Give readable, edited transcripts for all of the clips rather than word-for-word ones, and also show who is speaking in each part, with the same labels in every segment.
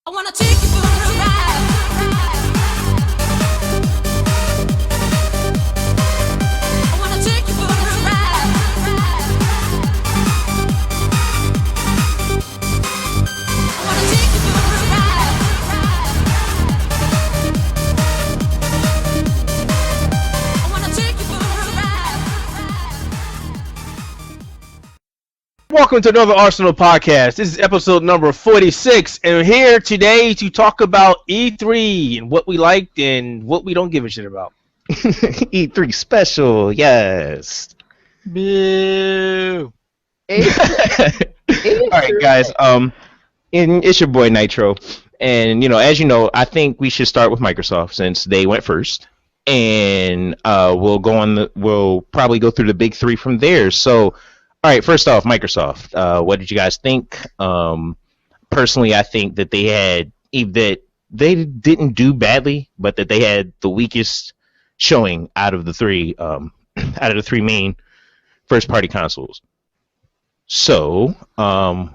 Speaker 1: I wanna take you for a ride. I wanna take you for a ride. I wanna take you for a ride. I wanna take you for a ride.
Speaker 2: Welcome to another Arsenal podcast. This is episode number 46, and we're here today to talk about E3 and what we liked and what we don't give a shit about.
Speaker 3: E3 special, yes.
Speaker 2: Boo!
Speaker 3: All right, guys. And it's your boy Nitro, and as you know, I think we should start with Microsoft since they went first, and we'll probably go through the big three from there. So, all right, first off, Microsoft. What did you guys think? Personally, I think that they didn't do badly, but that they had the weakest showing out of the three main first-party consoles. So,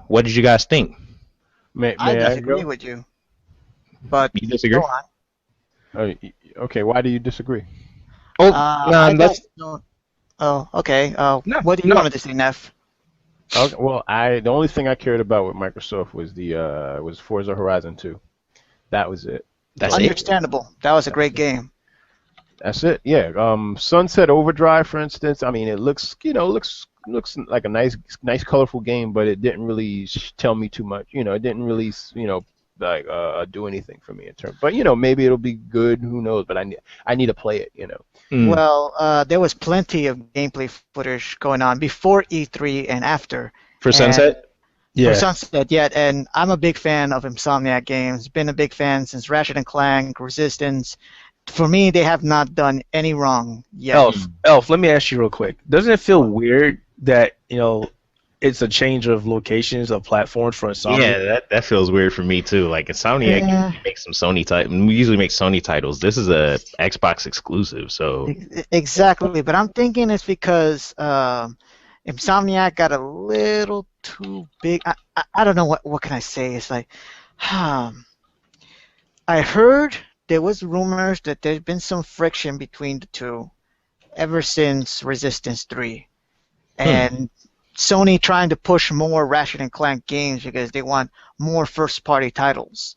Speaker 3: what did you guys think?
Speaker 4: I disagree with you. But
Speaker 3: You disagree?
Speaker 4: go on.
Speaker 5: Okay, why do you disagree?
Speaker 4: Oh, okay.
Speaker 3: No,
Speaker 4: What do you want to say, Neff?
Speaker 5: Okay, well, the only thing I cared about with Microsoft was Forza Horizon 2. That was it.
Speaker 3: That's it.
Speaker 4: Understandable. That was a great game.
Speaker 5: That's it. Yeah. Sunset Overdrive, for instance. I mean, it looks like a nice, colorful game, but it didn't really tell me too much. It didn't really, do anything for me in terms. But maybe it'll be good. Who knows? But I need to play it.
Speaker 4: Well, there was plenty of gameplay footage going on before E3 and after.
Speaker 3: For Sunset?
Speaker 4: For Sunset, yeah. And I'm a big fan of Insomniac games. Been a big fan since Ratchet & Clank, Resistance. For me, they have not done any wrong yet.
Speaker 2: Elf, let me ask you real quick. Doesn't it feel weird that, it's a change of locations of platforms for Insomniac?
Speaker 3: Yeah, that feels weird for me too. Like Insomniac usually makes some Sony titles. We usually make Sony titles. This is a Xbox exclusive, so
Speaker 4: Exactly, but I'm thinking it's because Insomniac got a little too big. I don't know what can I say. It's like, I heard there was rumors that there's been some friction between the two ever since Resistance 3, and Sony trying to push more Ratchet & Clank games because they want more first-party titles.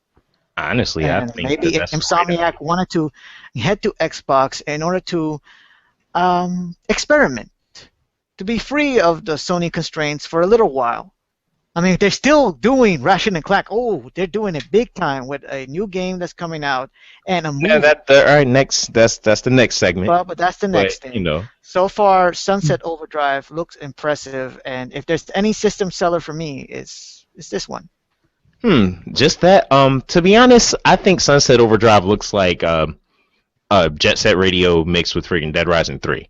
Speaker 3: honestly, I think
Speaker 4: Maybe
Speaker 3: that's
Speaker 4: Insomniac wanted to head to Xbox in order to experiment, to be free of the Sony constraints for a little while. I mean, they're still doing Ratchet & Clank. Oh, they're doing it big time with a new game that's coming out and a movie.
Speaker 3: Yeah, all right. Next, that's the next segment.
Speaker 4: Well, but that's the next thing. So far, Sunset Overdrive looks impressive, and if there's any system seller for me, it's this one.
Speaker 3: Just that. To be honest, I think Sunset Overdrive looks like Jet Set Radio mixed with friggin' Dead Rising 3.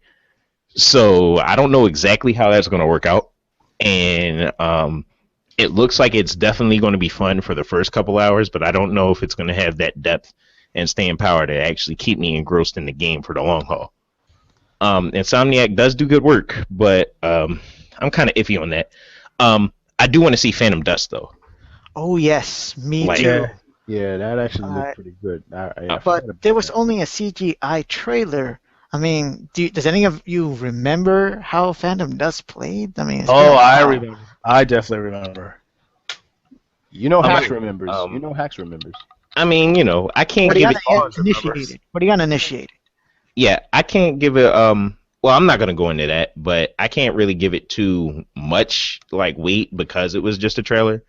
Speaker 3: So I don't know exactly how that's going to work out, and it looks like it's definitely going to be fun for the first couple hours, but I don't know if it's going to have that depth and staying power to actually keep me engrossed in the game for the long haul. Insomniac does do good work, but I'm kind of iffy on that. I do want to see Phantom Dust, though.
Speaker 4: Oh, yes, me
Speaker 3: Like-
Speaker 4: too.
Speaker 5: Yeah, that actually looked pretty good.
Speaker 4: But there was only a CGI trailer. I mean, does any of you remember how Phantom Dust played? I mean,
Speaker 2: I remember. I definitely remember.
Speaker 5: Hacks remembers. Hacks remembers.
Speaker 3: I mean, I can't give it.
Speaker 4: Initiated. What do you got initiated?
Speaker 3: Yeah, I can't give it. Well, I'm not gonna go into that, but I can't really give it too much weight because it was just a trailer.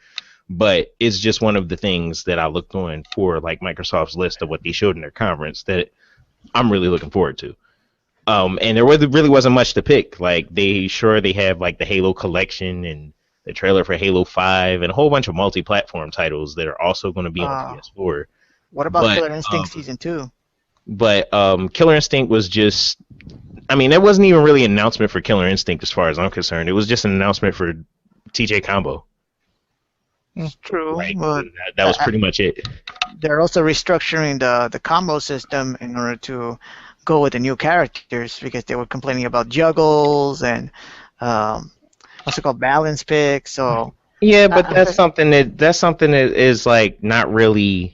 Speaker 3: But it's just one of the things that I looked on for Microsoft's list of what they showed in their conference that I'm really looking forward to. And there really wasn't much to pick. They have the Halo collection and the trailer for Halo 5 and a whole bunch of multi-platform titles that are also going to be on PS4.
Speaker 4: What about Killer Instinct Season 2?
Speaker 3: But Killer Instinct was just, it wasn't even really an announcement for Killer Instinct as far as I'm concerned. It was just an announcement for TJ Combo.
Speaker 4: It's true.
Speaker 3: But that was pretty much it.
Speaker 4: They're also restructuring the combo system in order to go with the new characters because they were complaining about juggles and what's it called, balance picks. So
Speaker 3: Yeah, but
Speaker 4: I
Speaker 3: that's
Speaker 4: think-
Speaker 3: something that is like not really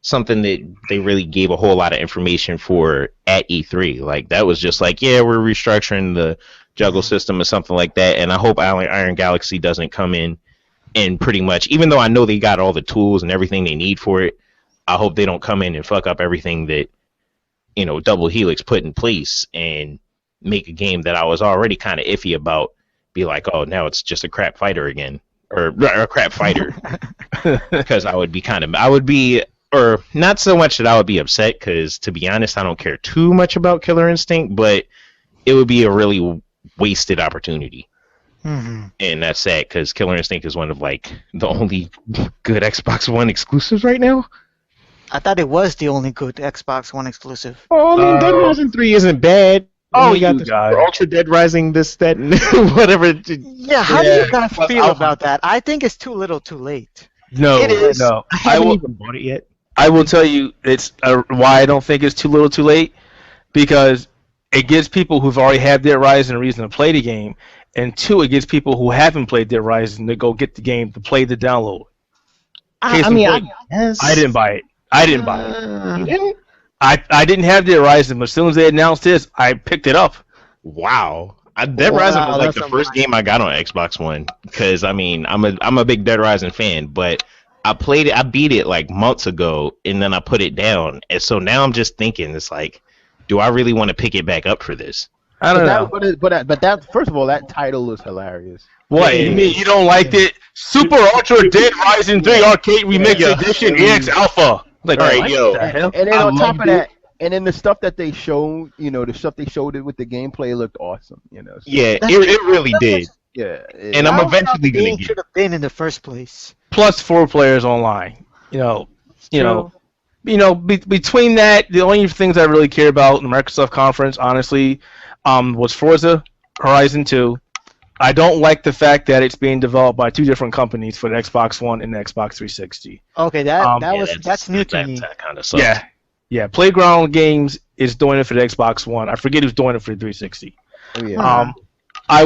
Speaker 3: something that they really gave a whole lot of information for at E3. Like that was just like, yeah, we're restructuring the juggle system or something like that. And I hope Iron Galaxy doesn't come in and pretty much, even though I know they got all the tools and everything they need for it, I hope they don't come in and fuck up everything that Double Helix put in place and make a game that I was already kind of iffy about. Be like, oh, now it's just a crap fighter again, or a crap fighter, because I would be, or not so much that I would be upset, because to be honest, I don't care too much about Killer Instinct, but it would be a really wasted opportunity.
Speaker 4: Mhm.
Speaker 3: And that's sad, because Killer Instinct is one of like the only good Xbox One exclusives right now.
Speaker 4: I thought it was the only good Xbox One exclusive.
Speaker 3: Oh, I mean, Dead Rising 3 isn't bad.
Speaker 2: Oh,
Speaker 3: We got
Speaker 2: you
Speaker 3: the
Speaker 2: guys.
Speaker 3: Ultra Dead Rising, this, that, and whatever.
Speaker 4: Yeah, how do
Speaker 2: Yeah,
Speaker 4: you guys
Speaker 2: plus
Speaker 4: feel
Speaker 2: Alpha.
Speaker 4: about that? I think it's too little, too late.
Speaker 2: No,
Speaker 3: It is.
Speaker 2: no.
Speaker 3: I
Speaker 2: I
Speaker 3: haven't
Speaker 2: will.
Speaker 3: even bought it yet.
Speaker 2: I will tell you it's why I don't think it's too little, too late, because it gives people who've already had Dead Rising a reason to play the game, and two, it gives people who haven't played Dead Rising to go get the game to play the download. Case
Speaker 3: I
Speaker 2: in
Speaker 3: mean,
Speaker 2: point,
Speaker 3: guess.
Speaker 2: I didn't buy it. I didn't buy it.
Speaker 3: You didn't?
Speaker 2: I didn't have Dead Rising, but as soon as they announced this, I picked it up.
Speaker 3: Wow. Dead Rising was like
Speaker 4: that's
Speaker 3: the
Speaker 4: a
Speaker 3: first
Speaker 4: lot.
Speaker 3: game I got on Xbox One, because I mean, I'm a big Dead Rising fan, but I beat it like months ago, and then I put it down, and so now I'm just thinking, it's like, do I really want to pick it back up for this?
Speaker 2: I don't know.
Speaker 5: But that first of all, that title is hilarious.
Speaker 2: What,
Speaker 3: Yeah.
Speaker 2: you mean you don't like it? Super Ultra Dead Rising 3 Arcade Remix
Speaker 3: Yeah.
Speaker 2: Edition EX Alpha. Like,
Speaker 3: All right,
Speaker 2: what
Speaker 3: yo.
Speaker 2: the hell?
Speaker 5: And then
Speaker 3: I
Speaker 5: on top of
Speaker 3: loved it.
Speaker 5: that, and then the stuff that they showed, the stuff they showed it with the gameplay looked awesome. So,
Speaker 3: Yeah, it really did.
Speaker 5: yeah.
Speaker 3: And I'm
Speaker 4: How
Speaker 3: eventually
Speaker 4: the game
Speaker 3: gonna get
Speaker 4: should have been in the first place.
Speaker 2: Plus 4 players online. Between that, the only things I really care about in the Microsoft conference, honestly, was Forza Horizon 2. I don't like the fact that it's being developed by two different companies for the Xbox One and the Xbox 360.
Speaker 4: Okay,
Speaker 2: Yeah,
Speaker 4: that's new to me.
Speaker 3: That kind of sucks.
Speaker 2: Yeah. Playground Games is doing it for the Xbox One. I forget who's doing it for the 360.
Speaker 5: Oh, yeah.
Speaker 2: I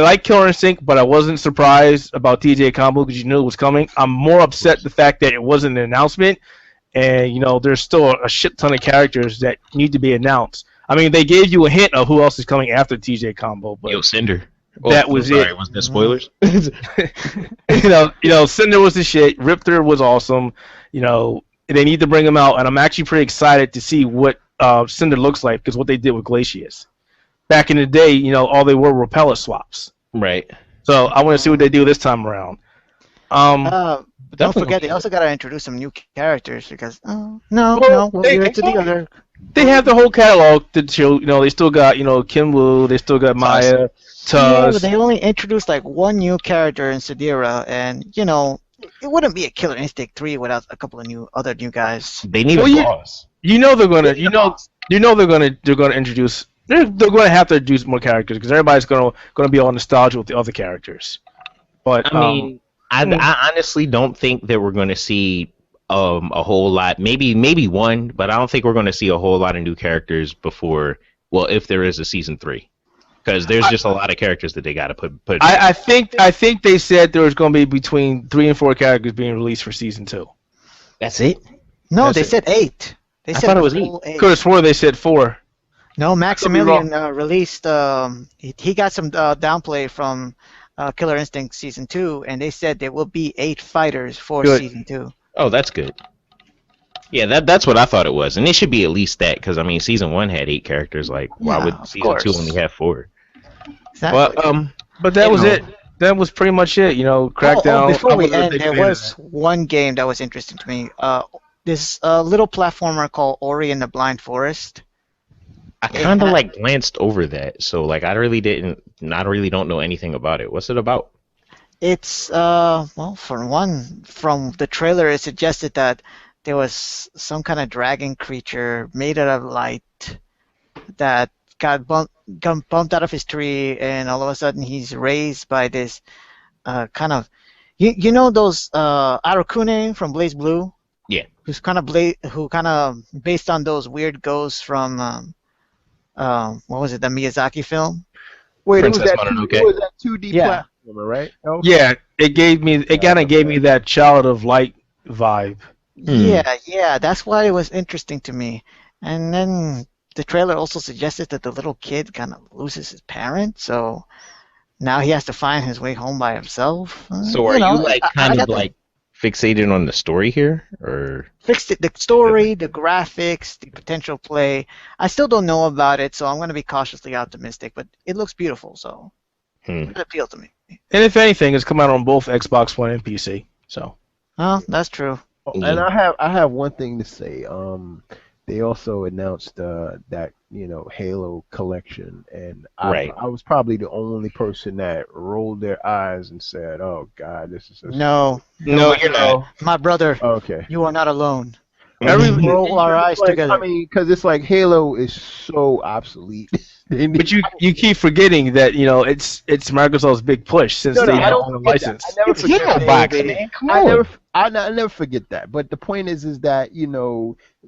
Speaker 2: like Killer Instinct, but I wasn't surprised about TJ Combo because you knew it was coming. I'm more upset the fact that it wasn't an announcement, and there's still a shit ton of characters that need to be announced. I mean, they gave you a hint of who else is coming after TJ Combo, but
Speaker 3: Yo, Cinder.
Speaker 2: That was
Speaker 3: sorry,
Speaker 2: it.
Speaker 3: Was that spoilers?
Speaker 2: Cinder was the shit. Riptor was awesome. They need to bring him out, and I'm actually pretty excited to see what Cinder looks like because what they did with Glacius. Back in the day, all they were pellet swaps.
Speaker 3: Right.
Speaker 2: So I want to see what they do this time around.
Speaker 4: But don't
Speaker 3: Definitely.
Speaker 4: forget, they also got to introduce some new characters because we'll
Speaker 2: they-
Speaker 4: get to the other.
Speaker 2: They have the whole catalog to show. They still got Kim Woo. They still got Maya,
Speaker 4: Yeah, but
Speaker 2: Tuz.
Speaker 4: they only introduced like one new character in Sadira, and it wouldn't be a Killer Instinct 3 without a couple of other new guys.
Speaker 3: They need
Speaker 2: Well,
Speaker 3: a
Speaker 2: you-
Speaker 3: boss.
Speaker 2: They're gonna. They're gonna introduce. They're gonna have to introduce more characters because everybody's gonna be all nostalgic with the other characters. But
Speaker 3: I mean, I honestly don't think that we're going to see a whole lot. Maybe one, but I don't think we're going to see a whole lot of new characters before. Well, if there is a season 3, because there's just a lot of characters that they got to put.
Speaker 2: I think they said there was going to be between 3 and 4 characters being released for season 2.
Speaker 3: That's it.
Speaker 4: No,
Speaker 2: That's
Speaker 4: they
Speaker 2: it.
Speaker 4: said 8. They
Speaker 3: I
Speaker 4: said
Speaker 3: thought it was
Speaker 4: a full 8.
Speaker 2: Could have swore they said 4.
Speaker 4: No,
Speaker 2: wrong.
Speaker 4: Maximilian released. He got some downplay from Killer Instinct season 2, and they said there will be 8 fighters for
Speaker 2: Good.
Speaker 4: season 2.
Speaker 3: Oh, that's good. Yeah, that's what I thought it was, and it should be at least that, because I mean, season 1 had 8 characters. Like, why
Speaker 4: Yeah,
Speaker 3: would
Speaker 4: of
Speaker 3: season 2
Speaker 4: course.
Speaker 3: only have 4?
Speaker 4: Exactly.
Speaker 3: Well,
Speaker 2: But that was
Speaker 3: know.
Speaker 2: it. That was pretty much it. Crackdown.
Speaker 4: Before
Speaker 2: I
Speaker 4: we
Speaker 2: wasn't a
Speaker 4: end,
Speaker 2: big
Speaker 4: there
Speaker 2: fan of
Speaker 4: was one game that was interesting to me. This little platformer called Ori and the Blind Forest.
Speaker 3: I kind of like glanced over that, so like I really don't know anything about it. What's it about?
Speaker 4: It's for one, from the trailer, it suggested that there was some kind of dragon creature made out of light that got bumped out of his tree, and all of a sudden he's raised by this kind of, those Arakune from Blaze Blue.
Speaker 3: Yeah.
Speaker 4: Who kind of based on those weird ghosts from what was it, the Miyazaki film?
Speaker 5: Wait,
Speaker 3: Princess Mononoke.
Speaker 5: it was that 2D
Speaker 4: Yeah.
Speaker 5: platform. right? Oh,
Speaker 2: Yeah, it kind of gave me that Child of Light vibe.
Speaker 4: Yeah, that's why it was interesting to me. And then the trailer also suggested that the little kid kind of loses his parents, so now he has to find his way home by himself.
Speaker 3: So are you like
Speaker 4: I
Speaker 3: kind of
Speaker 4: got the-
Speaker 3: like fixated on the story here, or
Speaker 4: fixed it, the story, the graphics, the potential play. I still don't know about it, so I'm going to be cautiously optimistic, but it looks beautiful, so it appealed to me.
Speaker 2: And if anything, it's come out on both Xbox One and PC. So
Speaker 4: Oh, that's true.
Speaker 5: Oh, and I have one thing to say. They also announced that Halo collection, and I was probably the only person that rolled their eyes and said, "Oh God, this is
Speaker 4: No,
Speaker 3: no, you're not.
Speaker 4: my brother,
Speaker 5: okay."
Speaker 4: you are not alone.
Speaker 2: Every,
Speaker 4: Roll our eyes
Speaker 5: Like,
Speaker 4: together.
Speaker 5: I mean, because it's like Halo is so obsolete.
Speaker 2: but you keep forgetting that it's Microsoft's big push since
Speaker 5: No,
Speaker 2: they
Speaker 5: I
Speaker 2: have
Speaker 5: don't
Speaker 2: the
Speaker 5: forget
Speaker 2: license.
Speaker 5: that. I never
Speaker 3: It's
Speaker 5: forget
Speaker 3: Halo
Speaker 5: that.
Speaker 3: box,
Speaker 5: Baby.
Speaker 3: man. Come
Speaker 5: I
Speaker 3: on.
Speaker 5: never forget that. But the point is that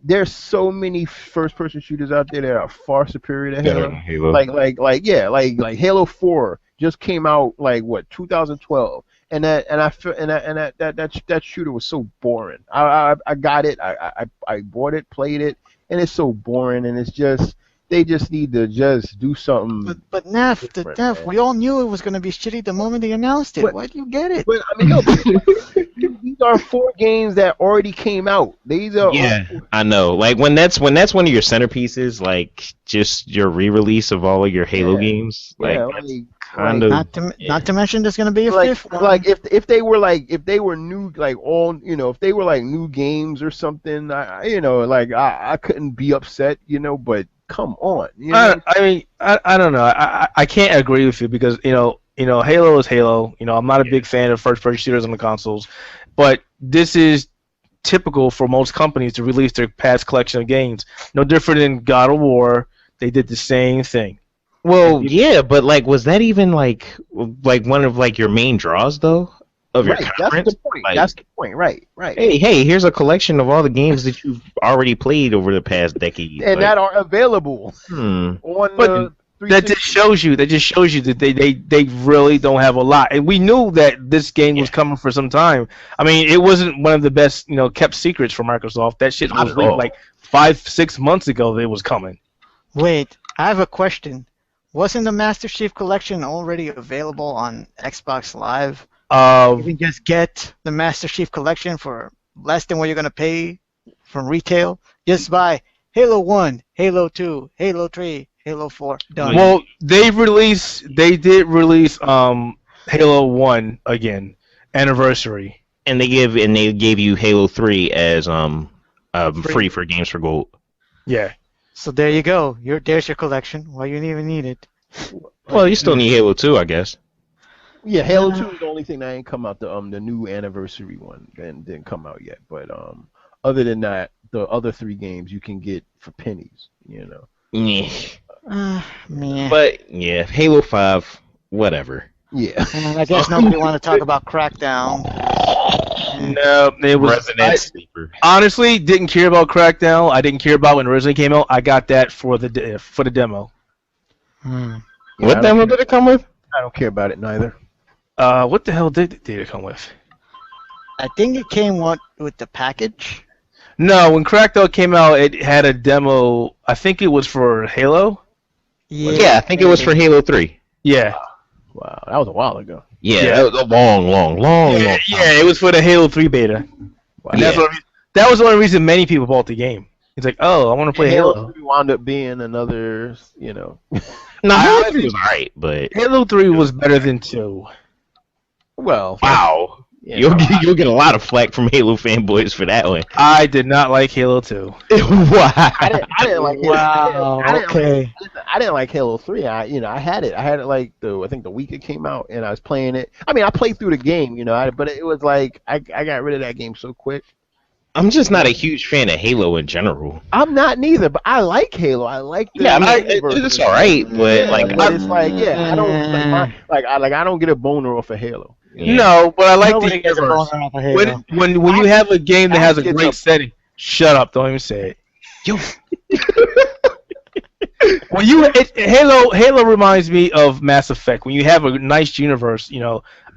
Speaker 5: there's so many first-person shooters out there that are far superior to Halo. Like Halo 4 just came out 2012, and that shooter was so boring. I got it. I bought it, played it, and it's so boring, and it's just. They just need to just do something.
Speaker 4: But Neff,
Speaker 5: man.
Speaker 4: we all knew it was going to be shitty the moment they announced it.
Speaker 5: But-
Speaker 4: Why do you get it?
Speaker 5: But I mean, no, these are 4 games that already came out. These are
Speaker 3: I know. Like when that's one of your centerpieces, like just your re-release of all of your Halo games, like kind of.
Speaker 4: Not to mention there's going to be a
Speaker 5: like
Speaker 4: fifth one.
Speaker 5: like if they were new if they were like new games or something, I couldn't be upset, but come on,
Speaker 2: I mean, I don't know. I can't agree with you because Halo is Halo. I'm not a big fan of first-person shooters on the consoles, but this is typical for most companies to release their past collection of games. No different than God of War. They did the same thing.
Speaker 3: Well, yeah, but was that even like one of your main draws though of your conference?
Speaker 5: That's the point. That's the point. Right.
Speaker 3: Hey, here's a collection of all the games that you've already played over the past decade,
Speaker 5: and that are available on the.
Speaker 2: That just shows you that they really don't have a lot, and we knew that this game was coming for some time. I mean, it wasn't one of the best kept secrets for Microsoft. That shit was leaked 5-6 months ago. That it was coming.
Speaker 4: Wait, I have a question. Wasn't the Master Chief Collection already available on Xbox Live? You can just get the Master Chief Collection for less than what you're going to pay from retail. Just buy Halo 1, Halo 2, Halo 3, Halo 4. Done.
Speaker 2: Well, they did release Halo 1 again, anniversary.
Speaker 3: and they gave you Halo 3 as free for Games for Gold.
Speaker 2: Yeah.
Speaker 4: So there you go. There's your collection. Why you even need it?
Speaker 3: Well, you still need Halo 2, I guess.
Speaker 5: Yeah, Halo 2 is the only thing that ain't come out. The new anniversary one didn't come out yet. But other than that, the other 3 games you can get for pennies.
Speaker 3: Yeah.
Speaker 4: Man.
Speaker 3: But yeah, Halo 5, whatever.
Speaker 5: Yeah.
Speaker 4: And I guess nobody want to talk about Crackdown.
Speaker 2: No, it was.
Speaker 3: Resident Sleeper.
Speaker 2: Honestly, didn't care about Crackdown. I didn't care about when it originally came out. I got that for the demo.
Speaker 3: What demo did it come with?
Speaker 5: I don't care about it neither.
Speaker 2: What the hell did it come with?
Speaker 4: I think it came with the package.
Speaker 2: No, when Crackdown came out, it had a demo. I think it was for Halo.
Speaker 3: Yeah, I think it was for Halo 3.
Speaker 2: Yeah.
Speaker 5: Wow, that was a while ago.
Speaker 3: Yeah, that was a long time.
Speaker 2: Yeah, it was for the Halo 3 beta.
Speaker 5: Wow.
Speaker 2: And that was the only reason many people bought the game. It's like, oh, I want to play Halo.
Speaker 5: 3 wound up being another,
Speaker 3: No, Halo 3 was alright, but
Speaker 2: Halo 3 was better than 2.
Speaker 5: Well,
Speaker 3: wow. You'll get a lot of flack from Halo fanboys for that one.
Speaker 2: I did not like Halo 2.
Speaker 3: Why?
Speaker 5: I didn't like.
Speaker 4: Wow. Okay.
Speaker 5: I didn't like Halo 3. I had it. I had it I think the week it came out, and I was playing it. I mean, I played through the game, but it was like I got rid of that game so quick.
Speaker 3: I'm just not a huge fan of Halo in general.
Speaker 5: I'm not neither, but I like Halo. I like the
Speaker 3: it's alright, but
Speaker 5: but it's like I don't I don't get a boner off of Halo.
Speaker 3: Yeah.
Speaker 2: No, but I like
Speaker 4: Nobody
Speaker 2: the
Speaker 4: gets a
Speaker 2: universe.
Speaker 4: boner off of Halo.
Speaker 2: When you have a game that has a
Speaker 5: Gets
Speaker 2: great
Speaker 5: up.
Speaker 2: setting, shut up! Don't even say it.
Speaker 3: Yo.
Speaker 2: Well, Halo reminds me of Mass Effect. When you have a nice universe,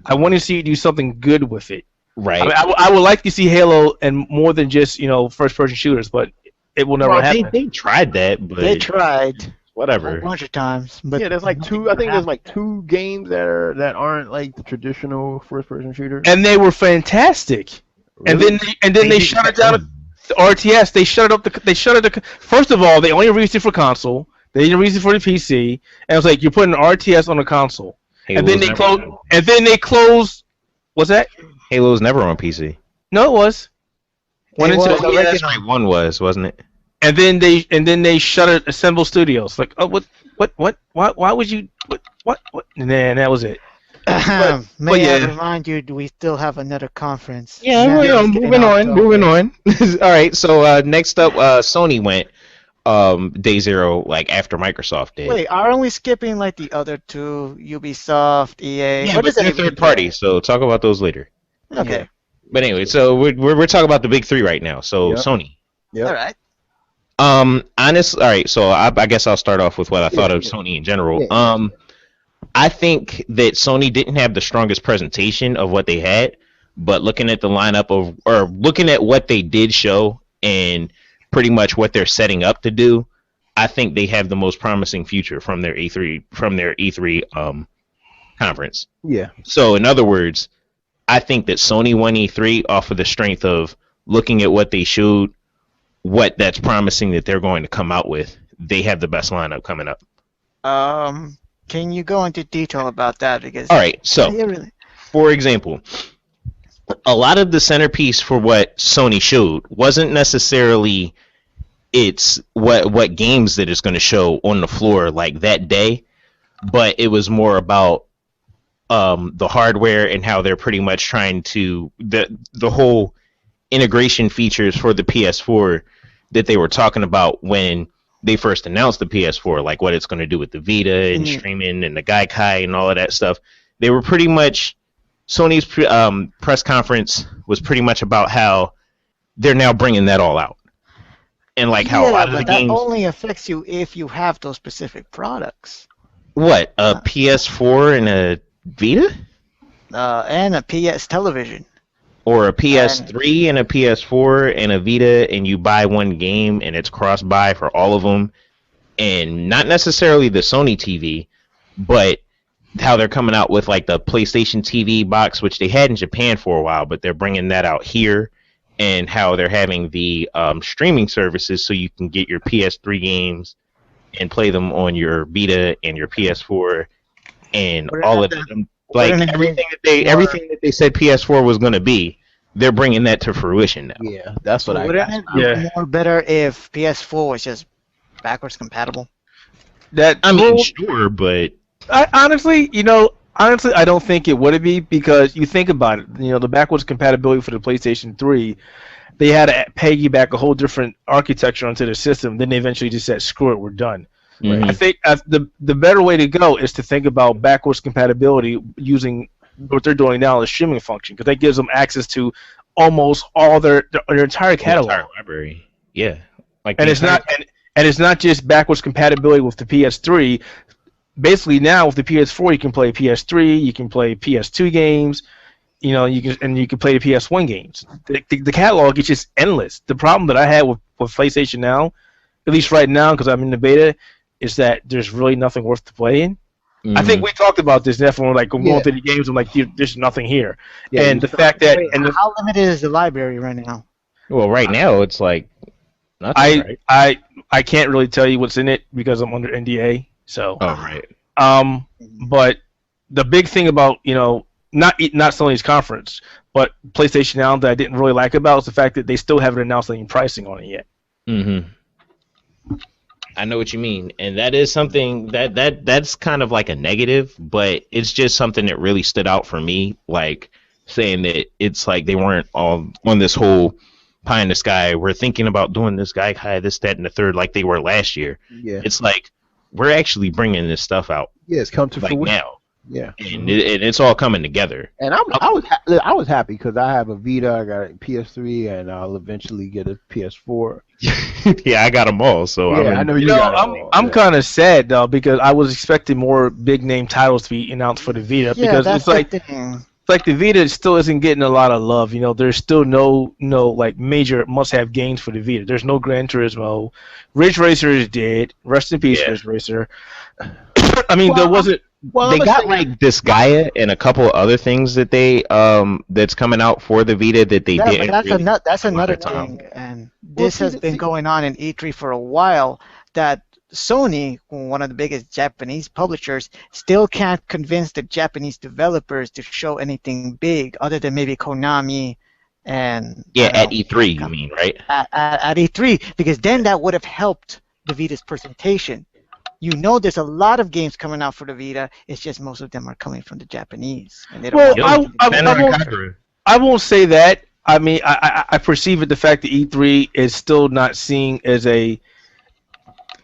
Speaker 2: I want to see you do something good with it.
Speaker 3: Right.
Speaker 2: I mean, I would like to see Halo and more than just first-person shooters, but it will never
Speaker 3: Well,
Speaker 2: happen.
Speaker 3: they tried that, but
Speaker 4: They tried a
Speaker 3: whatever.
Speaker 4: bunch of times, but
Speaker 5: Yeah, there's like two. I think there's like two games that aren't like the traditional first-person shooter.
Speaker 2: And they were fantastic.
Speaker 5: Really?
Speaker 2: And then they shut it down. The RTS, they shut it up. First of all, they only released it for console. They didn't release it for the PC. And it was like you're putting an RTS on a console. And then they closed. And then they closed. What's that?
Speaker 3: Halo's never on PC.
Speaker 2: No, it was. Went
Speaker 4: It
Speaker 2: into
Speaker 4: was.
Speaker 3: Yeah, that's right. One was, wasn't it?
Speaker 2: and then they shut it. Assemble Studios. Like, oh, what? Why would you? What? And then that was it.
Speaker 4: May I
Speaker 2: yeah.
Speaker 4: remind you, we still have another conference.
Speaker 3: Yeah,
Speaker 4: Now
Speaker 3: well,
Speaker 4: it's getting
Speaker 3: moving
Speaker 4: off
Speaker 3: on,
Speaker 4: topic.
Speaker 3: moving on. All right, so next up, Sony went day zero, like after Microsoft did.
Speaker 4: Wait, aren't we skipping like the other two, Ubisoft, EA?
Speaker 3: yeah,
Speaker 4: What
Speaker 3: but
Speaker 4: is it
Speaker 3: they're
Speaker 4: even?
Speaker 3: third party, so talk about those later.
Speaker 4: Okay,
Speaker 3: But anyway, so we're talking about the big three right now. So
Speaker 5: Yep.
Speaker 3: Sony.
Speaker 5: Yep.
Speaker 4: all right.
Speaker 3: Honestly, all right. So I guess I'll start off with what I thought of Sony in general.
Speaker 5: Yeah.
Speaker 3: I think that Sony didn't have the strongest presentation of what they had, but looking at the lineup or looking at what they did show and pretty much what they're setting up to do, I think they have the most promising future from their E3 conference.
Speaker 5: Yeah.
Speaker 3: So in other words, I think that Sony won E3 off of the strength of looking at what they showed, what that's promising that they're going to come out with. They have the best lineup coming up.
Speaker 4: Can you go into detail about that? Because
Speaker 3: All right, so
Speaker 4: yeah, really.
Speaker 3: for example, a lot of the centerpiece for what Sony showed wasn't necessarily it's what games that it's going to show on the floor like that day, but it was more about the hardware and how they're pretty much trying to the whole integration features for the PS4 that they were talking about when they first announced the PS4, like what it's going to do with the Vita and streaming and the Gaikai and all of that stuff. They were pretty much Sony's press conference was pretty much about how they're now bringing that all out, and like how a lot of the
Speaker 4: but that
Speaker 3: games.
Speaker 4: only affects you if you have those specific products.
Speaker 3: What, a PS4 and a Vita,
Speaker 4: And a PS television.
Speaker 3: or a PS3 and a PS4 and a Vita, and you buy one game and it's cross-buy for all of them, and not necessarily the Sony TV, but how they're coming out with like the PlayStation TV box, which they had in Japan for a while, but they're bringing that out here, and how they're having the streaming services so you can get your PS3 games and play them on your Vita and your PS4 and
Speaker 4: We're
Speaker 3: all
Speaker 4: at
Speaker 3: of
Speaker 4: the-
Speaker 3: them. Like everything that they said PS4 was going to be, they're bringing that to fruition now.
Speaker 5: Yeah, that's what I
Speaker 4: Wouldn't
Speaker 5: got.
Speaker 4: it be
Speaker 2: Yeah.
Speaker 4: more better if PS4 was just backwards compatible?
Speaker 3: I mean, sure, but
Speaker 2: Honestly, I don't think it would be, because you think about it. The backwards compatibility for the PlayStation 3, they had to piggyback a whole different architecture onto the system. Then they eventually just said, "Screw it, we're done."
Speaker 3: Mhm.
Speaker 2: I think the better way to go is to think about backwards compatibility using what they're doing now, the streaming function, because that gives them access to almost all their entire catalog.
Speaker 3: entire library. Yeah, like
Speaker 2: And
Speaker 3: the
Speaker 2: it's
Speaker 3: entire-
Speaker 2: not and it's not just backwards compatibility with the PS3. Basically, now with the PS4, you can play PS3, you can play PS2 games, you can play the PS1 games. The catalog is just endless. The problem that I had with PlayStation now, at least right now, because I'm in the beta, is that there's really nothing worth playing. I think we talked about this. Definitely, like going through the games, I'm like, there's nothing here.
Speaker 5: Yeah,
Speaker 2: and the fact that
Speaker 4: Wait, how limited is the library right now?
Speaker 3: Well, right now it's like nothing. Right?
Speaker 2: I can't really tell you what's in it because I'm under NDA. So,
Speaker 3: Oh, right.
Speaker 2: but the big thing about not Sony's conference, but PlayStation now that I didn't really like about is the fact that they still haven't announced any pricing on it yet.
Speaker 3: Mm-hmm. I know what you mean, and that is something that's kind of like a negative, but it's just something that really stood out for me. Like saying that it's like they weren't all on this whole pie in the sky. We're thinking about doing this guy high, this, that, and the third, like they were last year.
Speaker 5: Yeah.
Speaker 3: It's like we're actually bringing this stuff out
Speaker 5: Yeah, it's come to
Speaker 3: like
Speaker 5: fruition.
Speaker 3: now.
Speaker 5: Yeah.
Speaker 3: and it's all coming together.
Speaker 5: And I was happy because I have a Vita, I got a PS3, and I'll eventually get a PS4.
Speaker 3: Yeah, I got them all. So
Speaker 5: Yeah, I know
Speaker 2: You
Speaker 5: you
Speaker 2: know,
Speaker 5: got it
Speaker 2: I'm
Speaker 5: all,
Speaker 2: I'm
Speaker 5: yeah.
Speaker 2: kind of sad though because I was expecting more big name titles to be announced for the Vita
Speaker 4: Yeah,
Speaker 2: because
Speaker 4: that's
Speaker 2: it's like
Speaker 4: the thing.
Speaker 2: the Vita still isn't getting a lot of love. You know, there's still no like major must-have games for the Vita. There's no Gran Turismo. Ridge Racer is dead. Rest in peace,
Speaker 3: Yeah.
Speaker 2: Ridge Racer. I mean, there wasn't.
Speaker 5: Well,
Speaker 3: they
Speaker 5: I'm
Speaker 3: got
Speaker 5: saying-
Speaker 3: like Disgaea and a couple other things that they that's coming out for the Vita that they
Speaker 4: Yeah,
Speaker 3: didn't.
Speaker 4: but
Speaker 3: really
Speaker 4: that's
Speaker 3: a lot
Speaker 4: another
Speaker 3: of time.
Speaker 4: thing, and
Speaker 5: Well,
Speaker 4: this has been going on in E3 for a while. That Sony, one of the biggest Japanese publishers, still can't convince the Japanese developers to show anything big other than maybe Konami and
Speaker 3: Yeah,
Speaker 4: I don't
Speaker 3: at
Speaker 4: know,
Speaker 3: E3, you mean, right?
Speaker 4: at E3, because then that would have helped the Vita's presentation. You know, there's a lot of games coming out for the Vita. It's just most of them are coming from the Japanese, and they don't
Speaker 2: Well,
Speaker 4: want them to be-
Speaker 2: I won't say that. I mean, I perceive it the fact that E3 is still not seen as a.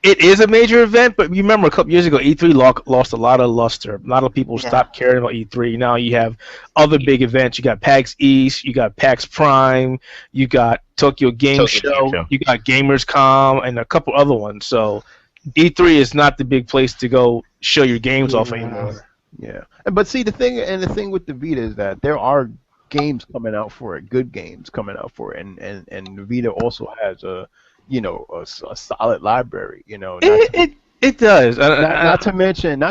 Speaker 2: It is a major event, but you remember a couple years ago, E3 lost a lot of luster. A lot of people
Speaker 4: Yeah.
Speaker 2: stopped caring about E3. Now you have other big events. You got PAX East, you got PAX Prime, you got Tokyo Game Show, you got Gamescom, and a couple other ones. So E3 is not the big place to go show your games off anymore.
Speaker 5: Yeah, but see the thing with the Vita is that there are games coming out for it, good games coming out for it, and the Vita also has a solid library.
Speaker 2: It does.
Speaker 5: Not to mention,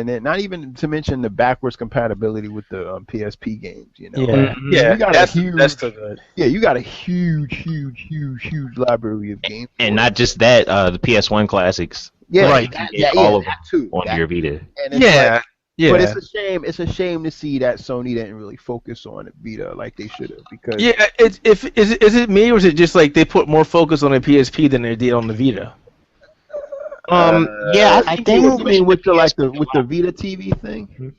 Speaker 5: and not even to mention the backwards compatibility with the PSP games.
Speaker 2: Yeah,
Speaker 5: You got
Speaker 2: that's
Speaker 5: huge,
Speaker 2: still good.
Speaker 5: Yeah, you got a huge library of games.
Speaker 3: And not just that, the PS1 classics.
Speaker 5: Yeah,
Speaker 2: right.
Speaker 3: All of them
Speaker 5: that too.
Speaker 3: on your Vita.
Speaker 5: And it's like,
Speaker 2: Yeah.
Speaker 5: But it's a shame. It's a shame to see that Sony didn't really focus on the Vita like they should have. Because
Speaker 2: Yeah, is it me or is it just like they put more focus on the PSP than they did on the Vita?
Speaker 3: Yeah,
Speaker 5: I think you mean with the Vita TV thing.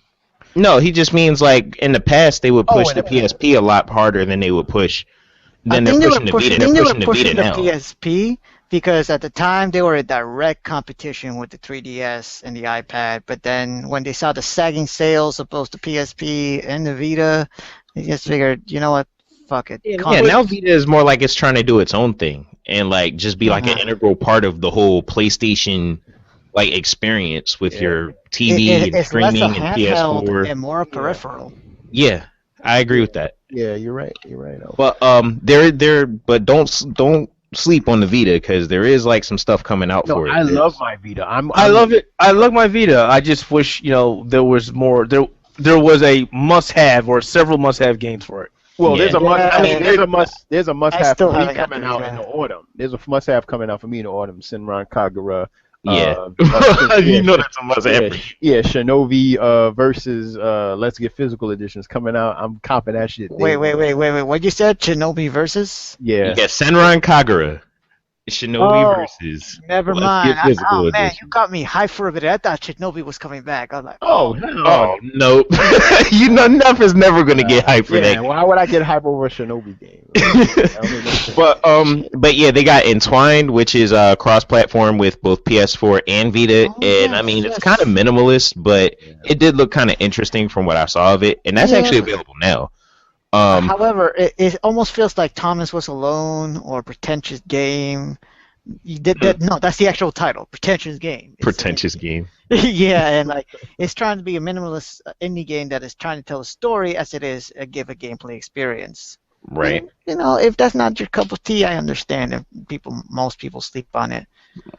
Speaker 3: No, he just means like in the past they would push
Speaker 5: in
Speaker 3: the
Speaker 5: the past.
Speaker 3: PSP a lot harder than they would push. Then
Speaker 4: I
Speaker 3: they're
Speaker 4: think they were
Speaker 3: pushing the Vita.
Speaker 4: pushing,
Speaker 3: They're
Speaker 4: they were
Speaker 3: pushing the Vita
Speaker 4: pushing
Speaker 3: now.
Speaker 4: the PSP because at the time they were a direct competition with the 3DS and the iPad. But then when they saw the sagging sales of both the PSP and the Vita, they just figured, you know what, fuck it.
Speaker 3: Yeah, now Vita is more like it's trying to do its own thing and like just be like an integral part of the whole PlayStation like experience with your TV and
Speaker 4: it's
Speaker 3: streaming
Speaker 4: less a
Speaker 3: and
Speaker 4: handheld
Speaker 3: PS4.
Speaker 4: and more a peripheral.
Speaker 3: Yeah, I agree with that.
Speaker 5: Yeah, you're right. You're right.
Speaker 3: But but don't sleep on the Vita because there is like some stuff coming out for it.
Speaker 5: I love my Vita.
Speaker 2: I love it. I love my Vita. I just wish there was more. There was a must-have or several must-have games for it.
Speaker 5: Well,
Speaker 3: Yeah.
Speaker 5: there's a must. I mean, there's a must-have
Speaker 4: still
Speaker 5: for me
Speaker 4: haven't got
Speaker 5: coming
Speaker 4: the
Speaker 5: out
Speaker 4: Vita.
Speaker 5: in the autumn. There's a must-have coming out for me in the autumn. Sinran Kagura.
Speaker 3: Yeah.
Speaker 5: You know
Speaker 3: that's a must-have.
Speaker 5: Yeah, Shinobi versus Let's Get Physical editions coming out. I'm copping that shit.
Speaker 4: Wait. What you said? Shinobi versus?
Speaker 5: Yeah.
Speaker 3: You got Senran Kagura, Shinobi versus.
Speaker 4: Never
Speaker 3: Let's
Speaker 4: mind.
Speaker 3: Get Physical
Speaker 4: Man,
Speaker 3: edition.
Speaker 4: you got me hyped for a bit. I thought Shinobi was coming back. I was like,
Speaker 5: Oh,
Speaker 3: Oh no! You know, enough is never gonna get hyped for
Speaker 5: yeah.
Speaker 3: that.
Speaker 5: Why would I get hype over a Shinobi game?
Speaker 3: But yeah, they got Entwined, which is cross-platform with both PS4 and Vita, and I mean it's kind of minimalist, but it did look kind of interesting from what I saw of it, and that's actually available now.
Speaker 4: however, it almost feels like Thomas Was Alone or Pretentious Game. No, that's the actual title, Pretentious Game.
Speaker 3: Pretentious game.
Speaker 4: Yeah, and like it's trying to be a minimalist indie game that is trying to tell a story as it is give a gameplay experience.
Speaker 3: Right.
Speaker 4: And, if that's not your cup of tea, I understand if most people sleep on it.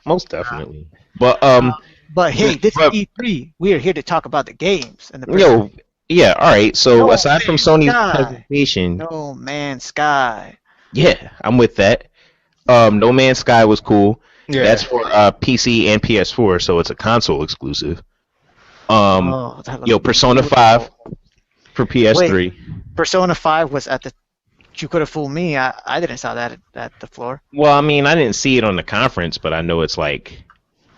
Speaker 3: Most definitely. But
Speaker 4: But hey, this
Speaker 3: but-
Speaker 4: is E3. We are here to talk about the games and the
Speaker 3: yo, yeah, all right. So
Speaker 4: No
Speaker 3: aside from
Speaker 4: Man's
Speaker 3: Sony's
Speaker 4: Sky.
Speaker 3: presentation,
Speaker 4: No Man's Sky.
Speaker 3: yeah, I'm with that. No Man's Sky was cool.
Speaker 2: Yeah.
Speaker 3: That's for PC and PS4, so it's a console exclusive.
Speaker 4: Oh, that looks
Speaker 3: Persona
Speaker 4: beautiful.
Speaker 3: 5 for PS3.
Speaker 4: Persona 5 was at the. You could have fooled me. I didn't saw that at the floor.
Speaker 3: Well, I mean, I didn't see it on the conference, but I know it's like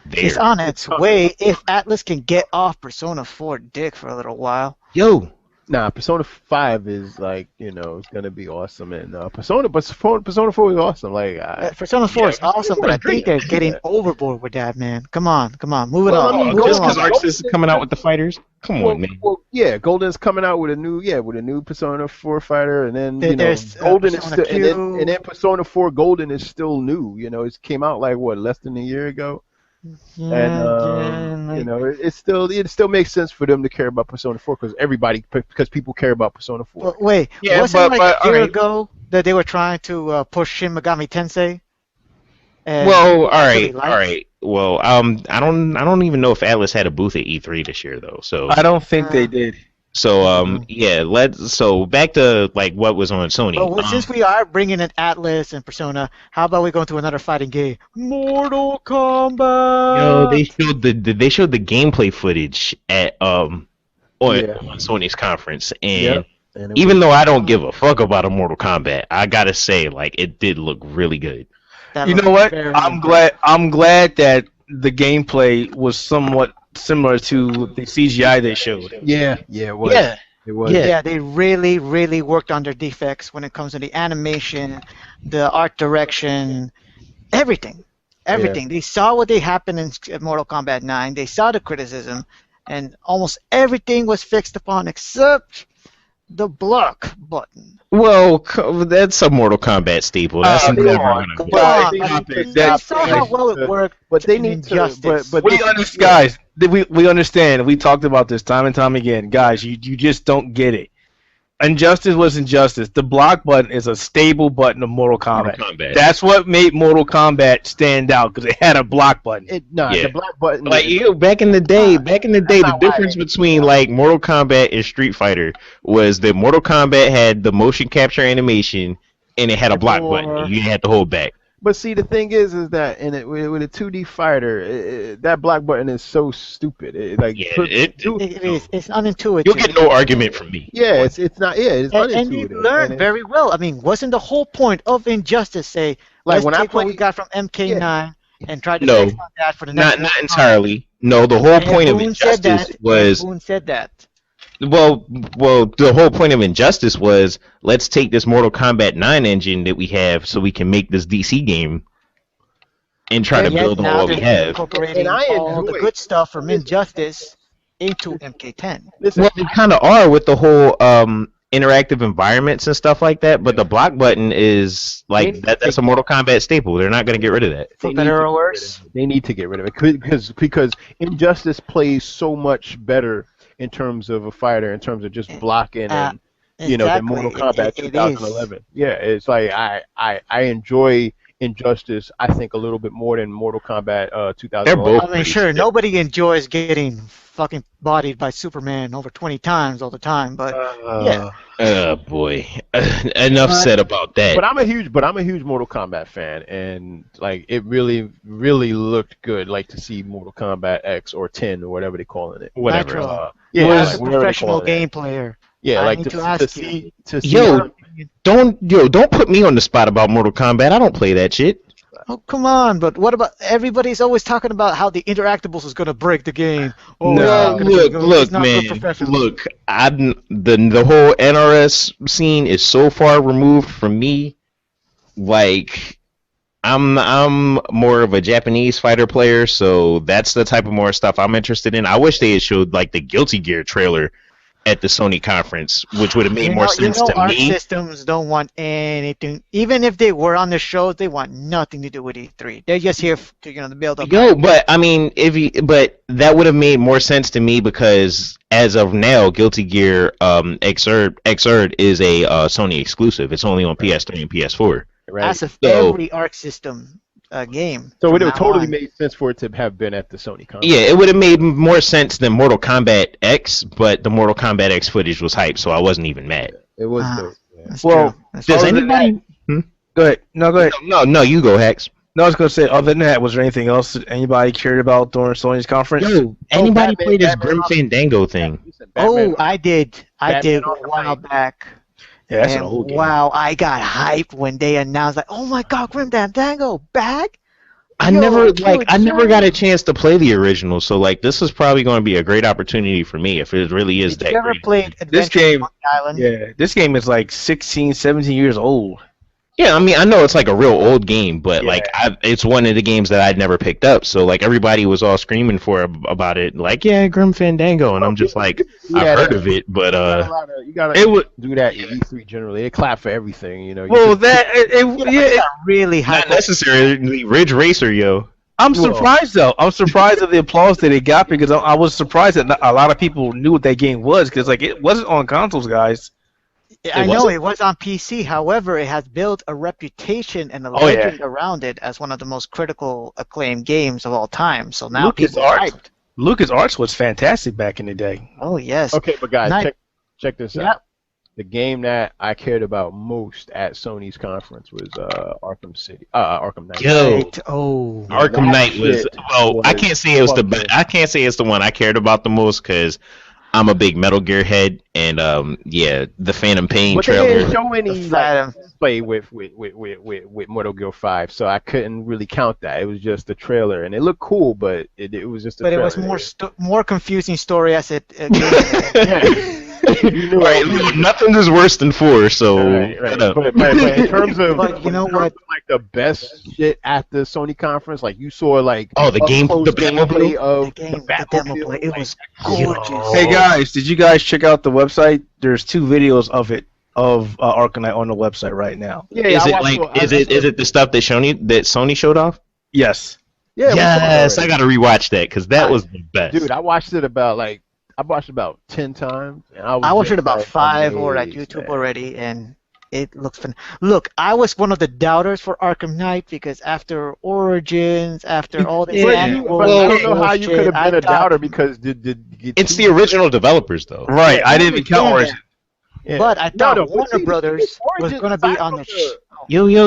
Speaker 3: there.
Speaker 4: It's on its way. If Atlas can get off Persona 4 dick for a little while.
Speaker 3: Yo,
Speaker 5: Nah, Persona 5 is like, it's gonna be awesome, and Persona 4 is awesome. Like,
Speaker 4: Persona 4 is awesome, but I think they're getting overboard with that, man. Come on, move it on.
Speaker 3: just because Arc Sys is coming out with the fighters. Come on, man.
Speaker 5: Well, yeah, Golden's coming out with a new Persona 4 fighter, and then
Speaker 4: There's,
Speaker 5: Golden is
Speaker 4: Persona
Speaker 5: still,
Speaker 4: Q.
Speaker 5: and then Persona 4 Golden is still new. It came out like what, less than a year ago, and it still makes sense for them to care about Persona 4 because people care about Persona 4.
Speaker 4: But wait,
Speaker 3: Yeah,
Speaker 4: wasn't
Speaker 3: but-
Speaker 4: like a year
Speaker 3: alright.
Speaker 4: ago that they were trying to push Shin Megami Tensei? And
Speaker 3: Well, all
Speaker 4: nobody
Speaker 3: right,
Speaker 4: liked
Speaker 3: all right. Well, I don't even know if Atlas had a booth at E3 this year though. So,
Speaker 2: I don't think they did.
Speaker 3: yeah. So back to like what was on Sony.
Speaker 4: But since we are bringing in Atlas and Persona, how about we go into another fighting game? Mortal Kombat!
Speaker 3: They showed the gameplay footage at on Sony's conference, and
Speaker 5: Yep. And it
Speaker 3: even though I don't give a fuck about a Mortal Kombat, I gotta say like it did look really good.
Speaker 4: That
Speaker 2: You
Speaker 4: looks
Speaker 2: know what?
Speaker 4: very
Speaker 2: I'm glad that the gameplay was somewhat similar to the CGI they showed.
Speaker 5: it was.
Speaker 3: Yeah.
Speaker 5: It was.
Speaker 4: Yeah, they really, really worked on their defects when it comes to the animation, the art direction, everything. Everything. They saw what they happened in Mortal Kombat 9. They saw the criticism, and almost everything was fixed upon except the block button.
Speaker 3: Well, that's a Mortal Kombat staple. That's
Speaker 5: come
Speaker 3: never
Speaker 5: on,
Speaker 3: gonna
Speaker 5: come
Speaker 3: be.
Speaker 5: on.
Speaker 4: They saw how well it worked.
Speaker 5: But they
Speaker 4: in
Speaker 5: need to.
Speaker 4: Injustice.
Speaker 5: But
Speaker 2: We understand, guys. We understand. We talked about this time and time again, guys. You just don't get it. Injustice was Injustice. The block button is a stable button of Mortal Kombat.
Speaker 3: Mortal Kombat.
Speaker 2: That's what made Mortal Kombat stand out because it had a block button.
Speaker 3: Yeah.
Speaker 5: The black button.
Speaker 3: Like back in the day, the
Speaker 5: not
Speaker 3: difference
Speaker 5: why.
Speaker 3: between like Mortal Kombat and Street Fighter was that Mortal Kombat had the motion capture animation and it had a block button. You had to hold back.
Speaker 5: But see, the thing is that with a 2D fighter, that black button is so stupid.
Speaker 4: It is. It's unintuitive.
Speaker 3: You'll get no argument from me.
Speaker 5: Yeah, it's not. Yeah, it's unintuitive.
Speaker 4: And you learned very well. I mean, wasn't the whole point of Injustice say,
Speaker 5: Like,
Speaker 4: let's
Speaker 5: when I
Speaker 4: take what
Speaker 5: play-
Speaker 4: we got from MK9 and try to
Speaker 3: No.
Speaker 4: fix on that for the next
Speaker 3: Not
Speaker 4: one?
Speaker 3: entirely. No, the whole
Speaker 4: And
Speaker 3: point of
Speaker 4: Boone said
Speaker 3: Injustice
Speaker 4: that.
Speaker 3: was
Speaker 4: Boone said that.
Speaker 3: well, the whole point of Injustice was let's take this Mortal Kombat 9 engine that we have so we can make this DC game and try to
Speaker 4: Yet
Speaker 3: build on
Speaker 4: now
Speaker 3: what we
Speaker 4: they're
Speaker 3: have.
Speaker 4: incorporating
Speaker 5: And I
Speaker 4: all the
Speaker 5: enjoy-
Speaker 4: good stuff from Injustice into MK10.
Speaker 5: Listen,
Speaker 3: Well, they kind of are with the whole interactive environments and stuff like that, but the block button is like that's a Mortal Kombat staple. They're not going to get rid of that.
Speaker 4: For
Speaker 5: They
Speaker 4: better
Speaker 5: need to
Speaker 4: or
Speaker 5: get
Speaker 4: worse.
Speaker 5: they need to get rid of it because Injustice plays so much better in terms of a fighter, in terms of just blocking and than
Speaker 4: Exactly.
Speaker 5: Mortal Kombat
Speaker 4: It is.
Speaker 5: 2011. Yeah, it's like I enjoy Injustice. I think a little bit more than Mortal Kombat 2011.
Speaker 3: They're both-
Speaker 4: I mean, sure, nobody enjoys getting fucking bodied by Superman over 20 times all the time, but yeah.
Speaker 3: Oh boy, enough said about that.
Speaker 5: But I'm a huge Mortal Kombat fan, and like it really looked good, like to see Mortal Kombat X or 10 or whatever they're calling it.
Speaker 3: Whatever.
Speaker 4: Nitro.
Speaker 5: Yeah,
Speaker 4: As a
Speaker 5: whatever they
Speaker 4: professional
Speaker 5: call it.
Speaker 4: game player,
Speaker 5: Yeah,
Speaker 4: I
Speaker 5: like
Speaker 4: need
Speaker 5: to,
Speaker 4: to
Speaker 5: to
Speaker 4: ask
Speaker 5: see to see.
Speaker 3: Yo, don't put me on the spot about Mortal Kombat. I don't play that shit.
Speaker 4: oh come on, but what about everybody's always talking about how the interactables is going to break the game? Oh,
Speaker 2: No.
Speaker 4: it's gonna be good.
Speaker 3: Look,
Speaker 4: It's not
Speaker 3: man.
Speaker 4: for professionals.
Speaker 3: Look, the whole NRS scene is so far removed from me. Like, I'm more of a Japanese fighter player, so that's the type of more stuff I'm interested in. I wish they had showed like the Guilty Gear trailer at the Sony conference, which would have made more sense to
Speaker 4: Art
Speaker 3: me.
Speaker 4: systems don't want anything. Even if they were on the shows, they want nothing to do with E3. They're just here to build up.
Speaker 3: Yo, but I mean, but that would have made more sense to me because as of now, Guilty Gear Xrd is a Sony exclusive. It's only on PS3 and PS4.
Speaker 5: Right?
Speaker 4: As of
Speaker 3: So-
Speaker 4: every Arc System game.
Speaker 5: So
Speaker 4: from
Speaker 5: it would
Speaker 4: now
Speaker 5: totally
Speaker 4: on.
Speaker 5: made sense for it to have been at the Sony conference.
Speaker 3: Yeah, it would have made more sense than Mortal Kombat X, but the Mortal Kombat X footage was hype, so I wasn't even mad.
Speaker 5: It was
Speaker 4: Ah.
Speaker 5: dope. Yeah.
Speaker 4: That's
Speaker 2: Well,
Speaker 4: true. That's
Speaker 3: Does
Speaker 4: true.
Speaker 2: Other than
Speaker 3: anybody?
Speaker 2: Go ahead. No, go ahead.
Speaker 3: No, you go, Hex.
Speaker 2: No, I was gonna say. Other than that, was there anything else that anybody cared about during Sony's conference?
Speaker 3: Yo, anybody
Speaker 5: Batman-
Speaker 3: play this
Speaker 5: Batman
Speaker 3: Grim Fandango thing?
Speaker 5: Listen, Batman-
Speaker 4: Oh, I did. I
Speaker 5: Batman
Speaker 4: did a
Speaker 5: Arkham
Speaker 4: while
Speaker 5: Knight.
Speaker 4: back.
Speaker 2: Yeah, that's an
Speaker 4: And
Speaker 2: old game.
Speaker 4: wow, I got hyped when they announced like, oh my God, Grim Fandango back.
Speaker 3: I
Speaker 4: Yo,
Speaker 3: never
Speaker 4: dude,
Speaker 3: never
Speaker 4: sure.
Speaker 3: got a chance to play the original, so like this is probably going to be a great opportunity for me if it really is
Speaker 4: Did
Speaker 3: that
Speaker 4: you ever
Speaker 3: great.
Speaker 4: played
Speaker 2: This
Speaker 4: Adventure
Speaker 2: game-
Speaker 4: Monkey Island?
Speaker 2: Yeah, this game is like 16, 17 years old.
Speaker 3: Yeah, I mean, I know it's like a real old game, but
Speaker 5: Yeah.
Speaker 3: like, it's one of the games that I'd never picked up. So like, everybody was all screaming about it, like, yeah, Grim Fandango, and I'm just like, I've heard of it, but
Speaker 5: You gotta
Speaker 2: It would.
Speaker 5: do that in E3 generally. They clap for everything, you know. You
Speaker 2: Well,
Speaker 5: could-
Speaker 2: that
Speaker 4: It's not really high.
Speaker 3: not necessarily Ridge Racer, yo.
Speaker 2: I'm
Speaker 5: Well-
Speaker 2: surprised though. I'm surprised at the applause that it got because I was surprised that not a lot of people knew what that game was because like it wasn't on consoles, guys.
Speaker 4: I know
Speaker 3: wasn't?
Speaker 4: it was on PC. However, it has built a reputation and a
Speaker 2: Oh, yeah.
Speaker 4: legend around it as one of the most critical acclaimed games of all time. So now
Speaker 2: Lucas
Speaker 4: people are
Speaker 2: Arts.
Speaker 4: hyped.
Speaker 2: LucasArts was fantastic back in the day.
Speaker 4: Oh yes.
Speaker 5: Okay, but guys,
Speaker 4: Night-
Speaker 5: check this
Speaker 4: Yep.
Speaker 5: out. The game that I cared about most at Sony's conference was Arkham Knight.
Speaker 3: Yo,
Speaker 4: Right. Oh.
Speaker 3: Arkham
Speaker 5: that
Speaker 3: Knight was
Speaker 5: shit
Speaker 3: I can't say it was the
Speaker 5: fucking-
Speaker 3: I can't say it's the one I cared about the most because I'm a big Metal Gear head, and yeah, the Phantom Pain
Speaker 5: But they
Speaker 3: trailer.
Speaker 5: didn't show any
Speaker 4: The Phantom-
Speaker 5: play with Metal Gear 5, so I couldn't really count that. It was just the trailer, and it looked cool, but it was just a
Speaker 4: But it
Speaker 5: trailer.
Speaker 4: was more confusing story as it.
Speaker 5: You knew
Speaker 3: Right, nothing is worse than 4, so
Speaker 5: Right.
Speaker 3: shut up.
Speaker 5: But in terms of
Speaker 4: But you know what?
Speaker 5: like the best shit at the Sony conference, like you saw like
Speaker 3: Oh, the
Speaker 5: up
Speaker 3: game-
Speaker 5: close
Speaker 3: the Batmobile?
Speaker 5: gameplay of
Speaker 4: The game, the
Speaker 5: Batmobile,
Speaker 4: demo play, it
Speaker 5: like,
Speaker 4: was gorgeous.
Speaker 2: Hey guys, did you guys check out the website? There's 2 videos of it of Arkham Knight on the website right now.
Speaker 5: Yeah,
Speaker 3: Is
Speaker 5: I
Speaker 3: it
Speaker 5: watched
Speaker 3: like
Speaker 5: I-
Speaker 3: is it the stuff that Sony showed off?
Speaker 2: Yes.
Speaker 5: Yeah, we saw it
Speaker 3: Yes, I
Speaker 5: already.
Speaker 3: gotta rewatch that because that was the best.
Speaker 5: Dude, I watched it about 10 times, and I
Speaker 4: I watched
Speaker 5: just,
Speaker 4: it about
Speaker 5: like,
Speaker 4: 5 or at
Speaker 5: amazed,
Speaker 4: YouTube
Speaker 5: man.
Speaker 4: already, and it looks fun. Look, I was one of the doubters for Arkham Knight because after Origins, after all this
Speaker 5: But,
Speaker 4: annual
Speaker 5: but I don't know how you
Speaker 4: bullshit,
Speaker 5: could have
Speaker 4: I
Speaker 5: been a
Speaker 4: thought-
Speaker 5: doubter because
Speaker 3: It's the original developers though.
Speaker 2: Right. I didn't even count
Speaker 4: Yeah.
Speaker 2: Origin.
Speaker 5: Yeah.
Speaker 4: But I
Speaker 5: No,
Speaker 4: thought
Speaker 5: no, but
Speaker 4: Warner
Speaker 5: see,
Speaker 4: Brothers was
Speaker 5: Origins,
Speaker 4: going to be
Speaker 5: aside
Speaker 4: on
Speaker 5: from
Speaker 4: the.
Speaker 5: the-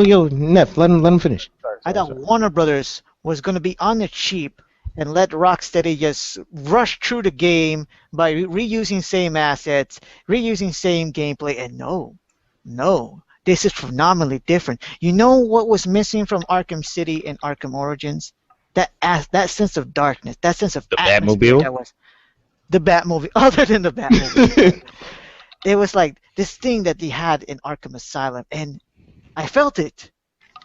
Speaker 3: Yo, Neff, let him finish.
Speaker 4: I thought Warner Brothers was going to be on the cheap and let Rocksteady just rush through the game by reusing same assets, reusing same gameplay, and no, this is phenomenally different. You know what was missing from Arkham City and Arkham Origins? That sense of darkness, that sense of
Speaker 3: The
Speaker 4: atmosphere
Speaker 3: Batmobile?
Speaker 4: that was the Batmobile. Other than the Batmobile, it was like this thing that they had in Arkham Asylum, and I felt it.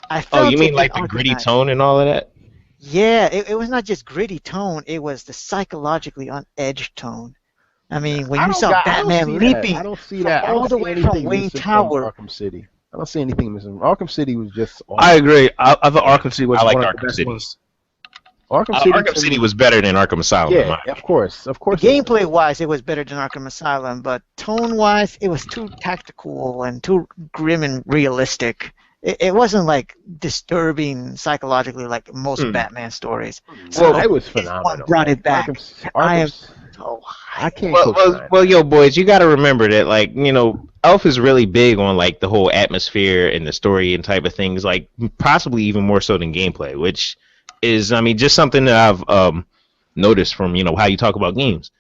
Speaker 4: I felt
Speaker 3: Oh, you
Speaker 4: it
Speaker 3: mean
Speaker 4: in
Speaker 3: like the
Speaker 4: Arkham
Speaker 3: gritty
Speaker 4: Knight.
Speaker 3: tone and all of that?
Speaker 4: Yeah, it was not just gritty tone, it was the psychologically on edge tone. I mean, when you saw Batman leaping
Speaker 5: I don't see that. I
Speaker 4: all
Speaker 5: don't
Speaker 4: the
Speaker 5: see
Speaker 4: way
Speaker 5: anything
Speaker 4: from Wayne
Speaker 5: missing
Speaker 4: Tower.
Speaker 5: Arkham City. I don't see anything missing. Arkham City was just.
Speaker 2: I agree. I thought Arkham City was
Speaker 3: I like
Speaker 2: one of the
Speaker 3: Arkham
Speaker 2: best
Speaker 3: City.
Speaker 2: ones.
Speaker 3: Arkham City was better than Arkham Asylum. in
Speaker 5: Yeah,
Speaker 3: my
Speaker 5: of course.
Speaker 4: Gameplay wise, it was better than Arkham Asylum, but tone wise, it was too tactical and too grim and realistic. It wasn't like disturbing psychologically like most Batman stories.
Speaker 5: Well,
Speaker 4: So
Speaker 5: it was
Speaker 4: this
Speaker 5: phenomenal.
Speaker 4: one brought it back. I am so
Speaker 5: I can't.
Speaker 3: well, yo, boys, you got to remember that, like, you know, Elf is really big on like the whole atmosphere and the story and type of things, like possibly even more so than gameplay, which is, I mean, just something that I've noticed from, you know, how you talk about games.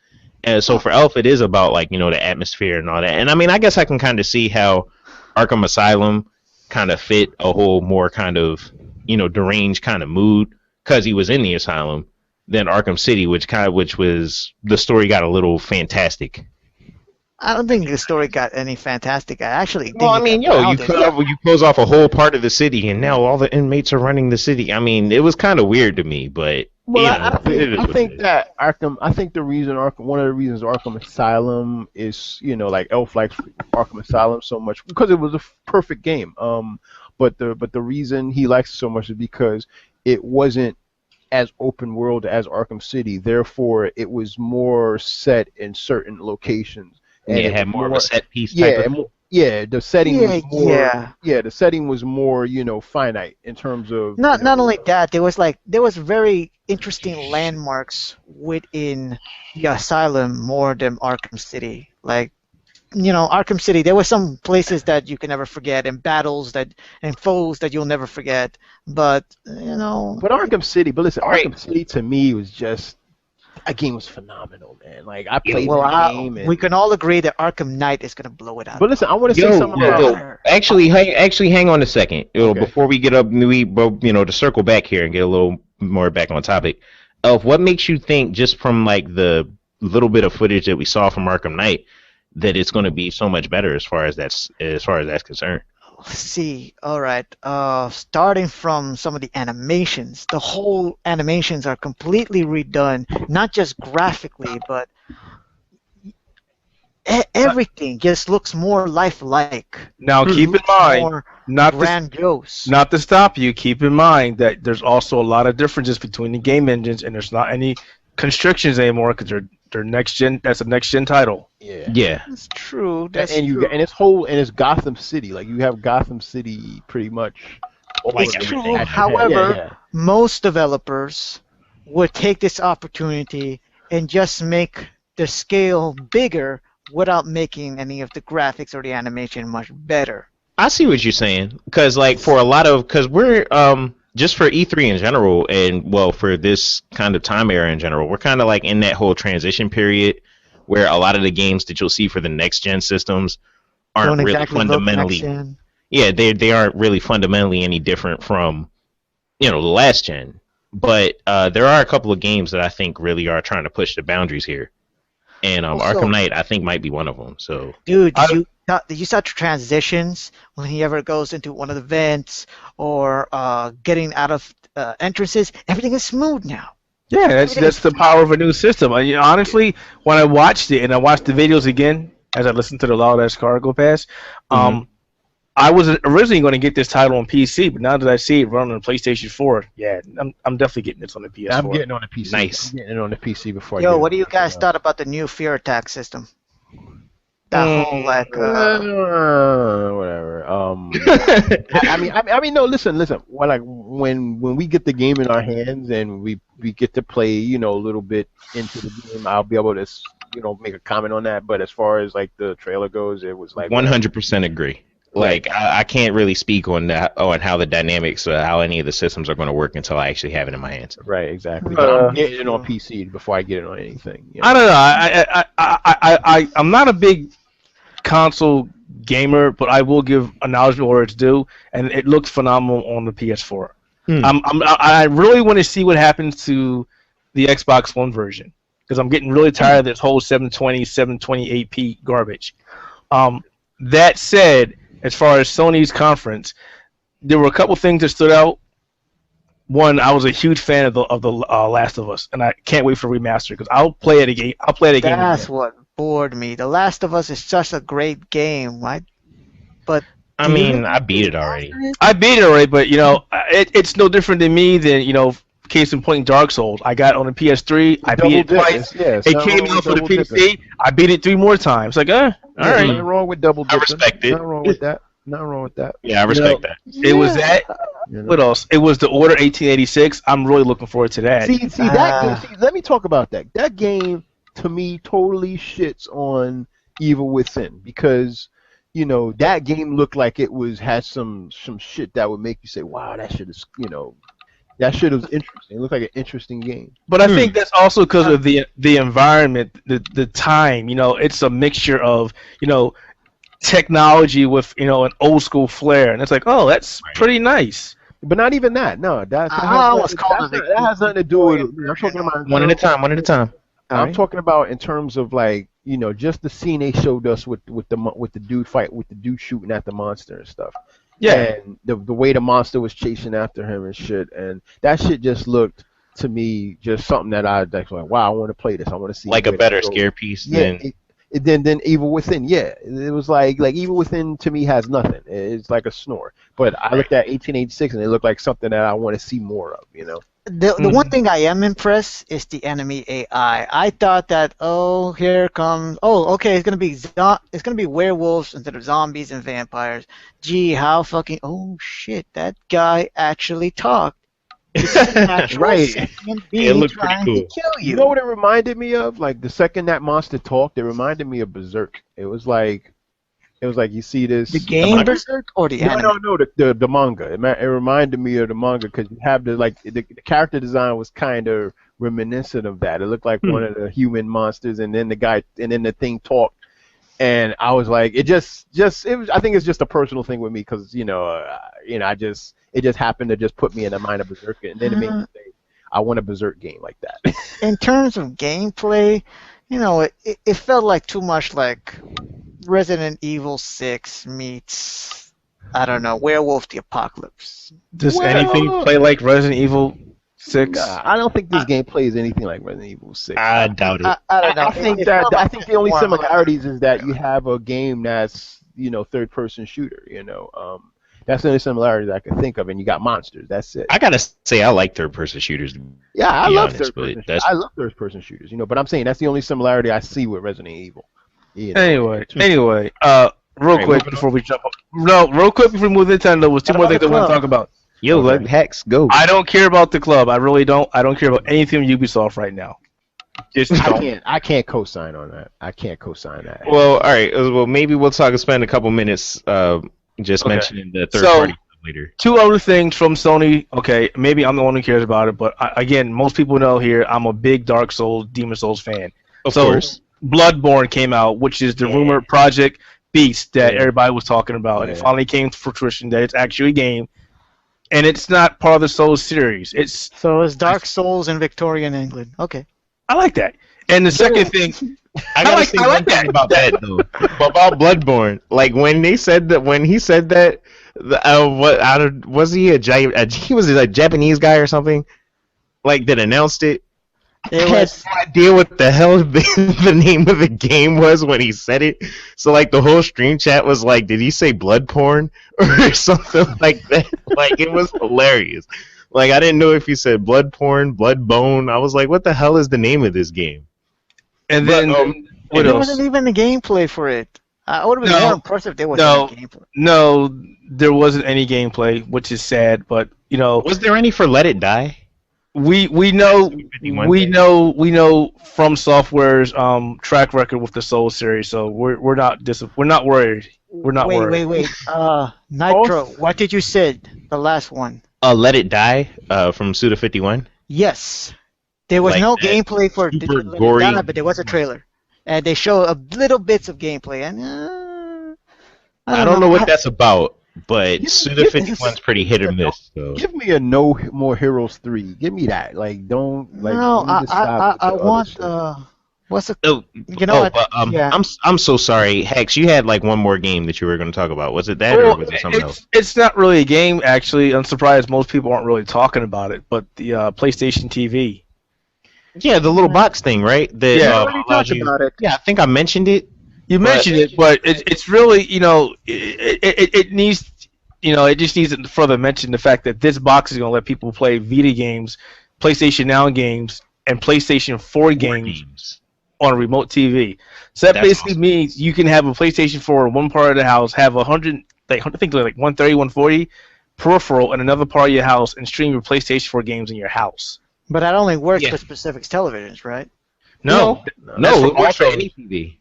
Speaker 3: And so for Elf, it is about like, you know, the atmosphere and all that. And I mean, I guess I can kind of see how Arkham Asylum kind of fit a whole more kind of, you know, deranged kind of mood because he was in the asylum than Arkham City, which was the story got a little fantastic.
Speaker 4: I don't think the story got any fantastic. I actually think
Speaker 3: Well, I
Speaker 4: it
Speaker 3: mean,
Speaker 4: got grounded.
Speaker 3: you close off a whole part of the city, and now all the inmates are running the city. I mean, it was kind of weird to me, but
Speaker 5: Well,
Speaker 3: you know,
Speaker 5: I think that Arkham. I think the reason one of the reasons Arkham Asylum is, you know, like Elf likes Arkham Asylum so much because it was a perfect game. But the reason he likes it so much is because it wasn't as open world as Arkham City. Therefore, it was more set in certain locations. And
Speaker 3: it had
Speaker 5: was
Speaker 3: more of a set piece. Type
Speaker 5: Yeah,
Speaker 3: of
Speaker 5: yeah. The setting was more.
Speaker 4: Yeah.
Speaker 5: The setting was more, you know, finite in terms of.
Speaker 4: Not only that, there was very interesting landmarks within the asylum more than Arkham City. Like, you know, Arkham City, there were some places that you can never forget and battles and foes that you'll never forget. But you know,
Speaker 5: But Arkham City, listen,
Speaker 3: Right.
Speaker 5: Arkham City to me was just that game was phenomenal, man. Like I played
Speaker 4: well,
Speaker 5: that game, and,
Speaker 4: we can all agree that Arkham Knight is gonna blow it out.
Speaker 5: but listen, I want to say
Speaker 3: Yo,
Speaker 5: something
Speaker 3: yo,
Speaker 5: about.
Speaker 3: yo. Actually, hang on a second. You know,
Speaker 5: Okay.
Speaker 3: before we get up, to circle back here and get a little more back on topic. Elf, what makes you think, just from like the little bit of footage that we saw from Arkham Knight, that it's going to be so much better as far as that's concerned?
Speaker 4: let's see. All right. Starting from some of the animations, the whole animations are completely redone, not just graphically, but everything just looks more lifelike.
Speaker 2: Now, keep in
Speaker 4: Looks
Speaker 2: mind,
Speaker 4: more
Speaker 2: not to,
Speaker 4: grandiose.
Speaker 2: not to stop you, keep in mind that there's also a lot of differences between the game engines, and there's not any constrictions anymore because they're next gen. That's a next gen title.
Speaker 5: Yeah.
Speaker 3: Yeah.
Speaker 4: That's true. That's
Speaker 5: And
Speaker 4: true.
Speaker 5: it's Gotham City. Like you have Gotham City pretty much. all
Speaker 3: Like
Speaker 5: over the
Speaker 3: everything.
Speaker 5: place.
Speaker 4: However,
Speaker 5: Yeah.
Speaker 4: most developers would take this opportunity and just make the scale bigger without making any of the graphics or the animation much better.
Speaker 3: I see what you're saying, because like for a lot of, because we're just for E3 in general, and well for this kind of time era in general, we're kind of like in that whole transition period where a lot of the games that you'll see for the next gen systems aren't
Speaker 4: Don't
Speaker 3: really
Speaker 4: exactly look
Speaker 3: fundamentally,
Speaker 4: next-gen.
Speaker 3: yeah, they aren't really fundamentally any different from the last gen. But there are a couple of games that I think really are trying to push the boundaries here, and
Speaker 4: Also-
Speaker 3: Arkham Knight I think might be one of them. So
Speaker 4: Dude, did you start transitions when he ever goes into one of the vents or getting out of entrances? Everything is smooth now.
Speaker 2: Yeah, that's the power of a new system. Honestly, when I watched it and I watched the videos again as I listened to the Loud Ass Cargo Pass, I was originally going to get this title on PC, but now that I see it running on PlayStation 4, yeah, I'm definitely getting this on the PS4.
Speaker 5: I'm getting on the PC.
Speaker 3: Nice.
Speaker 5: I'm getting it on the PC before. I
Speaker 4: Yo,
Speaker 5: get
Speaker 4: what
Speaker 5: it.
Speaker 4: do you guys thought about the new fear attack system? That whole like
Speaker 5: Whatever. I mean, no. Listen. When we get the game in our hands and we get to play, a little bit into the game, I'll be able to, make a comment on that. But as far as like the trailer goes, it was like
Speaker 3: 100% agree. Like I can't really speak on that on how the dynamics or how any of the systems are going to work until I actually have it in my hands.
Speaker 5: Right, exactly. But I'm getting it on PC before I get it on anything.
Speaker 2: I don't know. I'm not a big console gamer, but I will give acknowledgement where it's due, and it looks phenomenal on the PS4. I really want to see what happens to the Xbox One version because I'm getting really tired of this whole 720, 728p garbage. That said, as far as Sony's conference, there were a couple things that stood out. One, I was a huge fan of the Last of Us, and I can't wait for remaster because I'll play it again.
Speaker 4: That's what bored me. The Last of Us is such a great game, right? But
Speaker 3: I mean, I beat it already.
Speaker 2: I beat it already, but it's no different than me than case in point, Dark Souls. I got it on the PS3. I beat it twice.
Speaker 5: Yeah,
Speaker 2: it came out for the PC. I beat it 3 more times. Like, all right.
Speaker 5: Nothing wrong with double dipping.
Speaker 3: I respect it.
Speaker 5: Nothing wrong with that. Nothing wrong with that.
Speaker 3: Yeah, I respect that.
Speaker 2: It was that. What else? It was the Order 1886. I'm really looking forward to that.
Speaker 5: See that game. See, let me talk about that. That game to me totally shits on Evil Within because that game looked like it had some shit that would make you say, wow, that shit is that shit was interesting. It looked like an interesting game.
Speaker 2: But I think that's also because of the environment, the time. It's a mixture of technology with an old school flair, and it's like, oh, that's pretty nice.
Speaker 5: But not even that. No, that has nothing to do with. I'm talking about
Speaker 3: One at a time. One at a time.
Speaker 5: I'm talking about in terms of like just the scene they showed us with the dude fight with the dude shooting at the monster and stuff.
Speaker 2: Yeah.
Speaker 5: And the way the monster was chasing after him and shit, and that shit just looked to me just something that I like. Wow, I want to play this. I want to see
Speaker 3: Like a better scare piece than.
Speaker 5: Than Evil Within, yeah. It was like Evil Within to me has nothing. It's like a snore. But I looked at 1886 and it looked like something that I want to see more of,
Speaker 4: The one thing I am impressed is the enemy AI. I thought that here comes okay, it's gonna be werewolves instead of zombies and vampires. Gee, how fucking shit, that guy actually talked.
Speaker 5: Right.
Speaker 3: It looked pretty cool.
Speaker 4: To kill you.
Speaker 5: You know what it reminded me of? Like the second that monster talked, it reminded me of Berserk. It was like you see this.
Speaker 4: The game Berserk or the anime?
Speaker 5: No, the manga. It reminded me of the manga because you have the character design was kind of reminiscent of that. It looked like one of the human monsters, and then the thing talked, and I was like, it just it was. I think it's just a personal thing with me because it just happened to just put me in the mind of Berserk, and then it made me say, I want a Berserk game like that.
Speaker 4: In terms of gameplay, it felt like too much like Resident Evil 6 meets I don't know, Werewolf the Apocalypse.
Speaker 2: Does
Speaker 5: Well-
Speaker 2: anything play like Resident Evil 6?
Speaker 5: Nah, I don't think this game plays anything like Resident Evil 6.
Speaker 3: I doubt it.
Speaker 4: I don't know.
Speaker 5: I think
Speaker 4: It
Speaker 5: that
Speaker 4: felt
Speaker 5: I
Speaker 4: like
Speaker 5: think the only
Speaker 4: more like-
Speaker 5: similarities is that you have a game that's third person shooter. That's the only similarity I can think of, and you got monsters. That's it.
Speaker 3: I gotta say, I like third-person shooters.
Speaker 5: Yeah, I
Speaker 3: be
Speaker 5: love
Speaker 3: honest,
Speaker 5: third person.
Speaker 3: but that's-
Speaker 5: I love third person shooters. But I'm saying that's the only similarity I see with Resident Evil.
Speaker 2: Anyway, real
Speaker 3: Right,
Speaker 2: quick
Speaker 3: moving
Speaker 2: before we jump up. No, real quick before we move to Nintendo, was two
Speaker 4: What
Speaker 2: more
Speaker 4: about
Speaker 2: things I
Speaker 4: the
Speaker 2: want to
Speaker 4: club?
Speaker 2: talk about.
Speaker 3: Yo, let Hex go.
Speaker 2: I don't care about the club. I really don't. I don't care about anything with Ubisoft right now. Just don't.
Speaker 5: I can't co-sign on that. I can't co-sign that.
Speaker 3: Well, all right. Well, maybe we'll spend a couple minutes just
Speaker 2: Okay.
Speaker 3: mentioning the third
Speaker 2: So-
Speaker 3: party later.
Speaker 2: Two other things from Sony. Okay, maybe I'm the one who cares about it, but again, most people know here I'm a big Dark Souls, Demon Souls fan.
Speaker 3: Of
Speaker 2: So
Speaker 3: course.
Speaker 2: Bloodborne came out, which is the rumored Project Beast that
Speaker 5: Yeah.
Speaker 2: everybody was talking about. And it
Speaker 5: Yeah.
Speaker 2: finally came to fruition that it's actually a game, and it's not part of the Souls series. It's
Speaker 4: So it's Dark Souls in Victorian England. Okay.
Speaker 2: I like that. And the second thing,
Speaker 3: I gotta
Speaker 2: like-
Speaker 3: say
Speaker 2: I
Speaker 3: one
Speaker 2: like
Speaker 3: thing
Speaker 2: that.
Speaker 3: about that though. About Bloodborne, like when he said that, was he he was a Japanese guy or something, like that announced it.
Speaker 4: It
Speaker 3: I had
Speaker 4: was
Speaker 3: no idea what the hell the name of the game was when he said it. So like the whole stream chat was like, did he say blood porn or something like that? Like it was hilarious. Like I didn't know if he said blood porn, blood bone. I was like, what the hell is the name of this game?
Speaker 2: and
Speaker 3: But,
Speaker 2: then what
Speaker 4: there
Speaker 2: else?
Speaker 4: wasn't even a gameplay for it. It would have been
Speaker 2: No.
Speaker 4: more impressive if there was
Speaker 2: No.
Speaker 4: any gameplay.
Speaker 2: No, there wasn't any gameplay, which is sad. But
Speaker 3: Was there any for Let It Die?
Speaker 2: we know
Speaker 3: 51
Speaker 2: we
Speaker 3: thing?
Speaker 2: know from Software's track record with the Soul series, so we're not worried. We're not worried.
Speaker 4: Wait. Nitro, what did you say? The last one.
Speaker 3: Let It Die from Suda 51.
Speaker 4: Yes. There was
Speaker 3: Like
Speaker 4: no
Speaker 3: that
Speaker 4: gameplay for
Speaker 3: super
Speaker 4: Let It
Speaker 3: gory-
Speaker 4: Die, but there was a trailer. And they show a little bits of gameplay. And
Speaker 3: I don't know what that's about, but
Speaker 5: Give-
Speaker 3: Suda
Speaker 5: give-
Speaker 3: 51's pretty hit or miss. So.
Speaker 5: Give me a No More Heroes 3. Give me that. Like, don't. Like,
Speaker 4: No,
Speaker 5: we need to stop with
Speaker 4: I
Speaker 5: the other
Speaker 4: want
Speaker 5: shit.
Speaker 4: what's the
Speaker 3: Oh,
Speaker 4: you know what?
Speaker 3: but,
Speaker 4: Yeah.
Speaker 3: I'm so sorry, Hex. You had like one more game that you were going to talk about. Was it that or
Speaker 2: Well,
Speaker 3: was it something else?
Speaker 2: it's not really a game, actually. I'm surprised most people aren't really talking about it, but the PlayStation TV.
Speaker 3: Yeah, the little box thing, right? That,
Speaker 2: Yeah.
Speaker 4: I already
Speaker 3: allowed
Speaker 4: talked
Speaker 3: you-
Speaker 4: about it.
Speaker 3: Yeah, I think I mentioned it.
Speaker 2: You mentioned it, but it's really, it needs, it just needs to further mention the fact that this box is going to let people play Vita games, PlayStation Now games, and PlayStation 4 games on a remote TV. So that
Speaker 3: That's
Speaker 2: basically
Speaker 3: awesome.
Speaker 2: means you can have a PlayStation 4 in one part of the house, have 100, I think like 130, 140 peripheral in another part of your house, and stream your PlayStation 4 games in your house.
Speaker 4: But that only works
Speaker 3: Yeah.
Speaker 4: for specific televisions, right?
Speaker 2: No,
Speaker 3: No, it works for
Speaker 2: also-
Speaker 3: any TV.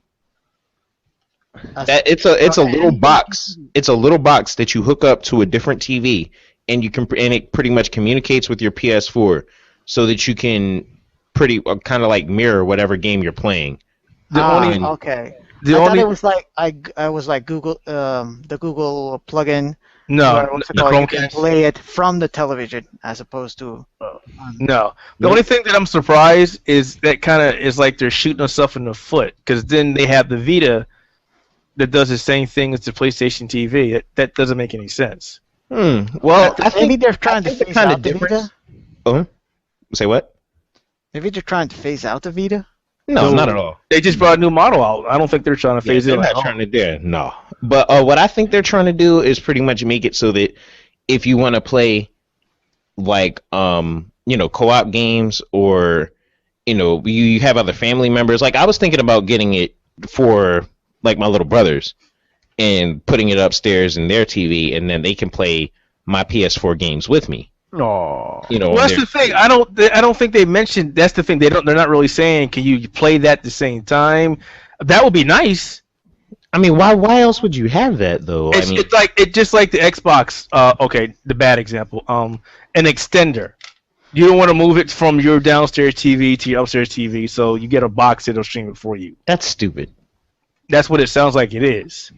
Speaker 4: That's-
Speaker 3: That it's a little box. It's a little box that you hook up to a different TV, and it pretty much communicates with your PS4, so that you can pretty kind of like mirror whatever game you're playing.
Speaker 2: The only
Speaker 4: okay.
Speaker 2: the
Speaker 4: I thought
Speaker 2: only
Speaker 4: it was like I was like Google the Google plugin
Speaker 2: no
Speaker 4: where what's it
Speaker 2: the
Speaker 4: called? You can
Speaker 2: Chromecast.
Speaker 4: play it from the television as opposed to
Speaker 2: No. The only thing that I'm surprised is that kind of is like they're shooting themselves in the foot, because then they have the Vita that does the same thing as the PlayStation TV. That doesn't make any sense.
Speaker 3: Well, I
Speaker 4: maybe
Speaker 3: think
Speaker 4: they're trying to
Speaker 3: think the
Speaker 4: phase
Speaker 3: kinda
Speaker 4: out the
Speaker 3: difference-
Speaker 4: Vita.
Speaker 3: Say what?
Speaker 4: Maybe they're trying to phase out the Vita.
Speaker 3: No,
Speaker 2: No.
Speaker 3: not at all.
Speaker 2: They just brought a new model out. I don't think they're trying to phase
Speaker 3: they're
Speaker 2: it
Speaker 3: not
Speaker 2: out.
Speaker 3: trying to do no. But what I think they're trying to do is pretty much make it so that if you want to play like co-op games, or you have other family members. Like I was thinking about getting it for like my little brothers and putting it upstairs in their TV, and then they can play my PS4 games with me.
Speaker 5: No.
Speaker 2: Well, that's the thing. I don't think they mentioned. That's the thing. They're not really saying. Can you play that at the same time? That would be nice.
Speaker 3: I mean, why else would you have that though?
Speaker 2: It's just like the Xbox. Okay, the bad example. An extender. You don't want to move it from your downstairs TV to your upstairs TV, so you get a box that'll stream it for you.
Speaker 3: that's stupid.
Speaker 2: That's what it sounds like it is.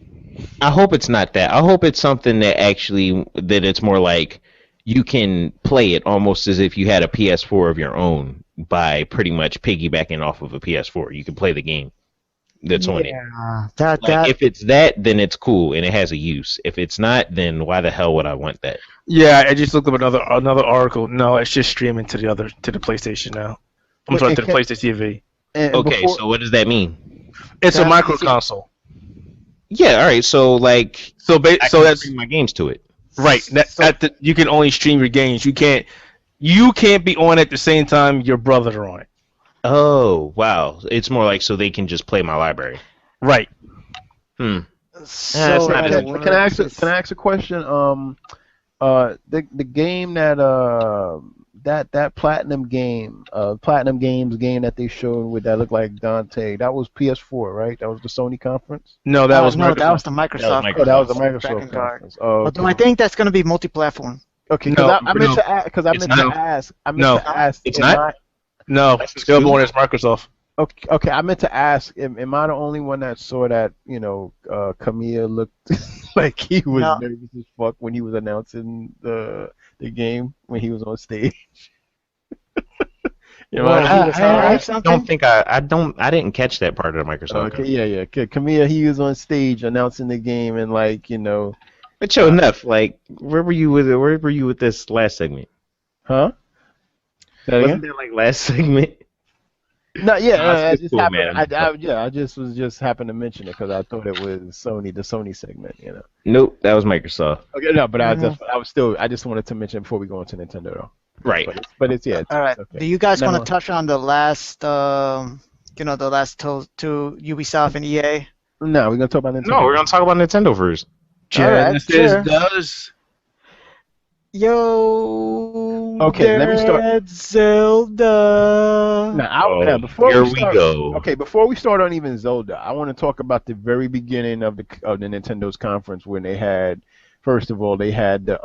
Speaker 3: I hope it's not that. I hope it's something that it's more like you can play it almost as if you had a PS4 of your own by pretty much piggybacking off of a PS4. You can play the game. that's on it.
Speaker 4: Yeah, that
Speaker 3: Like, if it's that, then it's cool and it has a use. If it's not, then why the hell would I want that?
Speaker 2: Yeah, I just looked up another article. No, it's just streaming to the PlayStation now. I'm
Speaker 5: But
Speaker 2: sorry,
Speaker 5: it
Speaker 2: to the
Speaker 5: can't-
Speaker 2: PlayStation TV.
Speaker 5: And
Speaker 3: Okay,
Speaker 5: before-
Speaker 3: so what does that mean?
Speaker 2: It's a
Speaker 4: That-
Speaker 2: micro console.
Speaker 3: Yeah, all right. So like,
Speaker 2: So
Speaker 3: I
Speaker 2: so
Speaker 3: can
Speaker 2: that's
Speaker 3: bring my games to it.
Speaker 2: right. You can only stream your games. You can't be on at the same time your brothers are on it.
Speaker 3: Oh wow, it's more like so they can just play my library.
Speaker 2: Right.
Speaker 3: Hmm.
Speaker 4: so
Speaker 3: that's not
Speaker 4: it
Speaker 3: as-
Speaker 4: works.
Speaker 5: Can I ask a question? The game that Platinum Games game that they showed with that looked like Dante, that was PS4, right? That was the Sony conference.
Speaker 2: No, that was
Speaker 4: no,
Speaker 2: Microsoft.
Speaker 4: that was the Microsoft.
Speaker 3: Microsoft.
Speaker 5: Oh, that was the
Speaker 4: Dragon
Speaker 5: Microsoft
Speaker 4: Guard.
Speaker 5: conference. Oh,
Speaker 4: Although I think that's going to be multi-platform.
Speaker 5: okay.
Speaker 2: No,
Speaker 5: I meant
Speaker 2: no.
Speaker 5: to ask. Because I
Speaker 3: It's
Speaker 5: meant
Speaker 3: not.
Speaker 5: to ask. I meant
Speaker 2: No.
Speaker 5: to ask.
Speaker 3: It's
Speaker 5: am
Speaker 3: not?
Speaker 2: No, still born as Microsoft.
Speaker 5: Okay. I meant to ask. Am I the only one that saw that? Camille looked like he was
Speaker 4: No.
Speaker 5: nervous as fuck when he was announcing the game when he was on stage.
Speaker 4: Well, he was alright,
Speaker 3: I
Speaker 4: something?
Speaker 3: don't think I didn't catch that part of the Microsoft.
Speaker 5: Okay, yeah. Camille, he was on stage announcing the game and
Speaker 3: But sure enough, like where were you with this last segment?
Speaker 5: huh? Say that
Speaker 3: Wasn't
Speaker 5: again?
Speaker 3: there like last segment?
Speaker 5: No, yeah,
Speaker 3: No,
Speaker 5: I
Speaker 3: it's
Speaker 5: just
Speaker 3: cool,
Speaker 5: happened.
Speaker 3: man.
Speaker 5: I just happened to mention it because I thought it was the Sony segment.
Speaker 3: Nope, that was Microsoft.
Speaker 5: Okay, no, but
Speaker 4: Mhm.
Speaker 5: I just wanted to mention it before we go into Nintendo though.
Speaker 3: Right.
Speaker 5: But it's yeah.
Speaker 4: All right.
Speaker 5: Okay.
Speaker 4: Do you guys
Speaker 5: No,
Speaker 4: want
Speaker 5: no.
Speaker 4: to touch on the last, the last two Ubisoft and EA?
Speaker 5: No, we're gonna talk about Nintendo.
Speaker 3: No, we're gonna talk about Nintendo first.
Speaker 4: Alright,
Speaker 2: Genesis
Speaker 4: sure.
Speaker 2: does.
Speaker 4: Yo.
Speaker 5: Okay, let me start-
Speaker 4: there's Zelda.
Speaker 5: Now, before
Speaker 3: here
Speaker 5: we
Speaker 3: we
Speaker 5: start,
Speaker 3: go.
Speaker 5: Okay, before we start on even Zelda, I want to talk about the very beginning of the Nintendo's conference when they had. First of all, they had the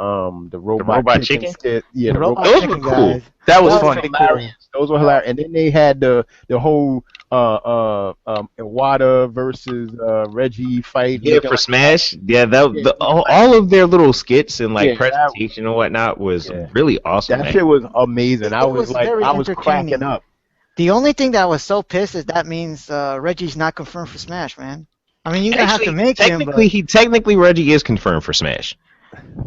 Speaker 5: robot
Speaker 3: chicken?
Speaker 5: skit. Yeah,
Speaker 4: The
Speaker 5: the
Speaker 4: robot
Speaker 3: Those were
Speaker 4: chicken
Speaker 3: cool.
Speaker 4: guys.
Speaker 2: That was
Speaker 4: That was
Speaker 2: funny.
Speaker 4: pretty cool.
Speaker 5: Those were hilarious. And then they had the whole Iwata versus Reggie fight.
Speaker 3: Yeah, for Smash. Yeah, all of their little skits and like
Speaker 5: Yeah, that-
Speaker 3: presentation and whatnot was
Speaker 5: Yeah.
Speaker 3: really awesome.
Speaker 5: That
Speaker 3: man.
Speaker 5: shit was amazing. I
Speaker 4: It
Speaker 5: was
Speaker 4: was
Speaker 5: like,
Speaker 4: very
Speaker 5: I was
Speaker 4: entertaining.
Speaker 5: cracking up.
Speaker 4: The only thing that I was so pissed is that means Reggie's not confirmed for Smash, man. I mean, you're gonna have to make him, but
Speaker 3: Technically Reggie is confirmed for Smash.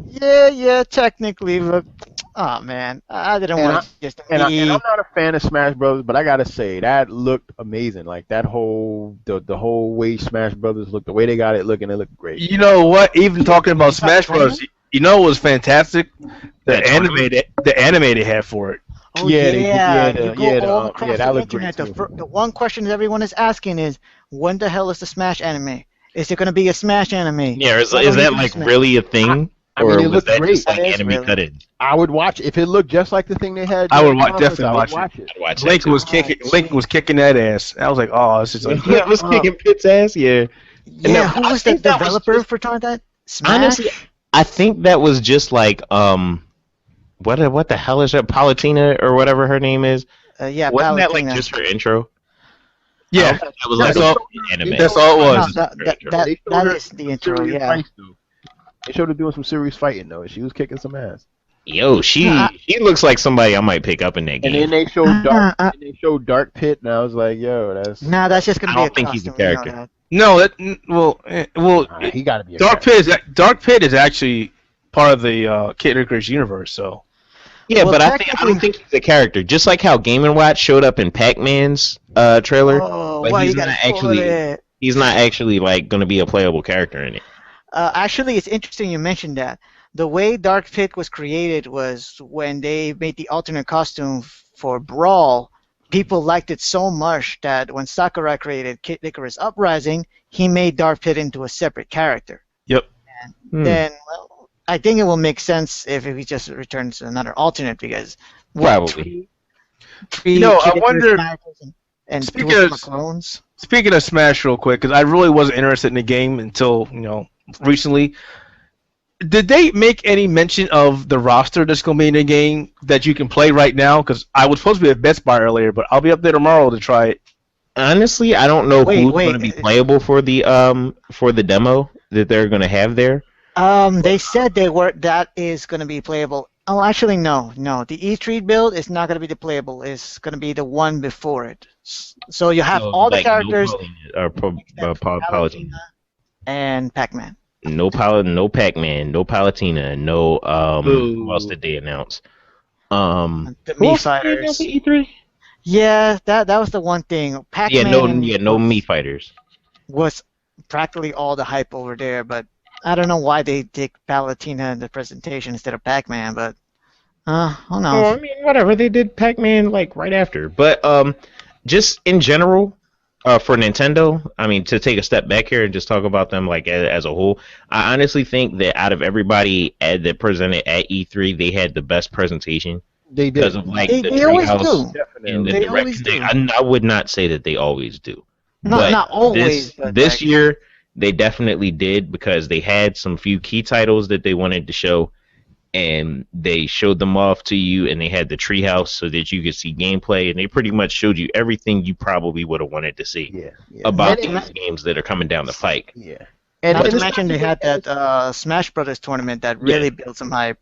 Speaker 4: yeah, technically, but oh man, I didn't
Speaker 5: And
Speaker 4: want to just
Speaker 5: And I'm
Speaker 4: be.
Speaker 5: not a fan of Smash Brothers, but I gotta say that looked amazing. Like that whole the whole way Smash Brothers looked, the way they got it looking, it looked great.
Speaker 2: You know what? Even talking about Smash Bros. You know what was fantastic?
Speaker 3: That
Speaker 2: The anime they had for it.
Speaker 4: Oh
Speaker 5: Yeah,
Speaker 4: yeah,
Speaker 5: they-
Speaker 4: you go
Speaker 5: yeah,
Speaker 4: all
Speaker 5: yeah,
Speaker 4: across
Speaker 5: that
Speaker 4: the
Speaker 5: looked great,
Speaker 4: internet.
Speaker 5: too.
Speaker 4: The one question that everyone is asking is, when the hell is the Smash anime? Is it gonna be a Smash anime?
Speaker 3: Yeah, is
Speaker 4: Why don't
Speaker 3: that
Speaker 4: you
Speaker 3: like
Speaker 4: Smash?
Speaker 3: really a thing?
Speaker 5: I mean,
Speaker 3: or
Speaker 5: it
Speaker 3: was
Speaker 5: looked
Speaker 3: that
Speaker 5: great.
Speaker 3: just like
Speaker 4: It is
Speaker 3: anime
Speaker 4: really.
Speaker 3: cut in?
Speaker 5: I would watch if it looked just like the thing they had.
Speaker 2: I would
Speaker 5: during the conference,
Speaker 2: definitely
Speaker 5: I would
Speaker 2: watch it.
Speaker 3: I'd watch
Speaker 2: Link
Speaker 3: that.
Speaker 2: was kicking that ass. I was like, oh, this is like,
Speaker 3: Yeah, was kicking Pitt's ass. Yeah.
Speaker 4: Yeah,
Speaker 3: No,
Speaker 4: who
Speaker 3: I
Speaker 4: was the
Speaker 3: think that was
Speaker 4: developer
Speaker 3: just-
Speaker 4: for trying that? Smash.
Speaker 3: Honestly, I think that was just like what the hell is that, Palatina or whatever her name is?
Speaker 4: Yeah,
Speaker 3: Wasn't that like
Speaker 4: Palutena.
Speaker 3: just her intro?
Speaker 2: yeah,
Speaker 3: That was like
Speaker 2: that's all.
Speaker 5: They
Speaker 2: That's all it
Speaker 4: No,
Speaker 2: was.
Speaker 5: They showed
Speaker 4: that
Speaker 5: her
Speaker 4: is the intro.
Speaker 5: serious
Speaker 4: Yeah.
Speaker 5: fights, though. They showed her doing some serious fighting though. She was kicking some ass.
Speaker 3: Yo, she looks like somebody I might pick up in that
Speaker 5: And then
Speaker 3: game.
Speaker 5: they showed Dark Pit, and I was like, yo, that's
Speaker 4: Nah, that's just gonna
Speaker 3: I
Speaker 4: be a
Speaker 3: don't think he's a
Speaker 4: costume, you know
Speaker 3: character.
Speaker 4: that.
Speaker 2: No,
Speaker 5: he got to be a
Speaker 2: Dark
Speaker 5: character.
Speaker 2: Pit is actually part of the Kid Icarus universe. So
Speaker 3: Yeah,
Speaker 4: Well,
Speaker 3: but I
Speaker 4: technically-
Speaker 3: don't think he's a character. Just like how Game & Watch showed up in Pac-Man's trailer,
Speaker 4: Oh,
Speaker 3: but
Speaker 4: well,
Speaker 3: he's
Speaker 4: you gotta
Speaker 3: not
Speaker 4: spoil
Speaker 3: actually
Speaker 4: it.
Speaker 3: he's not actually like going to be a playable character in it.
Speaker 4: Actually, it's interesting you mentioned that. The way Dark Pit was created was when they made the alternate costume for Brawl. People liked it so much that when Sakurai created Kid Icarus Uprising, he made Dark Pit into a separate character.
Speaker 2: yep.
Speaker 3: Hmm.
Speaker 4: Then, well, I think it will make sense if he just returns to another alternate because
Speaker 3: Probably.
Speaker 4: three
Speaker 2: You know, I
Speaker 4: Kid Icarus
Speaker 2: wonder-
Speaker 4: characters and
Speaker 2: Speaking
Speaker 4: two
Speaker 2: of-
Speaker 4: clones.
Speaker 2: Speaking of Smash, real quick, because I really wasn't interested in the game until recently. Did they make any mention of the roster that's going to be in the game that you can play right now? Because I was supposed to be at Best Buy earlier, but I'll be up there tomorrow to try it.
Speaker 3: Honestly, I don't know
Speaker 4: Wait,
Speaker 3: who's
Speaker 4: wait,
Speaker 3: going to be playable for the demo that they're going to have there.
Speaker 4: They said that is going to be playable. Oh, actually, no. The E3 build is not going to be the playable. It's going to be the one before it. So you have
Speaker 3: So,
Speaker 4: all the
Speaker 3: like,
Speaker 4: characters
Speaker 3: Palutena.
Speaker 4: and Pac-Man.
Speaker 3: No Pac-Man, no Palutena, no who else
Speaker 2: Boo.
Speaker 3: did they announce?
Speaker 4: The
Speaker 3: Who
Speaker 4: Mii
Speaker 3: else did they announce
Speaker 4: fighters.
Speaker 3: at E3?
Speaker 4: Yeah, that was the one thing. Pac-Man
Speaker 3: No Mii fighters.
Speaker 4: was practically all the hype over there, but I don't know why they did Palutena in the presentation instead of Pac-Man, but who
Speaker 3: Oh,
Speaker 4: knows?
Speaker 3: I mean, whatever. They did Pac-Man like right after, but just in general, for Nintendo, I mean, to take a step back here and just talk about them like as a whole, I honestly think that out of everybody that presented at E3, they had the best presentation
Speaker 5: They did.
Speaker 3: because of like
Speaker 4: They,
Speaker 3: the
Speaker 4: they always
Speaker 3: treehouse
Speaker 4: do.
Speaker 3: and the
Speaker 4: They
Speaker 3: direct
Speaker 4: always
Speaker 3: connect.
Speaker 4: do.
Speaker 3: I would not say that they always do.
Speaker 4: No,
Speaker 3: But
Speaker 4: not always. But
Speaker 3: this
Speaker 4: like,
Speaker 3: year they definitely did because they had some few key titles that they wanted to show, and they showed them off to you, and they had the treehouse so that you could see gameplay, and they pretty much showed you everything you probably would have wanted to see
Speaker 5: Yeah.
Speaker 3: about
Speaker 4: And-
Speaker 3: these games that are coming down the pike.
Speaker 5: Yeah.
Speaker 4: not
Speaker 5: and
Speaker 4: to
Speaker 5: it's
Speaker 4: mention they had that Smash Brothers tournament that really built some hype.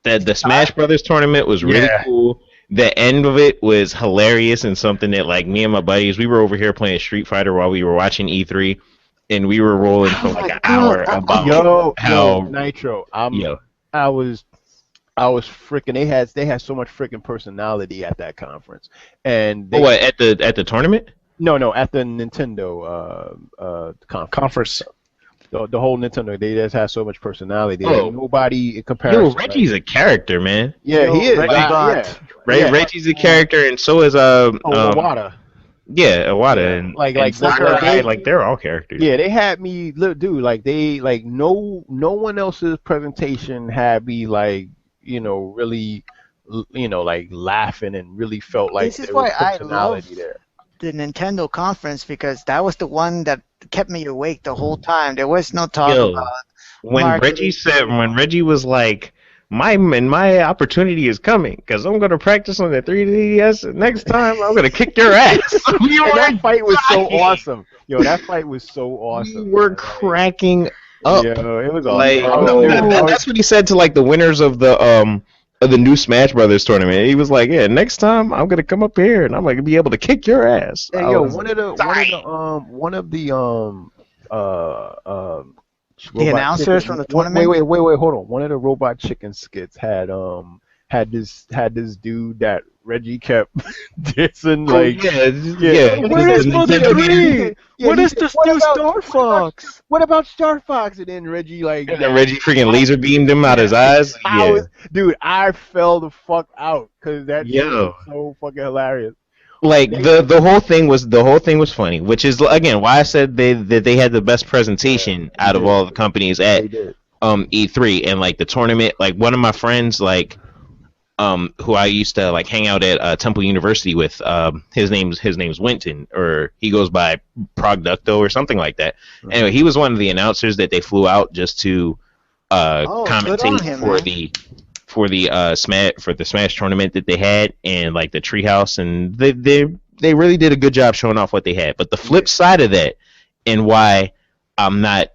Speaker 3: The Smash Brothers tournament was really
Speaker 2: Yeah.
Speaker 3: cool. The end of it was hilarious and something that like me and my buddies, we were over here playing Street Fighter while we were watching E3, and we were rolling for like an hour about how
Speaker 5: Nitro.
Speaker 3: yo.
Speaker 5: I was freaking. They had so much freaking personality at that conference, and they,
Speaker 3: What at the tournament?
Speaker 5: no at the Nintendo conference. The whole Nintendo, they just had so much personality.
Speaker 3: Oh.
Speaker 5: Like, nobody in comparison.
Speaker 3: Yo, Reggie's a character, man.
Speaker 5: Yeah, he is.
Speaker 4: Reggie
Speaker 5: Like,
Speaker 4: Bot.
Speaker 5: yeah.
Speaker 3: Reggie's a character, and so is
Speaker 5: Iwata.
Speaker 3: yeah, Iwata,
Speaker 5: Yeah,
Speaker 3: and
Speaker 5: like
Speaker 3: Sakurai,
Speaker 5: they-
Speaker 3: they're all characters.
Speaker 5: Yeah, they had me look, dude. Like no one else's presentation had me like really like laughing and really felt like
Speaker 4: This is
Speaker 5: there was
Speaker 4: why I
Speaker 5: personality
Speaker 4: love
Speaker 5: there.
Speaker 4: the Nintendo conference because that was the one that kept me awake the whole time. There was no talk
Speaker 3: Yo.
Speaker 4: about
Speaker 3: When
Speaker 4: marketing.
Speaker 3: Reggie was like, my opportunity is coming because I'm gonna practice on the 3DS, and next time I'm gonna kick your ass. We
Speaker 5: And
Speaker 3: were
Speaker 5: that fight was so
Speaker 3: dying.
Speaker 5: awesome. Yo, that fight was so awesome.
Speaker 3: We were
Speaker 5: man.
Speaker 3: cracking up.
Speaker 5: Yo, it was awesome.
Speaker 3: Like
Speaker 5: Oh,
Speaker 3: that's what he said to like the winners of the new Smash Brothers tournament. He was like, "Yeah, next time I'm gonna come up here and I'm gonna be able to kick your ass."
Speaker 5: Hey,
Speaker 3: I
Speaker 5: yo,
Speaker 3: was
Speaker 5: one of the robot
Speaker 4: announcers
Speaker 5: chicken-
Speaker 4: from the
Speaker 5: wait,
Speaker 4: tournament?
Speaker 5: Wait, hold on. One of the Robot Chicken skits had this dude that Reggie kept dissing like.
Speaker 3: yeah.
Speaker 5: Where is Mother Green?
Speaker 4: What is this new Star Fox?
Speaker 5: What about Star Fox? And then Reggie like.
Speaker 3: And then Reggie freaking laser beamed him out his eyes.
Speaker 5: Dude, I fell the fuck out because that shit
Speaker 3: Yo.
Speaker 5: was so fucking hilarious.
Speaker 3: Like the whole thing was funny, which is again why I said that they had the best presentation out of all the companies at
Speaker 5: They did.
Speaker 3: E3, and like the tournament. Like one of my friends, like who I used to like hang out at Temple University with, his name's Winton, or he goes by Progducto or something like that. Anyway, he was one of the announcers that they flew out just to
Speaker 4: good on
Speaker 3: commentate
Speaker 4: him,
Speaker 3: for
Speaker 4: man.
Speaker 3: the Smash tournament that they had, and like the treehouse, and they really did a good job showing off what they had. But the flip side of that, and why I'm not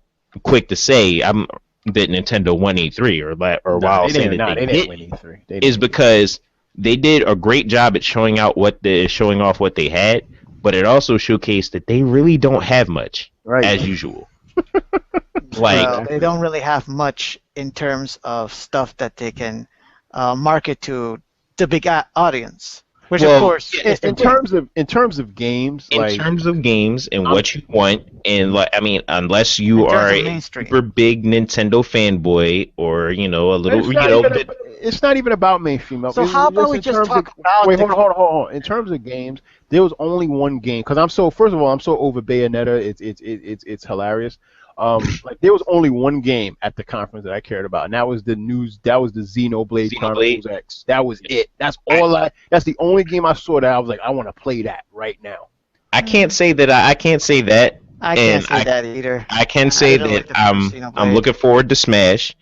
Speaker 3: quick to say that Nintendo won E3 or while I'll say that they
Speaker 5: didn't
Speaker 3: did,
Speaker 5: win E3. They
Speaker 3: is
Speaker 5: didn't.
Speaker 3: because they did a great job at showing off what they had, but it also showcased that they really don't have much
Speaker 5: Right.
Speaker 3: as usual. Like
Speaker 4: Well, they don't really have much in terms of stuff that they can market to the big audience, which
Speaker 3: Well,
Speaker 4: of course is the
Speaker 5: in terms of games,
Speaker 3: in
Speaker 5: like
Speaker 3: terms of games and what you want, and like I mean, unless you
Speaker 4: In terms
Speaker 3: are
Speaker 4: of
Speaker 3: a
Speaker 4: mainstream.
Speaker 3: super big Nintendo fanboy or a little
Speaker 5: it's not even about mainstream.
Speaker 4: So how about we just talk about
Speaker 5: Wait,
Speaker 4: the-
Speaker 5: hold on. In terms of games, there was only one game because I'm so over Bayonetta. It's hilarious. Like there was only one game at the conference that I cared about, and that was the Xenoblade Chronicles X. That was it. That's the only game I saw that I was like, I want to play that right now.
Speaker 3: I can't say that. I can't say that.
Speaker 4: I can't say that either.
Speaker 3: I can say
Speaker 4: don't like
Speaker 3: that
Speaker 4: the first Xenoblade.
Speaker 3: I'm looking forward to Smash,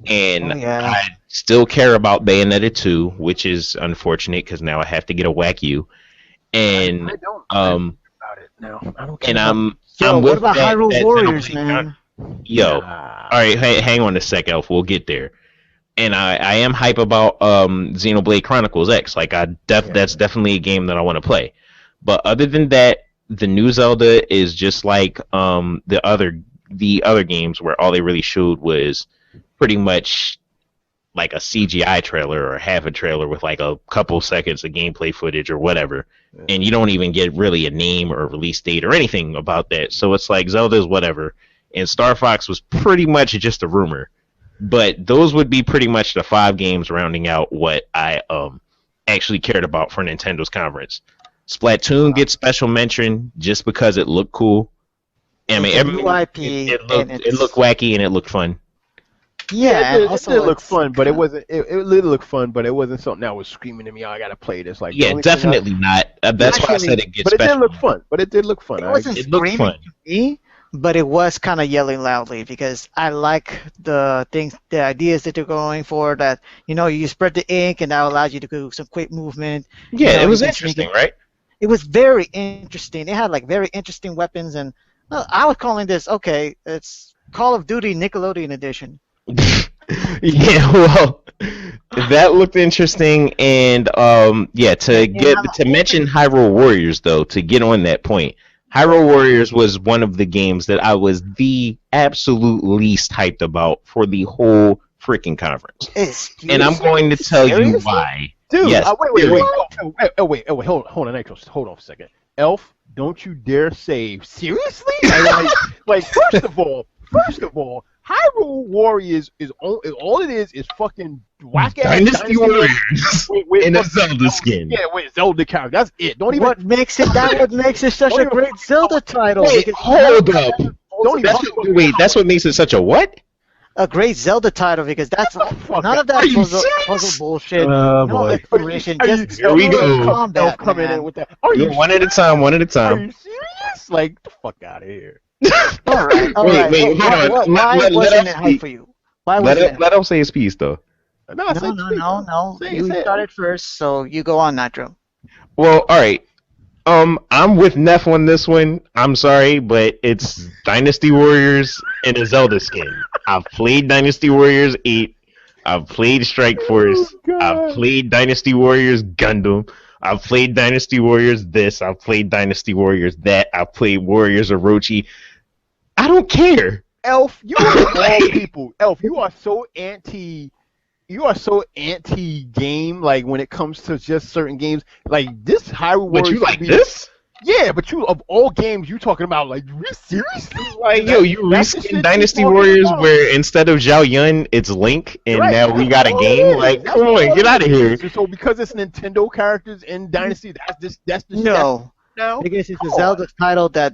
Speaker 3: and
Speaker 4: Oh, yeah.
Speaker 3: I still care about Bayonetta 2, which is unfortunate because now I have to get a whack you. And
Speaker 5: I don't about it now. I don't care.
Speaker 3: and I'm
Speaker 4: Yo,
Speaker 3: with
Speaker 4: what about
Speaker 3: that
Speaker 4: Hyrule Warriors,
Speaker 3: Xenoblade
Speaker 4: man?
Speaker 3: Yo,
Speaker 5: Nah.
Speaker 3: all right, hang on a sec, Elf. We'll get there. And I am hype about Xenoblade Chronicles X. Like that's definitely a game that I want to play. But other than that, the new Zelda is just like the other games where all they really showed was pretty much like a CGI trailer or half a trailer with like a couple seconds of gameplay footage or whatever. And you don't even get really a name or release date or anything about that. So it's like Zelda's whatever. And Star Fox was pretty much just a rumor. But those would be pretty much the 5 games rounding out what I actually cared about for Nintendo's conference. Splatoon gets special mention just because it looked cool. I mean,
Speaker 4: It's a new IP,
Speaker 3: it looked wacky and it looked fun.
Speaker 4: Yeah,
Speaker 5: it
Speaker 4: also
Speaker 5: did look
Speaker 4: it's
Speaker 5: fun, but it wasn't. It did look fun, but it wasn't something that was screaming at me. Oh, I gotta play this. Like, the
Speaker 3: Yeah,
Speaker 5: only thing
Speaker 3: definitely not. That's why I said it gets
Speaker 5: But it did
Speaker 3: special.
Speaker 5: look fun. But it did look fun.
Speaker 4: It wasn't
Speaker 3: It looked
Speaker 4: screaming
Speaker 3: fun.
Speaker 4: to me, but it was kind of yelling loudly because I like the things, the ideas that they're going for. That you spread the ink and that allows you to do some quick movement.
Speaker 3: Yeah, it was
Speaker 4: you can sneak
Speaker 3: interesting, right?
Speaker 4: It was very interesting. It had like very interesting weapons, and I was calling this it's Call of Duty Nickelodeon edition.
Speaker 3: Yeah, well, that looked interesting, and to mention Hyrule Warriors though, to get on that point, Hyrule Warriors was one of the games that I was the absolute least hyped about for the whole freaking conference, and I'm going to tell you why.
Speaker 5: Dude,
Speaker 3: Yes,
Speaker 5: wait.
Speaker 3: dude.
Speaker 5: Hold on, Nitro. Hold on a second. Elf, don't you dare say seriously? Like, first of all, Hyrule Warriors is all it is fucking whack ass
Speaker 3: Dynasty Warriors in a Zelda skin.
Speaker 5: Yeah, with Zelda character. That's it. Don't even.
Speaker 4: What makes it such
Speaker 5: Don't
Speaker 4: a
Speaker 5: even-
Speaker 4: great Zelda title?
Speaker 3: Wait,
Speaker 4: Because
Speaker 3: hold up.
Speaker 5: Don't even.
Speaker 3: That's what makes it such a what?
Speaker 4: a great Zelda title because that's
Speaker 5: fuck
Speaker 4: none of
Speaker 3: Are
Speaker 4: that
Speaker 3: you
Speaker 4: puzzle
Speaker 3: serious?
Speaker 4: bullshit.
Speaker 2: Oh,
Speaker 4: No
Speaker 2: boy.
Speaker 4: exploration,
Speaker 5: Are you-
Speaker 4: just
Speaker 3: Here we go.
Speaker 4: combat,
Speaker 5: Elf coming
Speaker 4: man.
Speaker 5: in with that. Are you
Speaker 3: One at a time, one at a
Speaker 5: Are
Speaker 3: time.
Speaker 5: you serious? Like, the fuck out of here.
Speaker 4: All right, all
Speaker 3: Wait,
Speaker 4: right.
Speaker 3: wait,
Speaker 4: Why-
Speaker 3: hold on.
Speaker 4: Why
Speaker 3: Let
Speaker 4: wasn't
Speaker 3: us
Speaker 4: it hype for you? Why
Speaker 3: Let
Speaker 4: wasn't it?
Speaker 3: let him say his piece though.
Speaker 5: No,
Speaker 4: No.
Speaker 5: Say it,
Speaker 4: You
Speaker 5: say it.
Speaker 4: started first, so you go on, Nitro.
Speaker 3: Well, all right. I'm with Neff on this one. I'm sorry, but it's Dynasty Warriors in a Zelda skin. I've played Dynasty Warriors 8. I've played Strike Force.
Speaker 5: God.
Speaker 3: I've played Dynasty Warriors Gundam. I've played Dynasty Warriors this. I've played Dynasty Warriors that. I've played Warriors Orochi. I don't care.
Speaker 5: Elf, you are all people. Elf, you are so anti. You are so anti-game. Like when it comes to just certain games, like this Hyrule
Speaker 3: But
Speaker 5: Warriors.
Speaker 3: you like
Speaker 5: should be-
Speaker 3: this?
Speaker 5: Yeah, but you of all games, you talking about like seriously?
Speaker 3: Like, yo, you
Speaker 5: That's the shit
Speaker 3: reskin
Speaker 5: you
Speaker 3: Dynasty
Speaker 5: talking
Speaker 3: Warriors
Speaker 5: about.
Speaker 3: where instead of Zhao Yun, it's Link, and
Speaker 5: Right,
Speaker 3: now we
Speaker 5: that's
Speaker 3: got a
Speaker 5: all
Speaker 3: game?
Speaker 5: it is.
Speaker 3: Like,
Speaker 5: That's
Speaker 3: come
Speaker 5: all
Speaker 3: on, get
Speaker 5: it
Speaker 3: out of
Speaker 5: is.
Speaker 3: here.
Speaker 5: So because it's Nintendo characters in Dynasty, that's the
Speaker 4: No,
Speaker 5: now.
Speaker 4: because it's a
Speaker 5: Come on.
Speaker 4: Zelda title that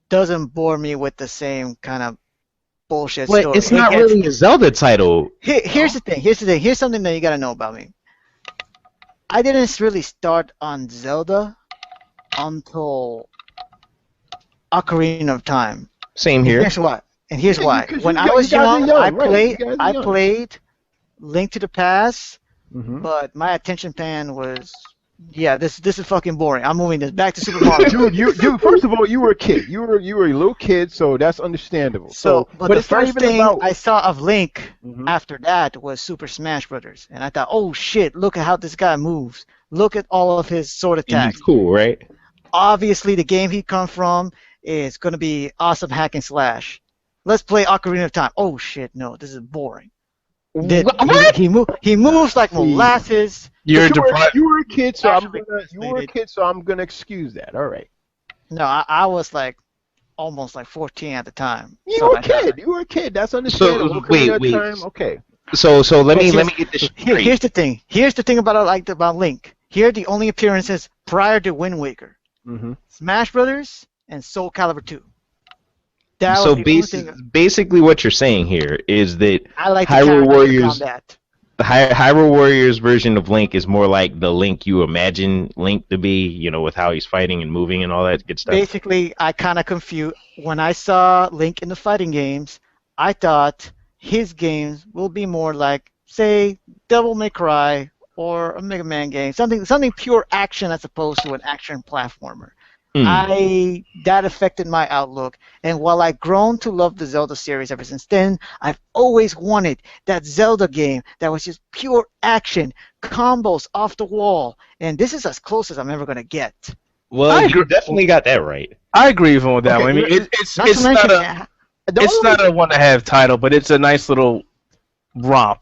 Speaker 4: doesn't bore me with the same kind of bullshit
Speaker 3: But
Speaker 4: story.
Speaker 3: it's not really a Zelda title.
Speaker 4: Here's the thing. Here's something that you gotta know about me. I didn't really start on Zelda until Ocarina of Time.
Speaker 3: Same
Speaker 4: And
Speaker 3: here.
Speaker 4: here's why. And here's
Speaker 5: Yeah,
Speaker 4: why.
Speaker 5: because
Speaker 4: When
Speaker 5: you
Speaker 4: I
Speaker 5: guys-
Speaker 4: was
Speaker 5: you guys are
Speaker 4: young,
Speaker 5: young,
Speaker 4: I
Speaker 5: right,
Speaker 4: played
Speaker 5: you guys are
Speaker 4: I
Speaker 5: young.
Speaker 4: played Link to the Past,
Speaker 5: Mhm.
Speaker 4: but my attention span was this is fucking boring. I'm moving this back to Super Mario.
Speaker 5: Dude, first of all, you were a kid. You were a little kid, so that's understandable.
Speaker 4: But the
Speaker 5: it's not
Speaker 4: first
Speaker 5: even
Speaker 4: thing
Speaker 5: about.
Speaker 4: I saw of Link
Speaker 5: Mhm.
Speaker 4: after that was Super Smash Brothers, and I thought, oh shit, look at how this guy moves. Look at all of his sword
Speaker 3: And
Speaker 4: attacks.
Speaker 3: he's cool, right?
Speaker 4: Obviously, the game he come from is going to be awesome hack and slash. Let's play Ocarina of Time. Oh shit, no, this is boring. He moves like molasses.
Speaker 2: You're
Speaker 5: But
Speaker 2: deprived.
Speaker 5: you were a kid, so
Speaker 4: Actually,
Speaker 5: I'm gonna excuse that. All right.
Speaker 4: No, I was like almost like 14 at the time.
Speaker 5: You
Speaker 4: So
Speaker 5: were a
Speaker 4: I thought,
Speaker 5: kid. You were a kid. That's understandable.
Speaker 3: wait.
Speaker 5: Ocarina of Time, okay.
Speaker 3: So let me get this straight.
Speaker 4: Here's the thing. Here's the thing about I liked about Link. Here are the only appearances prior to Wind Waker:
Speaker 5: Mm-hmm.
Speaker 4: Smash Brothers and Soul Calibur 2. That
Speaker 3: So
Speaker 4: was the only thing
Speaker 3: basically, what you're saying here is that
Speaker 4: I like.
Speaker 3: Hyrule
Speaker 4: the
Speaker 3: Warriors-
Speaker 4: combat.
Speaker 3: the Hyrule Warriors version of Link is more like the Link you imagine Link to be, you know, with how he's fighting and moving and all that good stuff.
Speaker 4: Basically, I kind of confused when I saw Link in the fighting games. I thought his games will be more like, say, Devil May Cry or a Mega Man game, something pure action as opposed to an action platformer.
Speaker 3: Hmm.
Speaker 4: That affected my outlook, and while I've grown to love the Zelda series ever since then, I've always wanted that Zelda game that was just pure action, combos off the wall, and this is as close as I'm ever gonna get.
Speaker 3: Well,
Speaker 2: I
Speaker 3: you
Speaker 2: agree.
Speaker 3: definitely got that right.
Speaker 2: I agree with him with that
Speaker 5: Okay,
Speaker 2: one. I mean,
Speaker 4: Not
Speaker 2: it's
Speaker 4: to
Speaker 2: not
Speaker 4: mention,
Speaker 2: a
Speaker 5: The
Speaker 2: it's
Speaker 5: only-
Speaker 2: not a one to have title, but it's a nice little romp.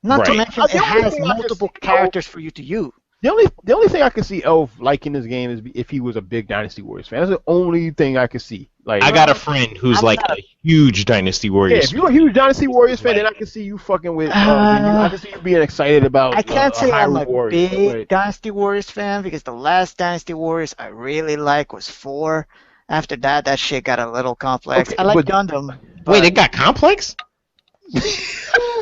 Speaker 4: not to
Speaker 3: Right.
Speaker 4: mention,
Speaker 5: The
Speaker 4: it
Speaker 5: only
Speaker 4: has
Speaker 5: thing I can
Speaker 4: multiple
Speaker 5: see,
Speaker 4: characters for you to use.
Speaker 5: the only thing I can see Elf liking this game is if he was a big Dynasty Warriors fan. That's the only thing I can see. Like,
Speaker 3: I got a friend who's
Speaker 4: I'm
Speaker 3: like
Speaker 4: not-
Speaker 3: a huge Dynasty
Speaker 5: yeah,
Speaker 3: Warriors.
Speaker 5: if you're a huge Dynasty Warriors fan, then I can see you fucking with. I can see you being excited about.
Speaker 4: I can't say I'm a
Speaker 5: Hyrule Warriors,
Speaker 4: big Dynasty Warriors fan because the last Dynasty Warriors I really liked was 4. After that, that shit got a little complex.
Speaker 5: Okay,
Speaker 4: I like
Speaker 5: but-
Speaker 4: Gundam.
Speaker 3: Wait,
Speaker 4: but-
Speaker 3: it got complex?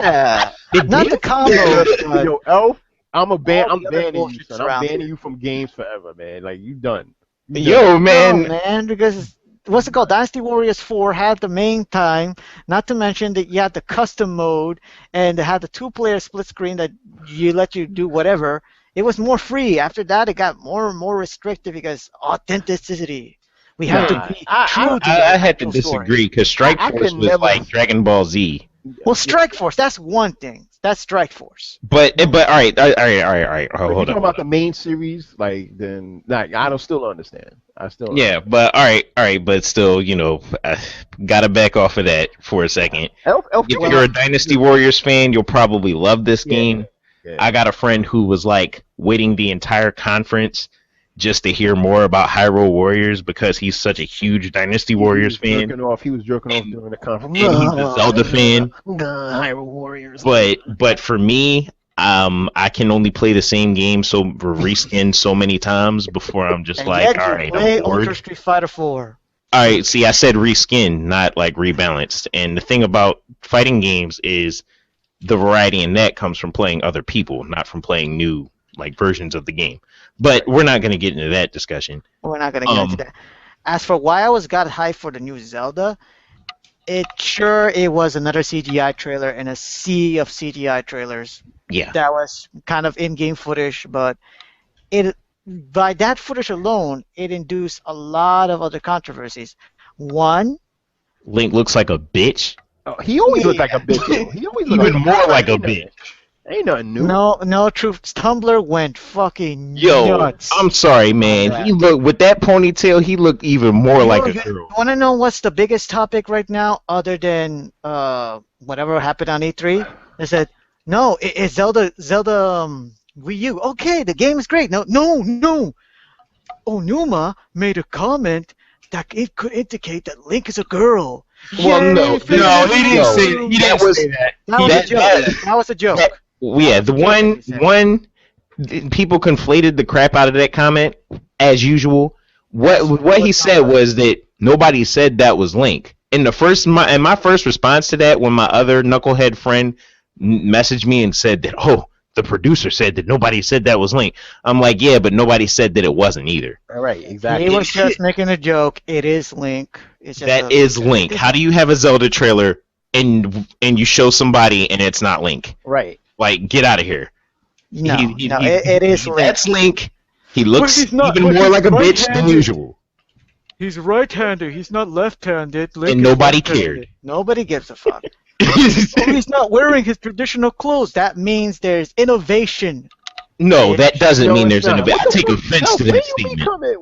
Speaker 4: yeah.
Speaker 3: It
Speaker 4: Not
Speaker 3: did?
Speaker 4: the combo. but
Speaker 5: Yo, Elf, I'm
Speaker 4: all the other
Speaker 5: banning you,
Speaker 4: bullshits
Speaker 5: son. I'm
Speaker 4: around
Speaker 5: banning
Speaker 4: it.
Speaker 5: you from games forever, man. Like, you done.
Speaker 3: Yo, man.
Speaker 4: No, man, because what's it called? Dynasty Warriors 4 had the main time, not to mention that you had the custom mode, and they had the 2-player split screen that let you do whatever. It was more free. After that, it got more and more restrictive because authenticity. We have
Speaker 5: Nah,
Speaker 4: to be
Speaker 5: I-
Speaker 4: true to
Speaker 3: I
Speaker 4: the
Speaker 3: had to
Speaker 4: actual story.
Speaker 3: disagree because Strike
Speaker 5: I
Speaker 3: Force
Speaker 5: could
Speaker 3: was
Speaker 5: never-
Speaker 3: like Dragon Ball Z.
Speaker 4: Well, Strike Force, that's one thing. That's Strike Force.
Speaker 3: But all right.
Speaker 5: If
Speaker 3: Hold
Speaker 5: you're
Speaker 3: on.
Speaker 5: talking about the main series, like, then I don't still understand. I still
Speaker 3: Yeah, but all right, but still, gotta back off of that for a second.
Speaker 5: Elf,
Speaker 3: If you're a Dynasty Warriors fan, you'll probably love this
Speaker 5: Yeah,
Speaker 3: game.
Speaker 5: yeah.
Speaker 3: I got a friend who was like waiting the entire conference just to hear more about Hyrule Warriors because he's such a huge Dynasty Warriors fan.
Speaker 5: He was jerking off during the conference.
Speaker 3: And he's a Zelda fan.
Speaker 5: Hyrule Warriors.
Speaker 3: But for me, I can only play the same game reskin so many times before I'm just
Speaker 4: And
Speaker 3: like,
Speaker 4: yet
Speaker 3: all
Speaker 4: you
Speaker 3: right,
Speaker 4: play
Speaker 3: I'm bored.
Speaker 4: Ultra Street Fighter 4.
Speaker 3: All right, see, I said reskin, not like rebalanced. And the thing about fighting games is the variety in that comes from playing other people, not from playing new like versions of the game. But we're not going to get into that discussion.
Speaker 4: We're not gonna get into that. As for why I got hyped for the new Zelda, it was another CGI trailer in a sea of CGI trailers.
Speaker 3: Yeah.
Speaker 4: That was kind of in-game footage, but by that footage alone, it induced a lot of other controversies. One,
Speaker 3: Link looks like a bitch.
Speaker 5: Oh, he always looked like a bitch. though. He always looked
Speaker 3: Even more like a bitch.
Speaker 5: Ain't nothing new.
Speaker 4: no truth. Tumblr went fucking
Speaker 3: Yo,
Speaker 4: nuts.
Speaker 3: I'm sorry, man.
Speaker 4: Yeah.
Speaker 3: He looked with that ponytail. He looked even more like a girl.
Speaker 4: Want to know what's the biggest topic right now, other than whatever happened on E3? They said, no, it's Zelda Wii U. Okay, the game is great. No. Onuma made a comment that it could indicate that Link is a girl.
Speaker 3: Well,
Speaker 4: Yay,
Speaker 3: no,
Speaker 4: finish
Speaker 3: no,
Speaker 4: the
Speaker 3: he didn't
Speaker 4: video.
Speaker 3: say he didn't say that.
Speaker 4: That was
Speaker 3: that-
Speaker 4: a joke. That was a joke.
Speaker 3: Yeah, the one people conflated the crap out of that comment as usual. What he said was that nobody said that was Link. In my first response to that, when my other knucklehead friend messaged me and said that, oh, the producer said that nobody said that was Link. I'm like, yeah, but nobody said that it wasn't either.
Speaker 5: All right, exactly.
Speaker 4: He was just making a joke. It is Link. It's just
Speaker 3: That is Link. How do you have a Zelda trailer and you show somebody and it's not Link?
Speaker 5: Right.
Speaker 3: Like, get out of here.
Speaker 4: No, it is Link.
Speaker 3: That's Link. He looks
Speaker 4: he's not-
Speaker 3: even
Speaker 4: but
Speaker 3: more
Speaker 4: he's
Speaker 3: like a bitch than
Speaker 4: right-handed.
Speaker 3: usual.
Speaker 4: He's right-handed. He's not left-handed. Link
Speaker 3: And
Speaker 4: is
Speaker 3: nobody
Speaker 4: left-handed.
Speaker 3: cared.
Speaker 4: Nobody gives a fuck. Oh, he's not wearing his traditional clothes. That means there's innovation.
Speaker 3: No, that doesn't
Speaker 5: Yo,
Speaker 3: mean there's
Speaker 5: it's not.
Speaker 3: innovation. I
Speaker 5: What the
Speaker 3: take
Speaker 5: fuck?
Speaker 3: offense
Speaker 5: No,
Speaker 3: to
Speaker 5: when
Speaker 3: that
Speaker 5: you be
Speaker 3: statement.
Speaker 5: coming,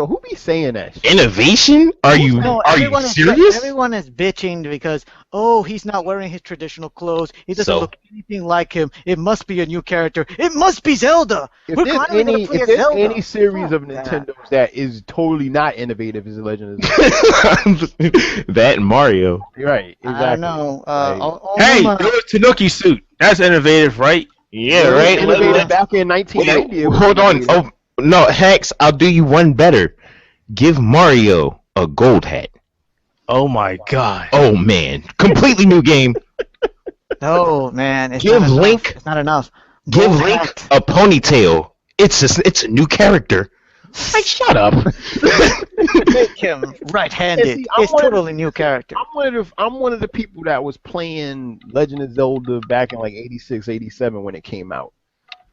Speaker 5: who be saying that shit?
Speaker 3: Innovation? Are you serious?
Speaker 4: Everyone is bitching because he's not wearing his traditional clothes. He doesn't
Speaker 3: So-
Speaker 4: look anything like him. It must be a new character. It must be Zelda.
Speaker 5: If
Speaker 4: We're
Speaker 5: there's
Speaker 4: finally gonna
Speaker 5: any,
Speaker 4: play
Speaker 5: if
Speaker 4: as
Speaker 5: there's
Speaker 4: Zelda.
Speaker 5: any series of
Speaker 4: Fuck that.
Speaker 5: Nintendo's that is totally not innovative, is the Legend of Zelda.
Speaker 3: That and Mario.
Speaker 5: You're right, exactly.
Speaker 4: I don't know.
Speaker 2: Hey,
Speaker 4: Onuma-
Speaker 2: do a Tanuki suit. That's innovative, right?
Speaker 3: Yeah, right.
Speaker 5: Innovative back in 1990. it was
Speaker 3: Hold on.
Speaker 5: innovative.
Speaker 3: Oh no, Hex. I'll do you one better. Give Mario a gold hat.
Speaker 2: Oh my god.
Speaker 3: Oh man, completely new game.
Speaker 4: No, man. It's
Speaker 3: Give
Speaker 4: not enough.
Speaker 3: Link-
Speaker 4: It's not enough.
Speaker 3: Give
Speaker 4: Gold
Speaker 3: Link
Speaker 4: hat.
Speaker 3: a ponytail. It's a new character. Like, shut up.
Speaker 4: Make him right-handed.
Speaker 5: And see, I'm
Speaker 4: It's
Speaker 5: one of
Speaker 4: totally new character.
Speaker 5: I'm one of the people that was playing Legend of Zelda back in like 86, 87 when it came out.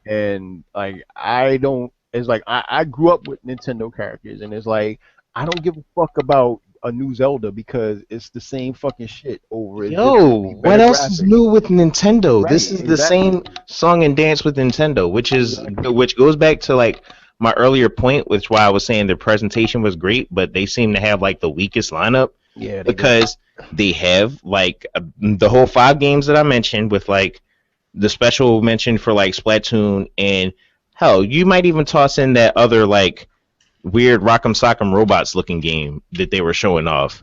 Speaker 5: And like I grew up with Nintendo characters, and it's like I don't give a fuck about a new Zelda because it's the same fucking shit over it.
Speaker 3: Yo, what else is new with Nintendo?
Speaker 5: Right,
Speaker 3: This is the
Speaker 5: exactly.
Speaker 3: same song and dance with Nintendo, which goes back to like my earlier point, which why I was saying their presentation was great, but they seem to have like the weakest lineup.
Speaker 5: Yeah,
Speaker 3: because they have like the whole 5 games that I mentioned with like the special mention for like Splatoon, and hell, you might even toss in that other like weird Rock'em Sock'em Robots looking game that they were showing off.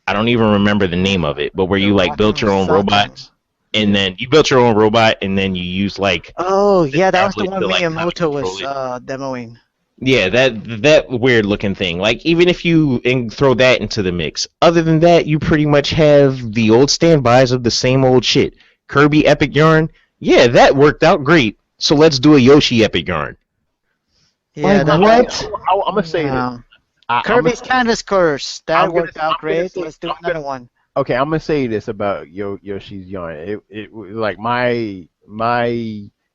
Speaker 3: I don't even remember the name of it, but where you like built your own robots, and then you built your own robot, and then you use like
Speaker 4: Oh yeah, that was the
Speaker 3: tablet
Speaker 4: one
Speaker 3: to, like, how to
Speaker 4: Miyamoto was
Speaker 3: control
Speaker 4: demoing.
Speaker 3: yeah, that weird looking thing. Like even if you throw that into the mix, other than that, you pretty much have the old standbys of the same old shit. Kirby Epic Yarn, yeah, that worked out great. So let's do a Yoshi Epic Yarn.
Speaker 4: Yeah,
Speaker 3: Like,
Speaker 4: that,
Speaker 3: what?
Speaker 5: I'm gonna say this.
Speaker 4: Kirby's Canvas Curse. That
Speaker 5: I'm gonna-
Speaker 4: worked out
Speaker 5: I'm gonna
Speaker 4: great.
Speaker 5: say-
Speaker 4: Let's do
Speaker 5: I'm
Speaker 4: another
Speaker 5: gonna-
Speaker 4: one.
Speaker 5: Okay, I'm gonna say this about Yoshi's Yarn. It was like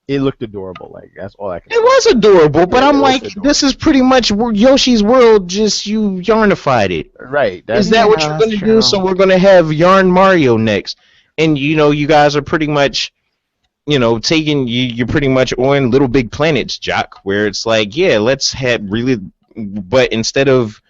Speaker 5: it looked adorable. Like that's all I can.
Speaker 3: It was adorable, but
Speaker 5: Yeah,
Speaker 3: I'm
Speaker 5: it was
Speaker 3: like,
Speaker 5: adorable.
Speaker 3: this is pretty much Yoshi's World. Just you yarnified it.
Speaker 5: Right.
Speaker 3: Is that what
Speaker 4: Yeah,
Speaker 3: you're
Speaker 4: that's
Speaker 3: gonna
Speaker 4: true.
Speaker 3: do? So we're gonna have Yarn Mario next, and you guys are pretty much, taking you're pretty much on Little Big Planets, Jock, where it's like, yeah, let's have really, but instead of,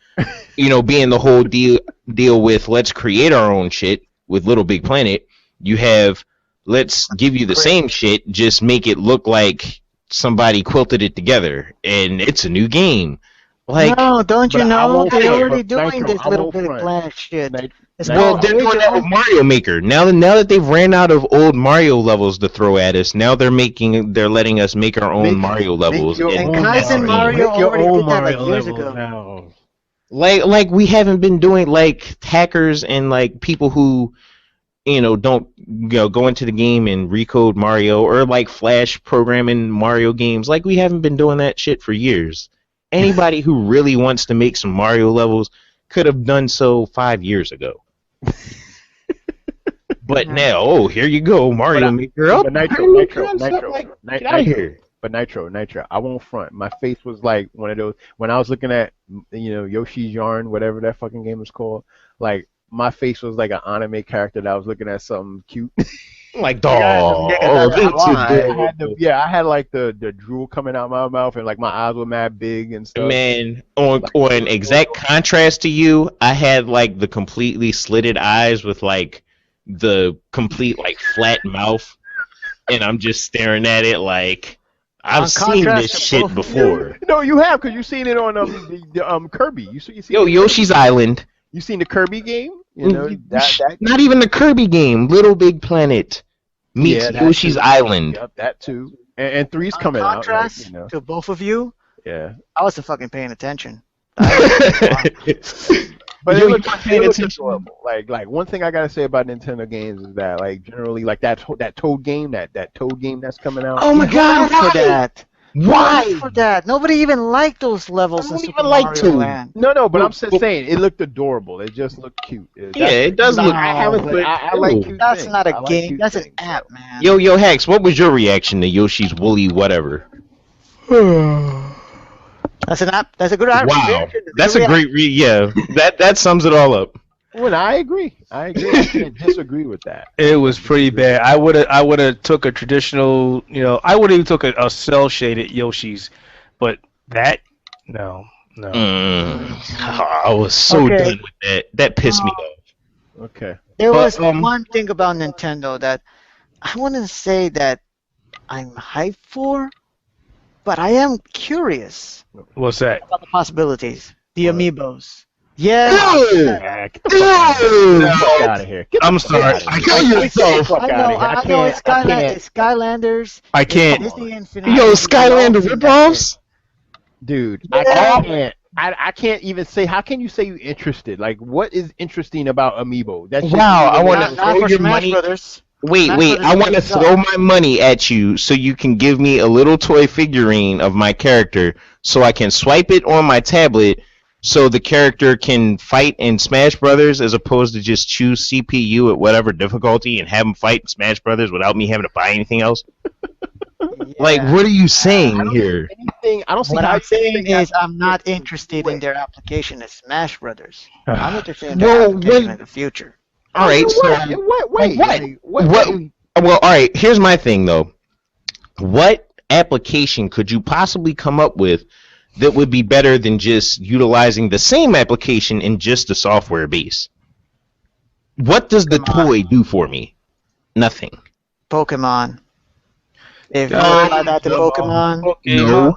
Speaker 3: being the whole deal with let's create our own shit with Little Big Planet, you have let's give you the same shit, just make it look like somebody quilted it together, and it's a new game. Like,
Speaker 4: No, don't you
Speaker 5: but I
Speaker 4: know
Speaker 5: won't
Speaker 4: they're
Speaker 5: front,
Speaker 4: already
Speaker 5: but
Speaker 4: doing
Speaker 5: Nitro,
Speaker 4: this
Speaker 5: I
Speaker 4: Little
Speaker 5: won't
Speaker 4: Big
Speaker 5: front.
Speaker 4: Planet shit. It's
Speaker 5: Nitro,
Speaker 3: well, they're doing that with Mario Maker. Now that they've ran out of old Mario levels to throw at us, now they're letting us make our own
Speaker 5: Make-
Speaker 3: Mario levels.
Speaker 5: your
Speaker 4: And
Speaker 5: own
Speaker 4: Kaizen Mario
Speaker 5: Make your
Speaker 4: already
Speaker 5: own
Speaker 4: did that like
Speaker 5: Mario
Speaker 4: years
Speaker 5: levels
Speaker 4: ago.
Speaker 5: now.
Speaker 3: Like we haven't been doing like hackers and like people who don't go into the game and recode Mario or like flash programming Mario games. Like we haven't been doing that shit for years. Anybody who really wants to make some Mario levels could have done so 5 years ago. But now, here you go, Mario Maker.
Speaker 5: But Nitro,
Speaker 3: Get out of here.
Speaker 5: But Nitro, I won't front. My face was like one of those when I was looking at Yoshi's Yarn, whatever that fucking game is called. Like my face was like an anime character that I was looking at something cute.
Speaker 3: Like, dog.
Speaker 5: I had like the drool coming out my mouth and like my eyes were mad big and stuff.
Speaker 3: Man, on exact contrast to you, I had like the completely slitted eyes with like the complete like flat mouth, and I'm just staring at it like I've
Speaker 4: On
Speaker 3: seen
Speaker 4: contrast
Speaker 3: this
Speaker 4: to
Speaker 3: shit
Speaker 4: both of
Speaker 3: before.
Speaker 5: No, you have because you've seen it on the Kirby. You see
Speaker 3: Yo, Yoshi's Island.
Speaker 5: You seen the Kirby game? That
Speaker 3: Not even the Kirby game. Little Big Planet meets
Speaker 5: Yeah, that
Speaker 3: Yoshi's
Speaker 5: too.
Speaker 3: Island.
Speaker 5: Yep, that too. And 3's
Speaker 4: On
Speaker 5: coming out. Like,
Speaker 4: contrast to both of you,
Speaker 5: yeah.
Speaker 4: I wasn't fucking paying attention.
Speaker 5: But
Speaker 3: Yo,
Speaker 5: it
Speaker 3: you
Speaker 5: looks,
Speaker 3: weren't paying
Speaker 5: it looks
Speaker 3: attention.
Speaker 5: adorable. Like one thing I gotta say about Nintendo games is that like generally like that Toad game that's coming out.
Speaker 3: Oh my God!
Speaker 4: for that.
Speaker 3: Why?
Speaker 4: For that. Nobody even liked those levels
Speaker 3: I
Speaker 4: in
Speaker 3: don't
Speaker 4: Super
Speaker 3: even like
Speaker 4: Mario
Speaker 3: to.
Speaker 4: Land.
Speaker 5: No, but I'm just saying it looked adorable. It just looked cute.
Speaker 3: Yeah, it does look.
Speaker 5: I haven't played. I like cute
Speaker 4: That's
Speaker 5: things.
Speaker 4: not
Speaker 5: I
Speaker 4: a
Speaker 5: like
Speaker 4: game.
Speaker 5: cute
Speaker 4: That's an
Speaker 5: things,
Speaker 4: app,
Speaker 5: so.
Speaker 4: man.
Speaker 3: Yo, Hex, what was your reaction to Yoshi's Woolly whatever?
Speaker 4: That's an app. That's a good app.
Speaker 3: Wow, that's a great yeah. That sums it all up.
Speaker 5: Well, I agree. I can't disagree with that.
Speaker 2: It was pretty bad. I would have took a traditional, I would have even took a cell shaded Yoshi's, but that no.
Speaker 3: I was so
Speaker 4: Okay.
Speaker 3: done with that. That pissed me off.
Speaker 5: Okay.
Speaker 4: There
Speaker 3: But,
Speaker 4: was one thing about Nintendo that I want to say that I'm hyped for, but I am curious
Speaker 2: What's that?
Speaker 4: about the possibilities. The amiibos. Yeah.
Speaker 5: Get the fuck out of here.
Speaker 2: I'm sorry.
Speaker 3: I kill yourself.
Speaker 4: I know it's Skylanders.
Speaker 2: I can't.
Speaker 4: Disney Infinity.
Speaker 3: Yo, Skylander ripoffs?
Speaker 5: Dude,
Speaker 4: Yeah.
Speaker 5: I can't even say. How can you say you're interested? Like, what is interesting about Amiibo? That shit
Speaker 3: Wow, I
Speaker 5: is-
Speaker 3: wanna
Speaker 4: Not
Speaker 3: throw
Speaker 4: for
Speaker 3: your
Speaker 4: Smash
Speaker 3: money-
Speaker 4: Brothers.
Speaker 3: Wait,
Speaker 4: That's
Speaker 3: wait.
Speaker 4: what
Speaker 3: I
Speaker 4: it
Speaker 3: want to
Speaker 4: is.
Speaker 3: throw my money at you so you can give me a little toy figurine of my character so I can swipe it on my tablet so the character can fight in Smash Brothers as opposed to just choose CPU at whatever difficulty and have him fight in Smash Brothers without me having to buy anything else? Like,
Speaker 4: Yeah.
Speaker 3: what are you saying here?
Speaker 5: Anything? I don't see
Speaker 4: What
Speaker 5: how
Speaker 4: I'm
Speaker 5: you
Speaker 4: saying
Speaker 5: think
Speaker 4: is
Speaker 5: that-
Speaker 4: I'm not interested in their application as Smash Brothers. I'm interested in
Speaker 3: Well,
Speaker 4: their application
Speaker 3: what-
Speaker 4: in the future.
Speaker 3: All right, so
Speaker 5: Wait.
Speaker 3: what? Well, all right. Here's my thing, though. What application could you possibly come up with that would be better than just utilizing the same application in just the software base? What does the toy do for me? Nothing.
Speaker 4: Pokemon. If you
Speaker 3: Um,
Speaker 4: apply that to Pokemon,
Speaker 3: No.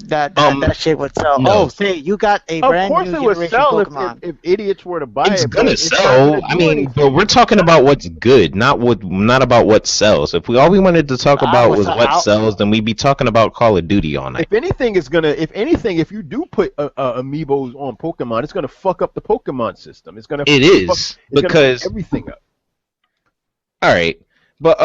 Speaker 4: that shit would sell.
Speaker 3: no.
Speaker 4: Oh, say you got a
Speaker 5: Of
Speaker 4: brand
Speaker 5: course
Speaker 4: new
Speaker 5: it would
Speaker 4: generation
Speaker 5: sell
Speaker 4: Pokemon.
Speaker 5: if idiots were to buy
Speaker 3: It's
Speaker 5: it. but
Speaker 3: gonna
Speaker 5: it's not
Speaker 3: sell.
Speaker 5: gonna
Speaker 3: I
Speaker 5: do
Speaker 3: mean,
Speaker 5: anything.
Speaker 3: but we're talking about what's good, not about what sells. If we all we wanted to talk about was what sells, then we'd be talking about Call of Duty all night.
Speaker 5: If anything, if you do put amiibos on Pokemon, it's gonna fuck up the Pokemon system. It's gonna.
Speaker 3: It is, because
Speaker 5: fuck everything up.
Speaker 3: all right, but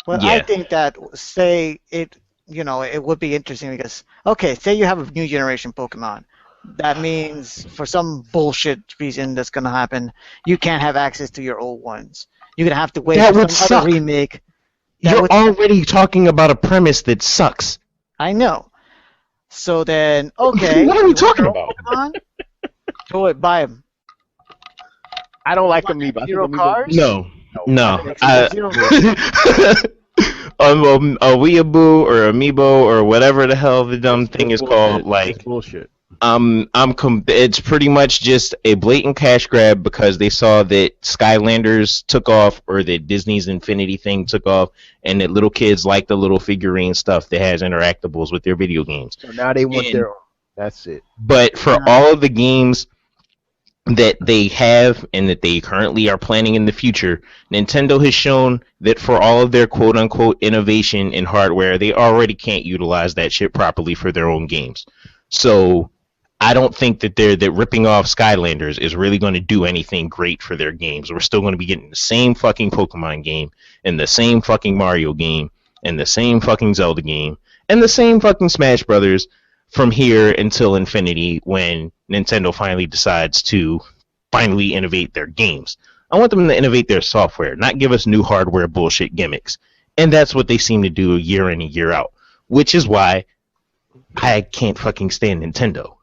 Speaker 4: But
Speaker 3: yeah.
Speaker 4: I think that say it, it would be interesting because okay, say you have a new generation Pokemon. That means for some bullshit reason that's gonna happen, you can't have access to your old ones. You're gonna have to wait
Speaker 3: That
Speaker 4: for
Speaker 3: would
Speaker 4: some
Speaker 3: suck.
Speaker 4: other remake.
Speaker 3: You're already talking about a premise that sucks.
Speaker 4: I know. So then, okay.
Speaker 3: What are we
Speaker 4: you want
Speaker 3: talking
Speaker 4: your own
Speaker 3: about?
Speaker 4: Pokemon? Go ahead, buy them.
Speaker 5: I don't like amiibo. I think
Speaker 4: Zero
Speaker 5: amiibo-
Speaker 4: cars?
Speaker 3: No.
Speaker 4: Zero
Speaker 3: A weeaboo or amiibo or whatever the hell the dumb thing is called, like
Speaker 5: It's bullshit.
Speaker 3: it's pretty much just a blatant cash grab because they saw that Skylanders took off or that Disney's Infinity thing took off and that little kids like the little figurine stuff that has interactables with their video games.
Speaker 5: So now they want
Speaker 3: And-
Speaker 5: their own. That's it.
Speaker 3: But for all of the games that they have and that they currently are planning in the future, Nintendo has shown that for all of their quote-unquote innovation in hardware, they already can't utilize that shit properly for their own games. So I don't think that ripping off Skylanders is really going to do anything great for their games. We're still going to be getting the same fucking Pokemon game and the same fucking Mario game and the same fucking Zelda game and the same fucking Smash Brothers from here until infinity when Nintendo finally decides to finally innovate their games. I want them to innovate their software, not give us new hardware bullshit gimmicks. And that's what they seem to do year in and year out, which is why I can't fucking stand Nintendo.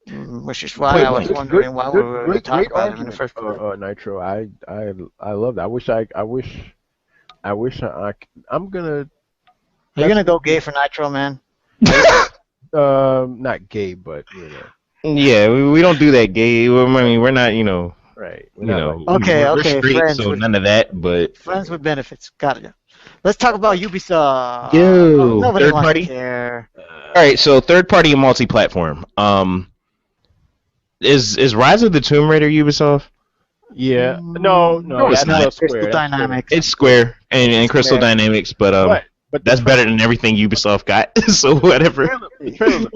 Speaker 4: Which is why I was wondering why we were talking about them in the first place.
Speaker 5: Nitro, I love that. I'm gonna.
Speaker 4: Are you gonna go gay for Nitro, man?
Speaker 5: Not gay, but
Speaker 3: Yeah, we don't do that, gay. I mean, we're not,
Speaker 5: right.
Speaker 4: Okay,
Speaker 3: we're
Speaker 4: okay,
Speaker 3: straight,
Speaker 4: friends
Speaker 3: so
Speaker 4: with-
Speaker 3: none of that. But
Speaker 4: Friends with benefits. Got it. Let's talk about Ubisoft.
Speaker 3: Yo,
Speaker 4: Nobody
Speaker 3: third
Speaker 4: wants
Speaker 3: party?
Speaker 4: to care.
Speaker 3: all right, so third party and multi-platform. Is Rise of the Tomb Raider Ubisoft?
Speaker 5: Yeah. No,
Speaker 3: No, it's
Speaker 5: that's
Speaker 3: not.
Speaker 5: Square,
Speaker 4: Crystal
Speaker 5: that's
Speaker 4: Dynamics.
Speaker 3: It's Square and Crystal Dynamics, but
Speaker 5: But
Speaker 3: that's better than everything Ubisoft got. So whatever.
Speaker 5: trailer.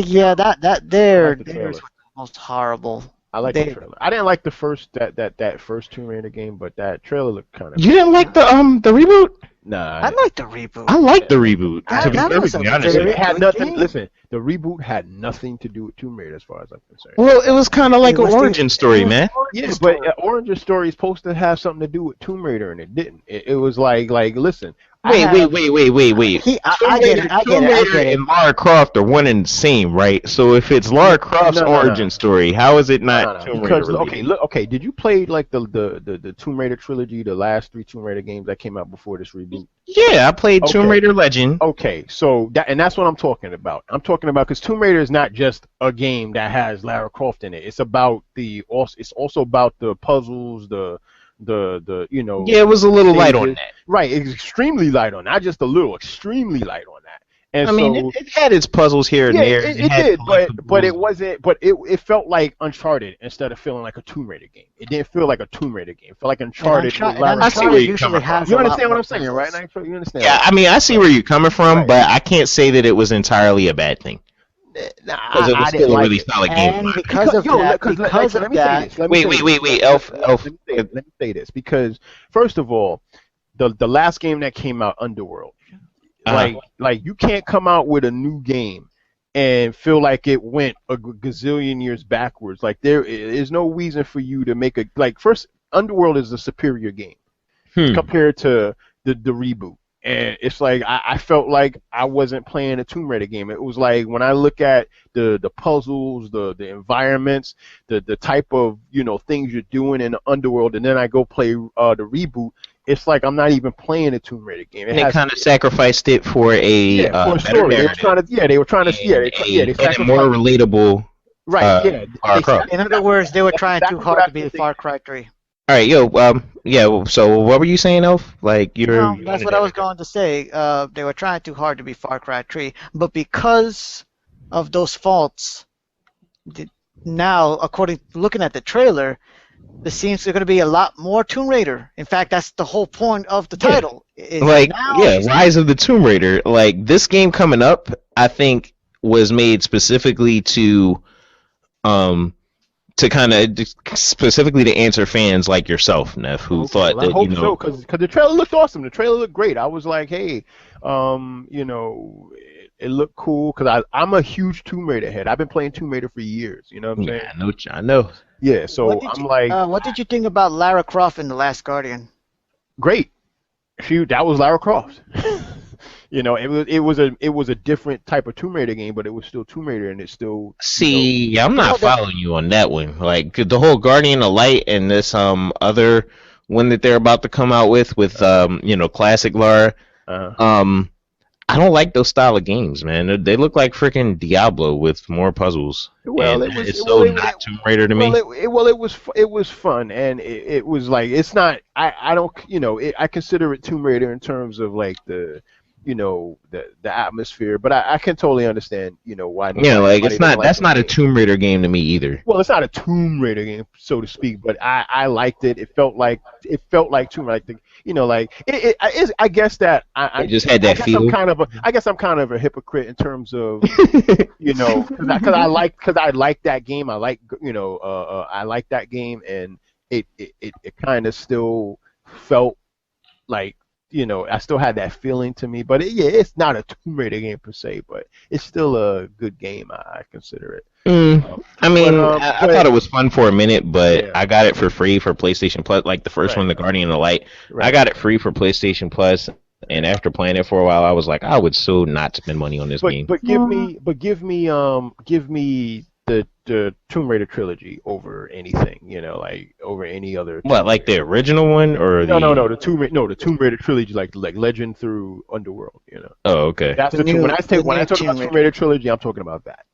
Speaker 4: Yeah, that there,
Speaker 5: I like the trailer.
Speaker 4: theirs was the most horrible.
Speaker 5: I like the trailer. I didn't like the first that first Tomb Raider game, but that trailer looked kind of.
Speaker 3: You didn't like the reboot?
Speaker 5: Nah.
Speaker 4: I like the reboot.
Speaker 3: I like the reboot.
Speaker 4: That-
Speaker 3: To be
Speaker 4: that was
Speaker 3: perfectly
Speaker 4: a
Speaker 3: honest,
Speaker 4: very-
Speaker 5: It had
Speaker 4: good
Speaker 5: nothing.
Speaker 4: game.
Speaker 5: Listen, the reboot had nothing to do with Tomb Raider, as far as I'm concerned.
Speaker 3: well, it was kind of like
Speaker 4: It
Speaker 3: an
Speaker 4: was the-
Speaker 3: origin story, man.
Speaker 5: Yeah, but Orange Story is supposed to have something to do with Tomb Raider, and it didn't. It was like, listen.
Speaker 3: Wait.
Speaker 4: I get it.
Speaker 3: Tomb Raider and Lara Croft are one and the same, right? So if it's Lara Croft's
Speaker 5: No.
Speaker 3: origin story, how is it not Tomb Raider?
Speaker 5: Because okay, did you play like the Tomb Raider trilogy, the last 3 Tomb Raider games that came out before this reboot?
Speaker 3: Yeah, I played Tomb
Speaker 5: Okay.
Speaker 3: Raider Legend.
Speaker 5: Okay, so that's what I'm talking about. I'm talking about because Tomb Raider is not just a game that has Lara Croft in it. It's about it's also about the puzzles, the
Speaker 3: Yeah, it was a little light on that.
Speaker 5: Right, it's extremely light on that. Not just a little, extremely light on that. And
Speaker 3: I mean, it had its puzzles here and
Speaker 5: yeah,
Speaker 3: there.
Speaker 5: it
Speaker 3: had
Speaker 5: did,
Speaker 3: collectibles.
Speaker 5: but it wasn't. But it felt like Uncharted instead of feeling like a Tomb Raider game. It didn't feel like a Tomb Raider game. It felt like Uncharted. with Lara
Speaker 3: I see
Speaker 5: Croft.
Speaker 3: where you're coming from.
Speaker 5: You understand what I'm saying, right? Nitro? You understand?
Speaker 3: Yeah, I mean, I see where you're coming from,
Speaker 5: Right.
Speaker 3: but I can't say that it was entirely a bad thing.
Speaker 5: Nah,
Speaker 3: Because it was
Speaker 5: I
Speaker 3: still
Speaker 5: didn't
Speaker 3: a
Speaker 5: like
Speaker 3: really
Speaker 5: it.
Speaker 3: solid game.
Speaker 4: And because of that,
Speaker 5: let me say this.
Speaker 3: Wait, Elf.
Speaker 5: Let me say this because first of all, the last game that came out, Underworld, like you can't come out with a new game and feel like it went a gazillion years backwards. Like there is no reason for you to make first Underworld is a superior game compared to the reboot. And it's like I felt like I wasn't playing a Tomb Raider game. It was like when I look at the puzzles, the environments, the type of things you're doing in the Underworld, and then I go play the reboot. it's like I'm not even playing a Tomb Raider game.
Speaker 3: And they kind of sacrificed it for a
Speaker 5: for a
Speaker 3: better
Speaker 5: story. They were
Speaker 3: narrative
Speaker 5: trying to they were trying to they
Speaker 3: and a more relatable
Speaker 5: Lara Croft.
Speaker 4: In other words, they were trying too hard to be Far Cry 3.
Speaker 3: All right, so what were you saying, Elf? Like
Speaker 4: No, that's what I was going to say. They were trying too hard to be Far Cry 3, but because of those faults, now, looking at the trailer, there seems to going to be a lot more Tomb Raider. In fact, that's the whole point of the title.
Speaker 3: Rise of the Tomb Raider. Like this game coming up, I think was made specifically to kind of specifically to answer fans like yourself, Neff, who thought that,
Speaker 5: I hope so, because the trailer looked awesome. The trailer looked great. I was like, hey, it looked cool, because I'm a huge Tomb Raider head. I've been playing Tomb Raider for years. You know what I'm saying?
Speaker 3: Yeah, I know.
Speaker 5: Yeah, so
Speaker 4: what did you think about Lara Croft in The Last Guardian?
Speaker 5: Great. That was Lara Croft. It was a different type of Tomb Raider game, but it was still Tomb Raider, and it's still.
Speaker 3: See, I'm not following you on that one. Like the whole Guardian of Light and this other one that they're about to come out with classic Lara. I don't like those style of games, man. They look like freaking Diablo with more puzzles.
Speaker 5: Well,
Speaker 3: it's not Tomb Raider to me.
Speaker 5: It was fun, and it was like, it's not. I don't I consider it Tomb Raider in terms of like the atmosphere, but I can totally understand why.
Speaker 3: Yeah, like it's not. That's not a Tomb Raider game to me either.
Speaker 5: Well, it's not a Tomb Raider game, so to speak, but I liked it. It felt like Tomb Raider. I guess that I
Speaker 3: just had that feel.
Speaker 5: I guess I'm kind of a hypocrite in terms of because I like that game. I like I like that game, and it kind of still felt like. I still had that feeling to me, but it's not a Tomb Raider game per se, but it's still a good game. I consider it.
Speaker 3: I thought it was fun for a minute, but I got it for free for PlayStation Plus, like the first one, the Guardian of the Light. I got it free for PlayStation Plus, and after playing it for a while, I was like, I would so not spend money on this game.
Speaker 5: But give me the Tomb Raider trilogy over anything, over any other.
Speaker 3: What, like the original one, or
Speaker 5: no, the Tomb Raider trilogy, like Legend through Underworld,
Speaker 3: Oh, okay.
Speaker 5: That's when I talk about Tomb Raider trilogy, I'm talking about that,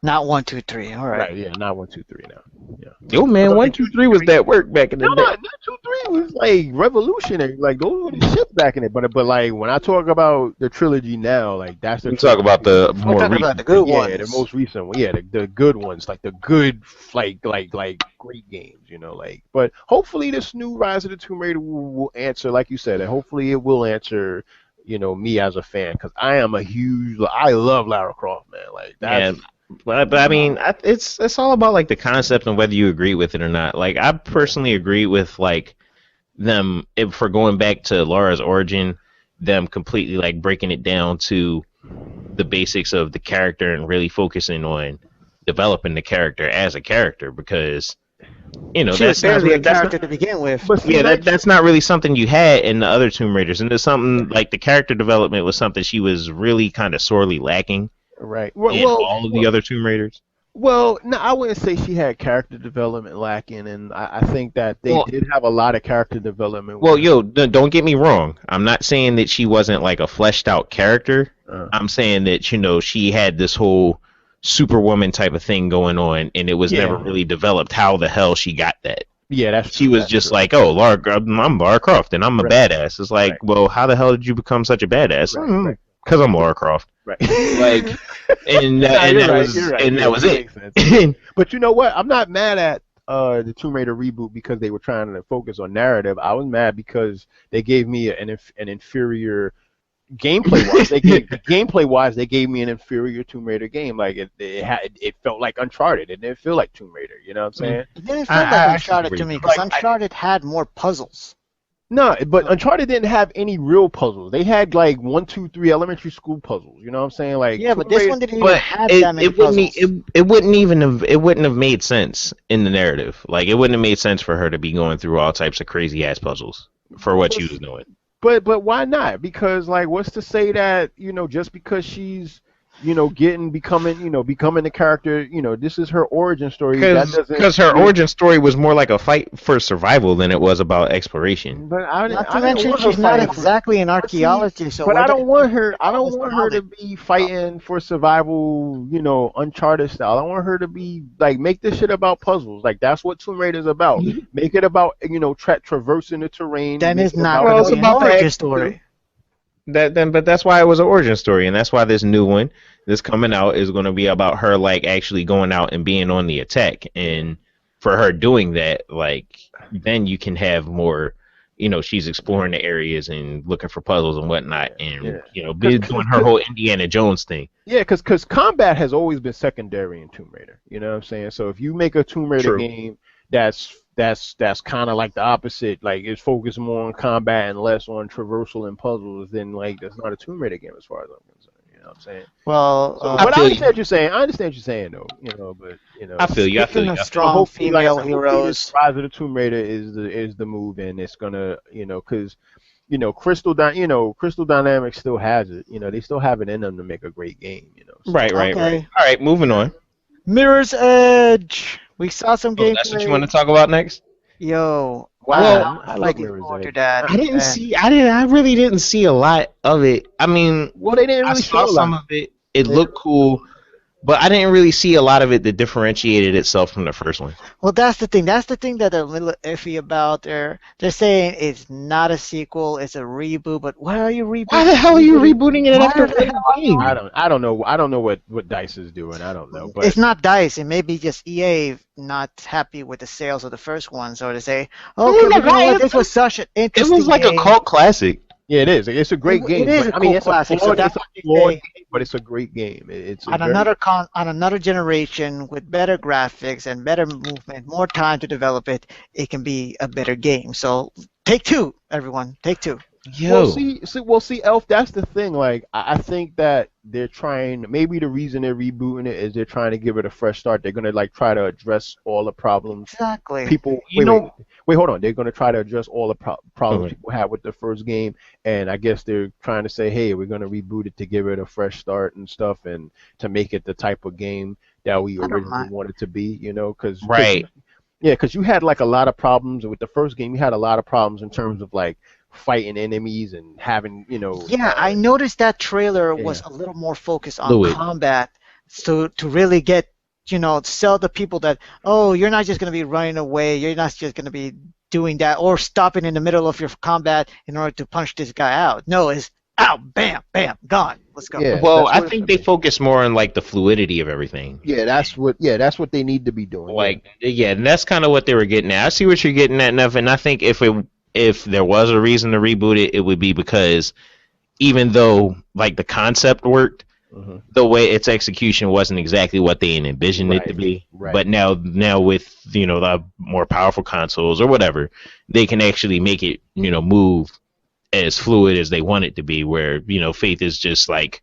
Speaker 4: Not 1, 2, 3. All right.
Speaker 5: Right. Yeah. Not 1, 2, 3 now. Yeah.
Speaker 3: Yo, man, 1, 2, 3 was that work back in the day.
Speaker 5: Not 2, 3 was like revolutionary. Like those were the shit back in it. But like when I talk about the trilogy now, like that's the.
Speaker 3: We talk about the more recent,
Speaker 4: about the good ones.
Speaker 5: Yeah, the most recent one. Yeah, the good ones, like the good, like great games. But hopefully this new Rise of the Tomb Raider will answer, like you said, and hopefully it will answer. Me as a fan, because I love Lara Croft, man. Like that's.
Speaker 3: Yeah. But I mean, it's all about like the concept and whether you agree with it or not. Like I personally agree with like them for going back to Lara's origin, them completely like breaking it down to the basics of the character and really focusing on developing the character as a character, because
Speaker 4: that's barely a character to begin with.
Speaker 3: That's not really something you had in the other Tomb Raiders, and there's something like the character development was something she was really kind of sorely lacking.
Speaker 5: Right.
Speaker 3: All of the other Tomb Raiders.
Speaker 5: Well, no, I wouldn't say she had character development lacking, and I think that they did have a lot of character development.
Speaker 3: Well, don't get me wrong. I'm not saying that she wasn't like a fleshed out character. I'm saying that she had this whole Superwoman type of thing going on, and it was never really developed how the hell she got that.
Speaker 5: Yeah,
Speaker 3: she was just like, oh, I'm Lara Croft, and I'm a badass. It's like, well, how the hell did you become such a badass? Because I'm Lara Croft.
Speaker 5: Right.
Speaker 3: Like, that was it.
Speaker 5: But you know what? I'm not mad at the Tomb Raider reboot because they were trying to focus on narrative. I was mad because they gave me an inferior gameplay wise. They gave me an inferior Tomb Raider game. Like it felt like Uncharted. It didn't feel like Tomb Raider. You know what I'm saying?
Speaker 4: It didn't feel like Uncharted to me, because Uncharted had more puzzles.
Speaker 5: No, but Uncharted didn't have any real puzzles. They had like 1, 2, 3 elementary school puzzles. You know what I'm saying? Like
Speaker 4: but this one didn't even have that many puzzles.
Speaker 3: It wouldn't have made sense in the narrative. Like it wouldn't have made sense for her to be going through all types of crazy ass puzzles for what she was doing.
Speaker 5: But why not? Because like, what's to say that just because she's becoming the character. This is her origin story. That doesn't
Speaker 3: Because her origin story was more like a fight for survival than it was about exploration.
Speaker 5: But
Speaker 4: Not to
Speaker 5: I didn't
Speaker 4: mention,
Speaker 5: want her
Speaker 4: she's not
Speaker 5: fighting for.
Speaker 4: exactly an archaeology, so
Speaker 5: But
Speaker 4: where
Speaker 5: I don't want her. I
Speaker 4: how
Speaker 5: don't
Speaker 4: is
Speaker 5: want her to
Speaker 4: knowledge?
Speaker 5: be fighting for survival. Uncharted style. I want her to be like make this shit about puzzles. Like that's what Tomb Raider is about. Make it about traversing the terrain.
Speaker 4: Then
Speaker 5: Make
Speaker 4: it's
Speaker 5: it
Speaker 4: not
Speaker 5: about-
Speaker 3: Well,
Speaker 4: going
Speaker 3: it's
Speaker 4: to be an
Speaker 3: about the
Speaker 4: origin
Speaker 3: action,
Speaker 4: story.
Speaker 3: But that's why it was an origin story, and that's why this new one that's coming out is going to be about her like actually going out and being on the attack, and for her doing that, like then you can have more. She's exploring the areas and looking for puzzles and whatnot, and doing her whole Indiana Jones thing.
Speaker 5: Yeah, because combat has always been secondary in Tomb Raider. You know what I'm saying? So if you make a Tomb Raider
Speaker 3: True.
Speaker 5: game that's kind of like the opposite, like it's focused more on combat and less on traversal and puzzles, then like that's not a Tomb Raider game as far as I'm concerned. You know what I'm saying?
Speaker 4: Well,
Speaker 5: So,
Speaker 3: I
Speaker 5: but I
Speaker 3: feel you.
Speaker 5: understand what you're saying. I understand what you're saying though. But
Speaker 3: I feel you.
Speaker 4: speaking of
Speaker 5: so
Speaker 4: strong
Speaker 5: hopefully, like I
Speaker 4: female
Speaker 5: said, hopefully
Speaker 4: heroes,
Speaker 5: this Rise of the Tomb Raider is the move, and it's gonna because. Crystal Dynamics still has it. They still have it in them to make a great game. So.
Speaker 3: Right.
Speaker 4: Okay.
Speaker 3: All right, moving on.
Speaker 4: Mirror's Edge. We saw some
Speaker 3: Oh,
Speaker 4: gameplay.
Speaker 3: that's what you want to talk about next?
Speaker 4: Yo,
Speaker 5: Well,
Speaker 4: wow,
Speaker 5: I like
Speaker 4: looking
Speaker 5: Mirror's
Speaker 4: forward to
Speaker 5: Edge.
Speaker 4: that.
Speaker 3: I really didn't see a lot of it. I mean,
Speaker 5: Well, they didn't
Speaker 3: I
Speaker 5: really
Speaker 3: saw
Speaker 5: show
Speaker 3: some
Speaker 5: like
Speaker 3: of it. It looked cool, but I didn't really see a lot of it that differentiated itself from the first one.
Speaker 4: Well, that's the thing. That's the thing that they're a little iffy about. They're saying it's not a sequel, it's a reboot. But why are you rebooting?
Speaker 3: Why the hell are you rebooting it
Speaker 4: Why
Speaker 3: after
Speaker 4: the
Speaker 3: one
Speaker 4: hell are you
Speaker 3: game?
Speaker 5: I don't know. I don't know what Dice is doing. I don't know. But
Speaker 4: It's not DICE. It may be just EA not happy with the sales of the first one, so to say, okay,
Speaker 3: mean,
Speaker 4: but you know
Speaker 3: right,
Speaker 4: what? This was such an
Speaker 3: It
Speaker 4: interesting
Speaker 3: was like a
Speaker 4: game.
Speaker 3: cult classic.
Speaker 5: yeah, it is. It's a great
Speaker 4: It-
Speaker 5: game.
Speaker 4: it is
Speaker 5: but,
Speaker 4: a
Speaker 5: I mean,
Speaker 4: cool
Speaker 5: it's
Speaker 4: classic,
Speaker 5: a
Speaker 4: so
Speaker 5: flawed,
Speaker 4: that's
Speaker 5: it's a
Speaker 4: what they
Speaker 5: flawed
Speaker 4: say.
Speaker 5: game, but it's a great game. It's a
Speaker 4: On
Speaker 5: very,
Speaker 4: another generation with better graphics and better movement, more time to develop it, it can be a better game. So take two, everyone, take two.
Speaker 3: Yo,
Speaker 5: Well, see, Elf. That's the thing. Like, I think that they're trying. Maybe the reason they're rebooting it is they're trying to give it a fresh start. They're gonna like try to address all the problems
Speaker 4: Exactly.
Speaker 5: people. Wait, hold on. They're gonna try to address all the problems
Speaker 3: Okay.
Speaker 5: people had with the first game, and I guess they're trying to say, hey, we're gonna reboot it to give it a fresh start and stuff, and to make it the type of game that we
Speaker 4: I don't
Speaker 5: originally
Speaker 4: mind.
Speaker 5: wanted to be. Because
Speaker 3: right.
Speaker 5: yeah, because you had like a lot of problems with the first game. You had a lot of problems in terms of like fighting enemies and having,
Speaker 4: Yeah, I noticed that trailer was
Speaker 5: yeah.
Speaker 4: a little more focused on
Speaker 3: Fluid.
Speaker 4: combat, so to really get, sell the people that, oh, you're not just going to be running away, you're not just going to be doing that or stopping in the middle of your combat in order to punch this guy out. No, it's out, bam, bam, gone. Let's go.
Speaker 5: Yeah.
Speaker 3: Well,
Speaker 5: that's
Speaker 3: I
Speaker 5: what
Speaker 3: think
Speaker 5: it's
Speaker 3: they focus more on like the fluidity of everything.
Speaker 5: that's what they need to be doing.
Speaker 3: Like, yeah, and that's kind of what they were getting at. I see what you're getting at, Nev, and I think if there was a reason to reboot it, it would be because even though like the concept worked,
Speaker 5: Mhm.
Speaker 3: the way its execution wasn't exactly what they envisioned it to
Speaker 5: Right,
Speaker 3: be.
Speaker 5: right.
Speaker 3: But now with the more powerful consoles or whatever, they can actually make it move as fluid as they want it to be. Where Faith is just like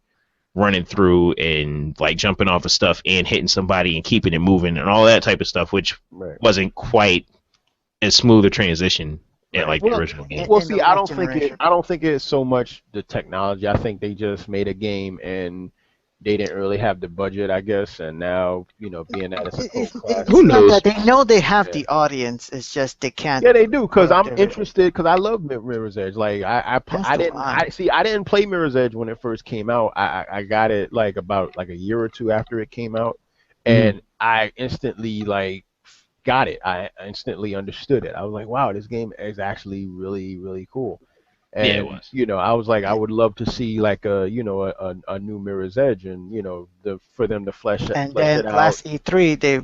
Speaker 3: running through and like jumping off of stuff and hitting somebody and keeping it moving and all that type of stuff, which
Speaker 5: Right.
Speaker 3: wasn't quite as smooth a transition in like the
Speaker 5: Well,
Speaker 3: original game.
Speaker 5: Well,
Speaker 4: in
Speaker 5: see,
Speaker 4: the
Speaker 5: I
Speaker 4: next
Speaker 5: don't think
Speaker 4: generation.
Speaker 5: I don't think it's so much the technology. I think they just made a game and they didn't really have the budget, I guess. And now, being that it's a cult classic.
Speaker 3: Who
Speaker 4: not
Speaker 3: knows?
Speaker 4: that they know they have
Speaker 5: Yeah.
Speaker 4: the audience. It's just they can't.
Speaker 5: Yeah, they do, because
Speaker 4: Well,
Speaker 5: I'm
Speaker 4: they're-
Speaker 5: interested, because I love Mirror's Edge. Like I
Speaker 4: That's the one.
Speaker 5: I didn't play Mirror's Edge when it first came out. I got it like about like a year or two after it came out, and I instantly like got it. I instantly understood it. I was like, wow, this game is actually really, really cool. And
Speaker 3: Yeah, it was.
Speaker 5: I was like, I would love to see like a a new Mirror's Edge, and for them to flesh
Speaker 4: And
Speaker 5: flesh
Speaker 4: then
Speaker 5: it out.
Speaker 4: last E3 they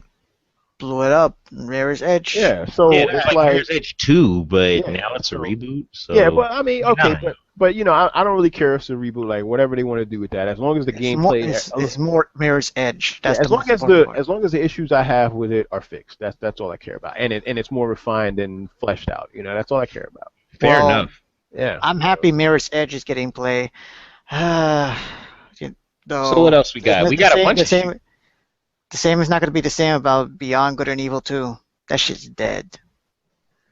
Speaker 4: blew it up. Mirror's Edge.
Speaker 5: Yeah, so
Speaker 3: Yeah,
Speaker 5: it's
Speaker 3: there's like
Speaker 5: like
Speaker 3: Mirror's Edge 2, but
Speaker 5: Yeah,
Speaker 3: now it's a
Speaker 5: so-
Speaker 3: reboot. So
Speaker 5: yeah, but I mean, okay,
Speaker 3: Nine.
Speaker 5: but I don't really care if it's a reboot. Like whatever they want to do with that, as long as the gameplay,
Speaker 4: It's more Mirror's Edge. That's
Speaker 5: as
Speaker 4: the
Speaker 5: long
Speaker 4: most
Speaker 5: as
Speaker 4: important
Speaker 5: the
Speaker 4: part.
Speaker 5: as long as the issues I have with it are fixed, that's all I care about, and it's more refined and fleshed out. That's all I care about.
Speaker 3: fair
Speaker 4: Well,
Speaker 3: enough.
Speaker 5: Yeah.
Speaker 4: I'm happy Mirror's Edge is getting play.
Speaker 3: So what else we got? We got a bunch
Speaker 4: the
Speaker 3: of
Speaker 4: same. The same is not going to be the same about Beyond Good and Evil 2. That shit's dead.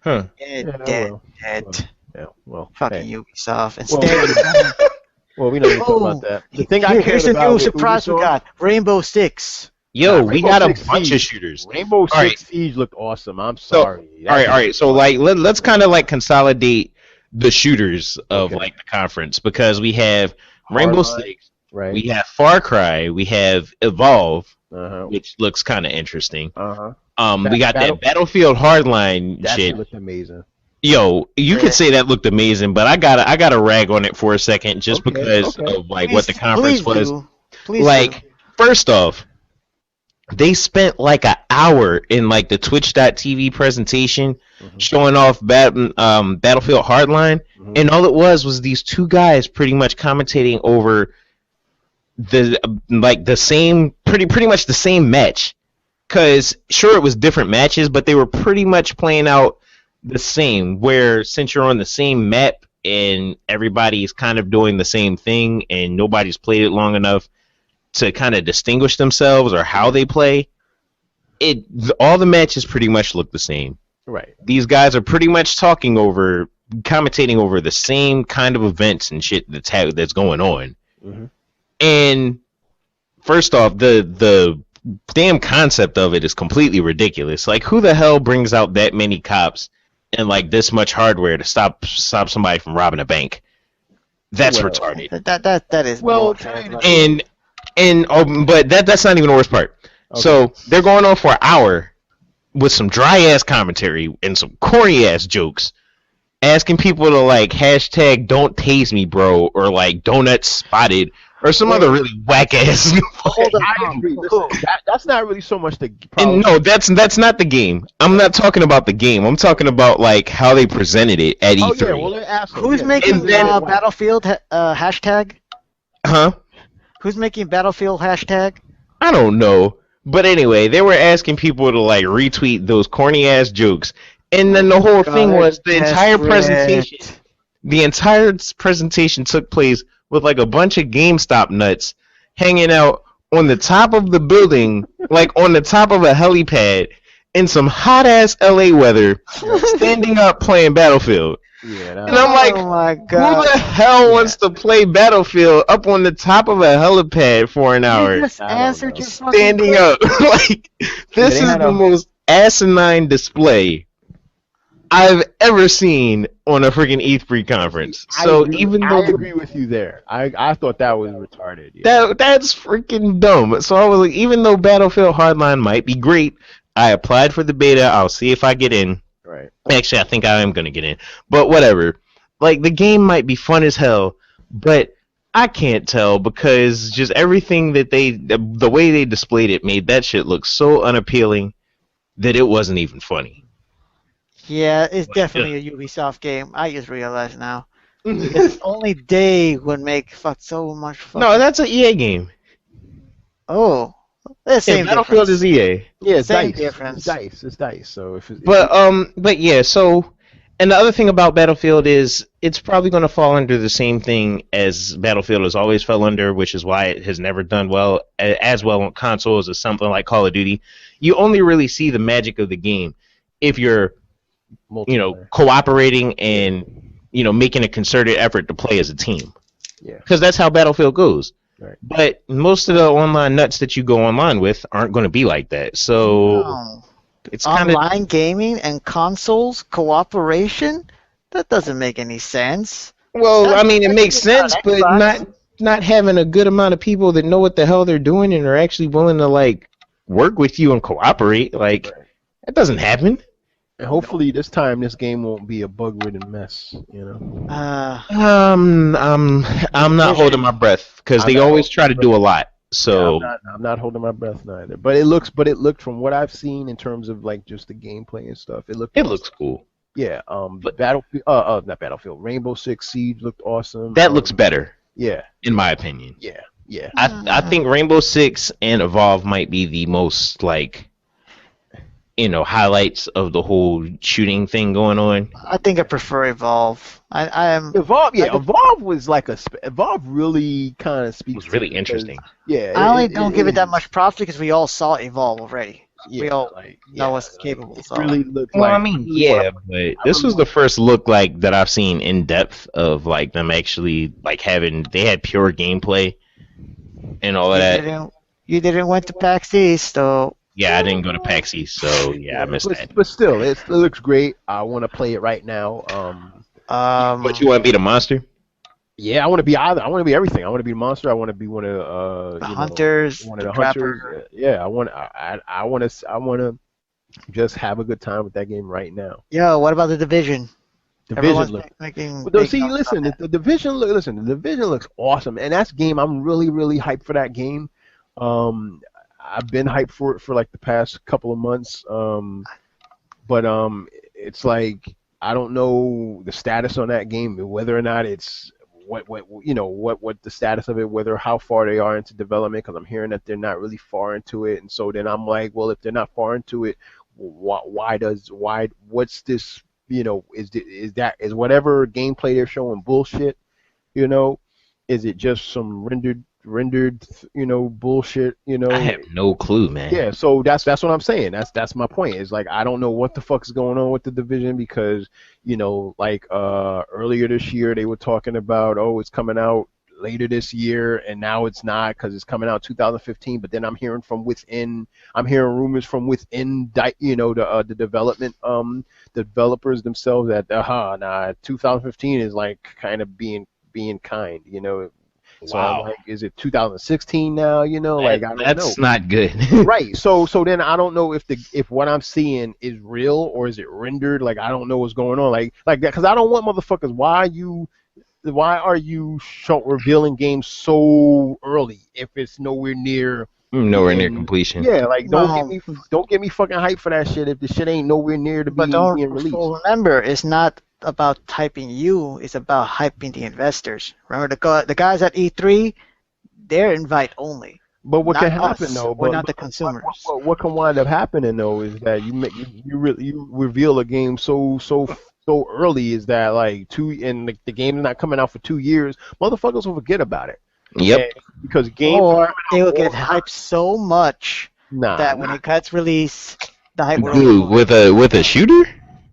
Speaker 3: Huh.
Speaker 4: Dead,
Speaker 5: Yeah,
Speaker 4: dead,
Speaker 5: well,
Speaker 4: dead.
Speaker 5: Yeah. Well.
Speaker 4: Fucking
Speaker 5: hey.
Speaker 4: Ubisoft.
Speaker 5: Well,
Speaker 4: Instead,
Speaker 5: Well, we know you're talking about that. The thing I cared
Speaker 4: Here's a
Speaker 5: about
Speaker 4: new
Speaker 5: with
Speaker 4: surprise we
Speaker 5: Ubisoft-
Speaker 4: got: Rainbow Six.
Speaker 3: Yo, we
Speaker 5: Rainbow
Speaker 3: got a
Speaker 5: Six
Speaker 3: bunch of
Speaker 5: Siege.
Speaker 3: shooters.
Speaker 5: Rainbow Six
Speaker 3: right.
Speaker 5: Siege looked awesome. I'm
Speaker 3: So,
Speaker 5: sorry.
Speaker 3: All right. So like, let's kind of like consolidate the shooters of
Speaker 5: Okay.
Speaker 3: like the conference, because we have Rainbow
Speaker 5: Hardline.
Speaker 3: Six,
Speaker 5: Right.
Speaker 3: we have Far Cry, we have Evolve,
Speaker 5: Uh-huh.
Speaker 3: which looks kind of interesting.
Speaker 5: Uh-huh.
Speaker 3: We got
Speaker 5: Battle-
Speaker 3: that Battlefield Hardline
Speaker 5: That
Speaker 3: shit.
Speaker 5: looked amazing.
Speaker 3: Yo, you
Speaker 4: Yeah.
Speaker 3: could say that looked amazing, but I gotta rag on it for a second, just
Speaker 5: Okay,
Speaker 3: because
Speaker 5: okay.
Speaker 3: of like what the conference was.
Speaker 4: Please
Speaker 3: Like, first off, they spent like an hour in like the Twitch.tv presentation
Speaker 5: Mhm.
Speaker 3: showing off Battlefield Hardline,
Speaker 5: Mhm.
Speaker 3: and all it was these two guys pretty much commentating over the same pretty much the same match. Cause sure, it was different matches, but they were pretty much playing out the same. Where since you're on the same map and everybody's kind of doing the same thing, and nobody's played it long enough to kind of distinguish themselves or how they play, all the matches pretty much look the same.
Speaker 5: Right.
Speaker 3: These guys are pretty much commentating over the same kind of events and shit that's going on.
Speaker 5: Mhm.
Speaker 3: And first off, the damn concept of it is completely ridiculous. Like, who the hell brings out that many cops and like this much hardware to stop somebody from robbing a bank? That's
Speaker 5: Well,
Speaker 3: retarded.
Speaker 4: That is
Speaker 5: Well,
Speaker 4: bullshit.
Speaker 3: But that's not even the worst part.
Speaker 5: Okay.
Speaker 3: So they're going on for an hour with some dry ass commentary and some corny ass jokes, asking people to like hashtag don't tase me, bro, or like donut spotted, or some other really whack ass.
Speaker 4: Hold on,
Speaker 5: I agree. Listen, that's not really so much the problem.
Speaker 3: And no, that's not the game. I'm not talking about the game. I'm talking about like how they presented it at
Speaker 5: Oh
Speaker 3: E3.
Speaker 5: yeah, well, they're assholes.
Speaker 4: Who's
Speaker 5: Yeah.
Speaker 4: making
Speaker 3: And then-
Speaker 4: Battlefield hashtag?
Speaker 3: Huh?
Speaker 4: Who's making Battlefield hashtag?
Speaker 3: I don't know. But anyway, they were asking people to like retweet those corny ass jokes. And then the whole thing was the entire presentation. The entire presentation took place with like a bunch of GameStop nuts hanging out on the top of the building, like on the top of a helipad in some hot ass LA weather, standing up playing Battlefield.
Speaker 5: Yeah,
Speaker 3: And I'm like,
Speaker 4: oh my
Speaker 3: who
Speaker 4: god!
Speaker 3: the hell wants to play Battlefield up on the top of a helipad for an
Speaker 4: You
Speaker 3: hour?
Speaker 4: just
Speaker 5: I don't
Speaker 4: answered
Speaker 5: know.
Speaker 4: your fucking
Speaker 3: Standing
Speaker 4: question.
Speaker 3: up. Like, this
Speaker 5: they
Speaker 3: is
Speaker 5: had
Speaker 3: the
Speaker 5: a-
Speaker 3: most asinine display I've ever seen on a freaking E3 conference. So even
Speaker 5: I
Speaker 3: though
Speaker 5: agree with you there. I thought that was retarded. Yeah.
Speaker 3: that's freaking dumb. So I was like, even though Battlefield Hardline might be great, I applied for the beta. I'll see if I get in.
Speaker 5: Right.
Speaker 3: Actually, I think I am gonna get in. But whatever. Like, the game might be fun as hell, but I can't tell because just everything that the way they displayed it made that shit look so unappealing that it wasn't even funny.
Speaker 4: Yeah, it's definitely a Ubisoft game. I just realized now. Because only they would make so much fun.
Speaker 3: No, that's an EA game.
Speaker 4: Oh, the same
Speaker 3: Battlefield
Speaker 4: difference.
Speaker 3: is EA.
Speaker 5: Yeah, it's
Speaker 4: Same
Speaker 5: dice.
Speaker 4: difference.
Speaker 5: It's dice. It's dice. So if it's,
Speaker 3: But yeah, so, and the other thing about Battlefield is it's probably going to fall under the same thing as Battlefield has always fell under, which is why it has never done well as well on consoles as something like Call of Duty. You only really see the magic of the game if you're,
Speaker 5: multiplayer.
Speaker 3: cooperating and, making a concerted effort to play as a team.
Speaker 5: Yeah.
Speaker 3: Because that's how Battlefield goes.
Speaker 5: Right.
Speaker 3: But most of the online nuts that you go online with aren't going to be like that. So
Speaker 4: No.
Speaker 3: it's kind of
Speaker 4: Online gaming and consoles cooperation? That doesn't make any sense.
Speaker 3: well, I mean, it
Speaker 4: That's
Speaker 3: makes
Speaker 4: not
Speaker 3: sense, but
Speaker 4: Xbox.
Speaker 3: not having a good amount of people that know what the hell they're doing and are actually willing to like work with you and cooperate. Like that doesn't happen.
Speaker 5: And hopefully this time this game won't be a bug-ridden mess.
Speaker 3: I'm not holding my breath because
Speaker 5: I'm
Speaker 3: they
Speaker 5: not
Speaker 3: always
Speaker 5: holding
Speaker 3: try
Speaker 5: my
Speaker 3: to do a lot. So
Speaker 5: I'm not holding my breath neither. But it looked from what I've seen in terms of like just the gameplay and stuff. It
Speaker 3: it looks cool.
Speaker 5: Yeah.
Speaker 3: But-
Speaker 5: Battlefield. Not Battlefield. Rainbow Six Siege looked awesome.
Speaker 3: That looks better,
Speaker 5: Yeah.
Speaker 3: in my opinion.
Speaker 5: Yeah. Yeah.
Speaker 3: I think Rainbow Six and Evolve might be the most like highlights of the whole shooting thing going on.
Speaker 4: I think I prefer Evolve. I am.
Speaker 5: Evolve. Yeah.
Speaker 4: I could-
Speaker 5: Evolve was like Evolve really kind of speaks.
Speaker 3: It was really
Speaker 5: to me because-
Speaker 3: interesting.
Speaker 5: Yeah.
Speaker 4: I only don't give it that much props because we all saw Evolve already. we all
Speaker 5: like,
Speaker 4: know
Speaker 5: yeah,
Speaker 4: what's
Speaker 5: like,
Speaker 4: capable.
Speaker 5: it
Speaker 4: So
Speaker 5: really looked
Speaker 3: Well,
Speaker 5: like.
Speaker 3: I mean, yeah, but this was the first look like that I've seen in depth of like them actually like having they had pure gameplay and all of that.
Speaker 4: you didn't went to PAX East, so
Speaker 3: Yeah, I didn't go to PAX East, so yeah, I missed that.
Speaker 5: But still, it looks great. I want to play it right now.
Speaker 3: But you want to be the monster?
Speaker 5: Yeah, I want to be either. I want to be everything. I want to be a monster. I want to be one of
Speaker 4: the hunters,
Speaker 5: one of
Speaker 4: the
Speaker 5: the hunters.
Speaker 4: trapper.
Speaker 5: Yeah, I want to just have a good time with that game right now.
Speaker 4: Yo, what about the Division?
Speaker 5: Division
Speaker 4: Everyone's
Speaker 5: looks.
Speaker 4: making
Speaker 5: Well,
Speaker 4: big
Speaker 5: see,
Speaker 4: noise
Speaker 5: listen,
Speaker 4: about
Speaker 5: the division. Listen, the division looks awesome, and that's game. I'm really, really hyped for that game. I've been hyped for it for like the past couple of months. But it's like I don't know the status on that game, whether or not it's what the status of it, whether how far they are into development. Because I'm hearing that they're not really far into it, and so then I'm like, well, if they're not far into it, what's this? Is whatever gameplay they're showing bullshit? Is it just some rendered bullshit?
Speaker 3: I have no clue, man.
Speaker 5: Yeah, so that's what I'm saying. That's my point. Is like I don't know what the fuck is going on with the Division because earlier this year they were talking about it's coming out later this year and now it's not because it's coming out 2015. But then I'm hearing rumors from within the development developers themselves that 2015 is like kind of being kind. So
Speaker 3: Wow.
Speaker 5: I'm like, is it 2016 now? I don't know.
Speaker 3: That's not good.
Speaker 5: Right. So then I don't know if what I'm seeing is real or is it rendered. Like I don't know what's going on. Like that because I don't want motherfuckers. Why are you revealing games so early if it's nowhere near
Speaker 3: completion.
Speaker 5: Yeah. Like don't get me fucking hyped for that shit if the shit ain't nowhere near to
Speaker 4: But
Speaker 5: being released.
Speaker 4: remember, it's not about hyping you, it's about hyping the investors. Remember the guys at E3, they're invite only.
Speaker 5: But what
Speaker 4: not
Speaker 5: can happen
Speaker 4: us.
Speaker 5: though?
Speaker 4: We're
Speaker 5: But,
Speaker 4: not the consumers.
Speaker 5: what can wind up happening though is that you reveal a game so early is that like the game's not coming out for 2 years, motherfuckers will forget about it.
Speaker 3: Yep.
Speaker 5: And because games
Speaker 4: Or they will get hyped so much that when it gets released, the hype will
Speaker 3: Dude, with a shooter?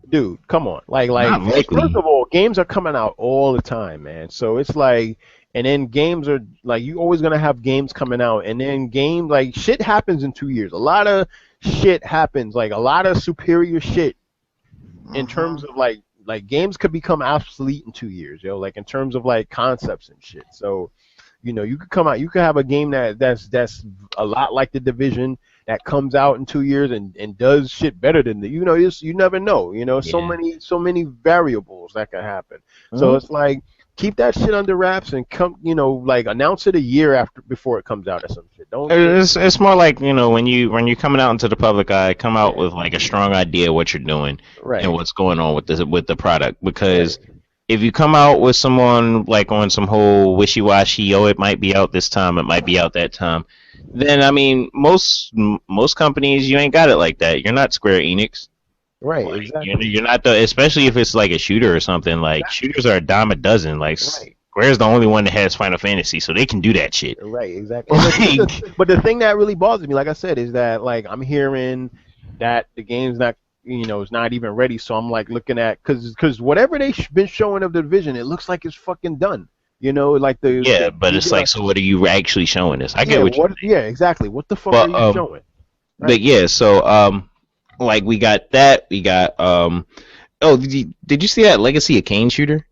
Speaker 5: Dude, come on. Like
Speaker 3: Not likely.
Speaker 5: first of all, games are coming out all the time, man. So it's like and then games are like you always gonna have games coming out and then games like shit happens in 2 years. A lot of shit happens, like a lot of superior shit in terms of like games could become obsolete in 2 years, like in terms of like concepts and shit. So you could have a game that's a lot like the Division that comes out in 2 years and does shit better than you never know. So many variables that can happen. So it's like keep that shit under wraps and come like announce it a year before it comes out or some shit.
Speaker 3: It's more like when you're coming out into the public eye, come out with like a strong idea of what you're doing and what's going on with the product because. If you come out with someone like on some whole wishy-washy, it might be out this time, it might be out that time, then I mean most companies you ain't got it like that. You're not Square Enix,
Speaker 5: right?
Speaker 3: Like,
Speaker 5: Exactly.
Speaker 3: you're not especially if it's like a shooter or something. Like shooters are a dime a dozen. Like Square's the only one that has Final Fantasy, so they can do that shit.
Speaker 5: Right, exactly. But the thing that really bothers me, like I said, is that like I'm hearing that the game's not. It's not even ready, so I'm like looking at because whatever they've been showing of the Division, it looks like it's fucking done. But it's like,
Speaker 3: so what are you actually showing us? I get
Speaker 5: yeah, exactly. What the fuck are you showing? Right?
Speaker 3: But yeah, so like we got that, we got did you see that Legacy of Kain shooter?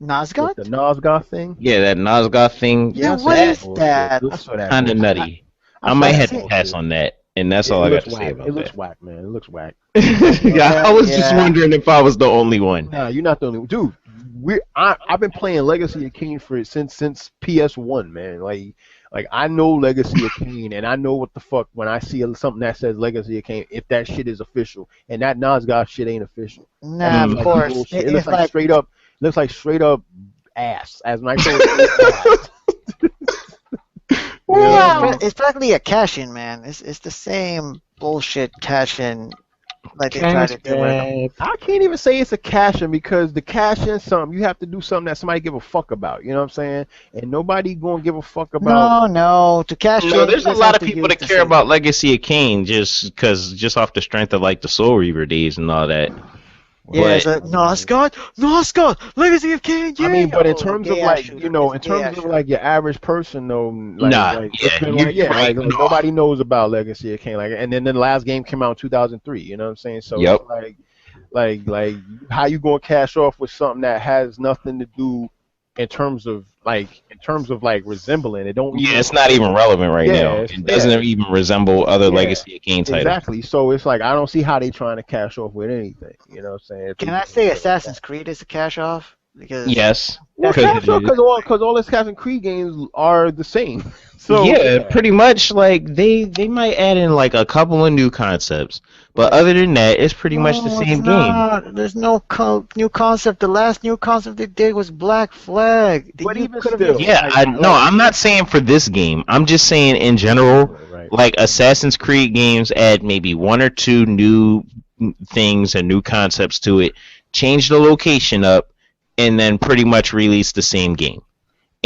Speaker 4: Nosgoth?
Speaker 5: The Nosgoth thing?
Speaker 3: Yeah, that Nosgoth thing.
Speaker 4: Yeah, what is that?
Speaker 3: Kind of nutty. I might have to pass on that. And that's all I got to say about that.
Speaker 5: It looks whack, man. It looks whack.
Speaker 3: Yeah, I was just wondering if I was the only one.
Speaker 5: Nah, you're not the only one. Dude, I've been playing Legacy of Kain since PS1, man. Like I know Legacy of Kain, and I know what the fuck when I see something that says Legacy of Kain, if that shit is official, and that Nosgoth shit ain't official.
Speaker 4: Nah, of course.
Speaker 5: It looks like straight up ass, as my
Speaker 4: Wow. It's practically a cash-in, man. It's the same bullshit cash-in like they tried to do with them.
Speaker 5: I can't even say it's a cash in because to cash in something, you have to do something that somebody give a fuck about. You know what I'm saying? And nobody gonna give a fuck about.
Speaker 4: No, to cash
Speaker 3: No,
Speaker 4: in,
Speaker 3: there's
Speaker 4: you
Speaker 3: a
Speaker 4: just
Speaker 3: lot
Speaker 4: have
Speaker 3: of
Speaker 4: to
Speaker 3: people
Speaker 4: use
Speaker 3: that
Speaker 4: the
Speaker 3: care
Speaker 4: same.
Speaker 3: about Legacy of Kain just off the strength of like the Soul Reaver days and all that.
Speaker 4: Yeah,
Speaker 3: But
Speaker 4: it's like, no, Scott, Legacy of Kain, yeah.
Speaker 5: I mean, but in
Speaker 4: Oh,
Speaker 5: terms of
Speaker 4: gay-ass
Speaker 5: like
Speaker 4: shooter.
Speaker 5: you know,
Speaker 4: It's
Speaker 5: in
Speaker 4: a gay-ass
Speaker 5: terms of
Speaker 4: shooter.
Speaker 5: like your average person though,
Speaker 3: nah,
Speaker 5: it's
Speaker 3: yeah,
Speaker 5: been
Speaker 3: you're
Speaker 5: like yeah,
Speaker 3: right.
Speaker 5: like
Speaker 3: No.
Speaker 5: nobody knows about Legacy of Kain, like, and then the last game came out in 2003. You know what I'm saying? So
Speaker 3: Yep.
Speaker 5: it's like how you gonna cash off with something that has nothing to do in terms of like resembling it. Don't
Speaker 3: Yeah,
Speaker 5: even
Speaker 3: it's not even relevant right
Speaker 5: yeah,
Speaker 3: now. It doesn't even resemble other
Speaker 5: yeah.
Speaker 3: Legacy of Kain titles.
Speaker 5: Exactly. So it's like I don't see how they trying to cash off with anything. You know what I'm saying? If
Speaker 4: Can
Speaker 5: they
Speaker 4: I
Speaker 5: doing
Speaker 4: say
Speaker 5: shit like
Speaker 4: Assassin's
Speaker 5: that.
Speaker 4: Creed is a cash off? Because
Speaker 3: Yes.
Speaker 5: Well,
Speaker 3: Because
Speaker 5: cash off because all Assassin's Creed games are the same. So
Speaker 3: yeah, pretty much like they might add in like a couple of new concepts, but other than that, it's pretty much the
Speaker 4: no,
Speaker 3: same
Speaker 4: it's
Speaker 3: game.
Speaker 4: not. There's no new concept. The last new concept they did was Black Flag.
Speaker 5: But
Speaker 4: You
Speaker 5: even
Speaker 4: could've
Speaker 5: still,
Speaker 4: just-
Speaker 3: Yeah, I'm not saying for this game. I'm just saying in general,
Speaker 5: Right.
Speaker 3: like Assassin's Creed games add maybe one or two new things and new concepts to it, change the location up, and then pretty much release the same game.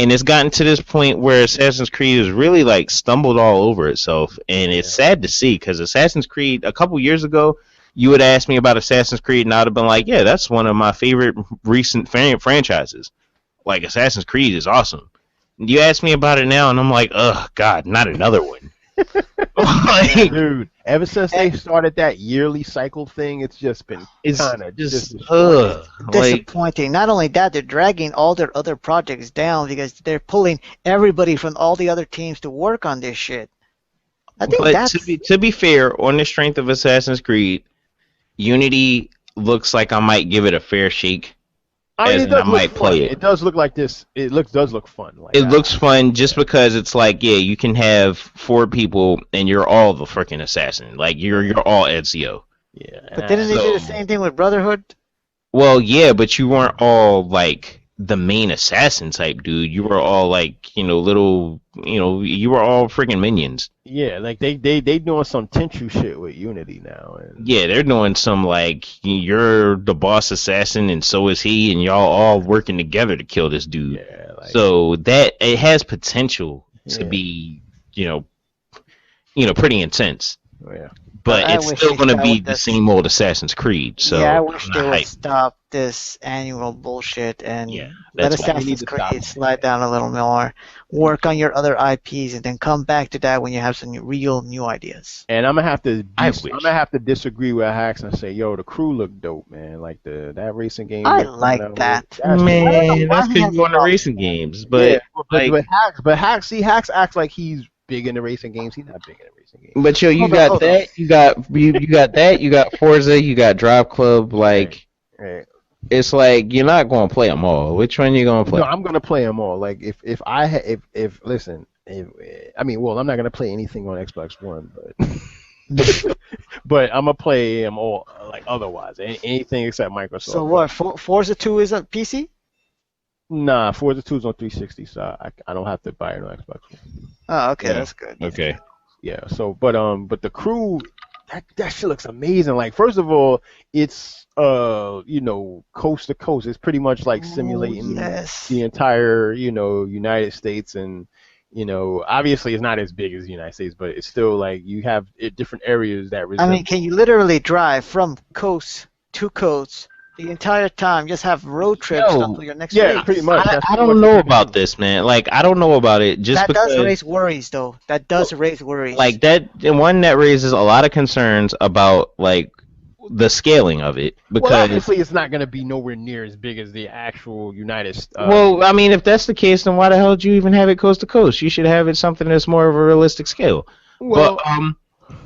Speaker 3: And it's gotten to this point where Assassin's Creed has really like stumbled all over itself, and it's sad to see because Assassin's Creed a couple years ago, you would ask me about Assassin's Creed, and I'd have been like, yeah, that's one of my favorite recent franchises. Like Assassin's Creed is awesome. You ask me about it now, and I'm like, ugh, God, not another one. Like,
Speaker 5: Dude, ever since they started that yearly cycle thing, it's just been
Speaker 3: it's
Speaker 5: kind of
Speaker 3: just
Speaker 5: destroying.
Speaker 3: like
Speaker 4: disappointing. Not only that, they're dragging all their other projects down because they're pulling everybody from all the other teams to work on this shit. I think
Speaker 3: But
Speaker 4: that's
Speaker 3: to be fair, on the strength of Assassin's Creed, Unity looks like I might give it a fair shake.
Speaker 5: I mean,
Speaker 3: as
Speaker 5: it
Speaker 3: in
Speaker 5: does
Speaker 3: I might
Speaker 5: look
Speaker 3: play
Speaker 5: fun.
Speaker 3: it.
Speaker 5: It does look like this. Does look fun. Like
Speaker 3: It looks fun just because it's like, yeah, you can have 4 people and you're all the freaking assassin. Like you're all Ezio.
Speaker 5: yeah.
Speaker 4: But didn't they do the
Speaker 3: So-
Speaker 4: same thing with Brotherhood?
Speaker 3: Well, yeah, but you weren't all like the main assassin type dude. You were all like, little, you were all freaking minions.
Speaker 5: Yeah, like they doing some Tenchu shit with Unity now, and
Speaker 3: Yeah, they're doing some like you're the boss assassin and so is he, and y'all all working together to kill this dude.
Speaker 5: yeah, like
Speaker 3: So that it has potential to
Speaker 5: Yeah.
Speaker 3: be, pretty intense.
Speaker 5: yeah.
Speaker 3: But
Speaker 4: I
Speaker 3: it's
Speaker 4: wish
Speaker 3: still
Speaker 4: they
Speaker 3: going to
Speaker 4: got
Speaker 3: be
Speaker 4: with
Speaker 3: the
Speaker 4: this-
Speaker 3: same old Assassin's Creed. So
Speaker 4: yeah, I wish
Speaker 3: I'm
Speaker 4: they
Speaker 3: not
Speaker 4: would
Speaker 3: hyped.
Speaker 4: stop this annual bullshit and
Speaker 3: Yeah,
Speaker 4: let
Speaker 3: that's why
Speaker 5: they need
Speaker 4: Assassin's
Speaker 5: to stop
Speaker 4: Creed
Speaker 5: it.
Speaker 4: slide down a little more. Work on your other IPs and then come back to that when you have some real new ideas.
Speaker 5: And I'm gonna have to
Speaker 3: I
Speaker 5: I'm
Speaker 3: wish.
Speaker 5: gonna have to disagree with Hacks and say, yo, the crew look dope, man. Like that racing game.
Speaker 4: I
Speaker 5: they're coming
Speaker 4: like
Speaker 5: out with,
Speaker 4: that.
Speaker 5: that's
Speaker 3: Man,
Speaker 4: why
Speaker 3: that's
Speaker 4: he
Speaker 3: because
Speaker 4: has
Speaker 3: you want the
Speaker 4: a
Speaker 3: racing games. But
Speaker 5: yeah,
Speaker 3: like,
Speaker 5: but Hacks acts like he's big in the racing games. He's not big in the racing games.
Speaker 3: but yo, you
Speaker 4: Hold on,
Speaker 3: got
Speaker 4: hold on.
Speaker 3: that, you got that, you got Forza, you got Drive Club. Like
Speaker 5: Right.
Speaker 3: it's like you're not going to play them all. Which one you going to play?
Speaker 5: No, I'm gonna play them all. Like if I listen, I mean, well, I'm not gonna play anything on Xbox One, but but I'm gonna play them all like otherwise, anything except Microsoft.
Speaker 4: So what? Forza 2 is on PC?
Speaker 5: Nah, Forza 2 is on 360, so I don't have to buy it on Xbox One.
Speaker 4: Oh, okay,
Speaker 3: Yeah.
Speaker 4: that's good.
Speaker 3: Okay.
Speaker 5: Yeah. So, but the crew, that shit looks amazing. Like, first of all, it's coast to coast. It's pretty much like simulating
Speaker 4: yes.
Speaker 5: the entire United States, and obviously it's not as big as the United States, but it's still like you have different areas that
Speaker 4: I
Speaker 5: resemble.
Speaker 4: mean, can you literally drive from coast to coast the entire time? Just have road trips
Speaker 3: Yo,
Speaker 4: until your next
Speaker 5: yeah,
Speaker 4: race.
Speaker 5: pretty much.
Speaker 3: I
Speaker 5: That's pretty
Speaker 3: don't
Speaker 5: much
Speaker 3: know
Speaker 5: what
Speaker 3: about this, man. Like I don't know about it just
Speaker 4: That
Speaker 3: because
Speaker 4: does raise worries, though. That does raise worries.
Speaker 3: like that and one that raises a lot of concerns about like the scaling of it
Speaker 5: Well,
Speaker 3: because
Speaker 5: obviously it's not going to be nowhere near as big as the actual United States.
Speaker 3: well, I mean, if that's the case, then why the hell did you even have it coast to coast? You should have it something that's more of a realistic scale.
Speaker 5: well,
Speaker 3: But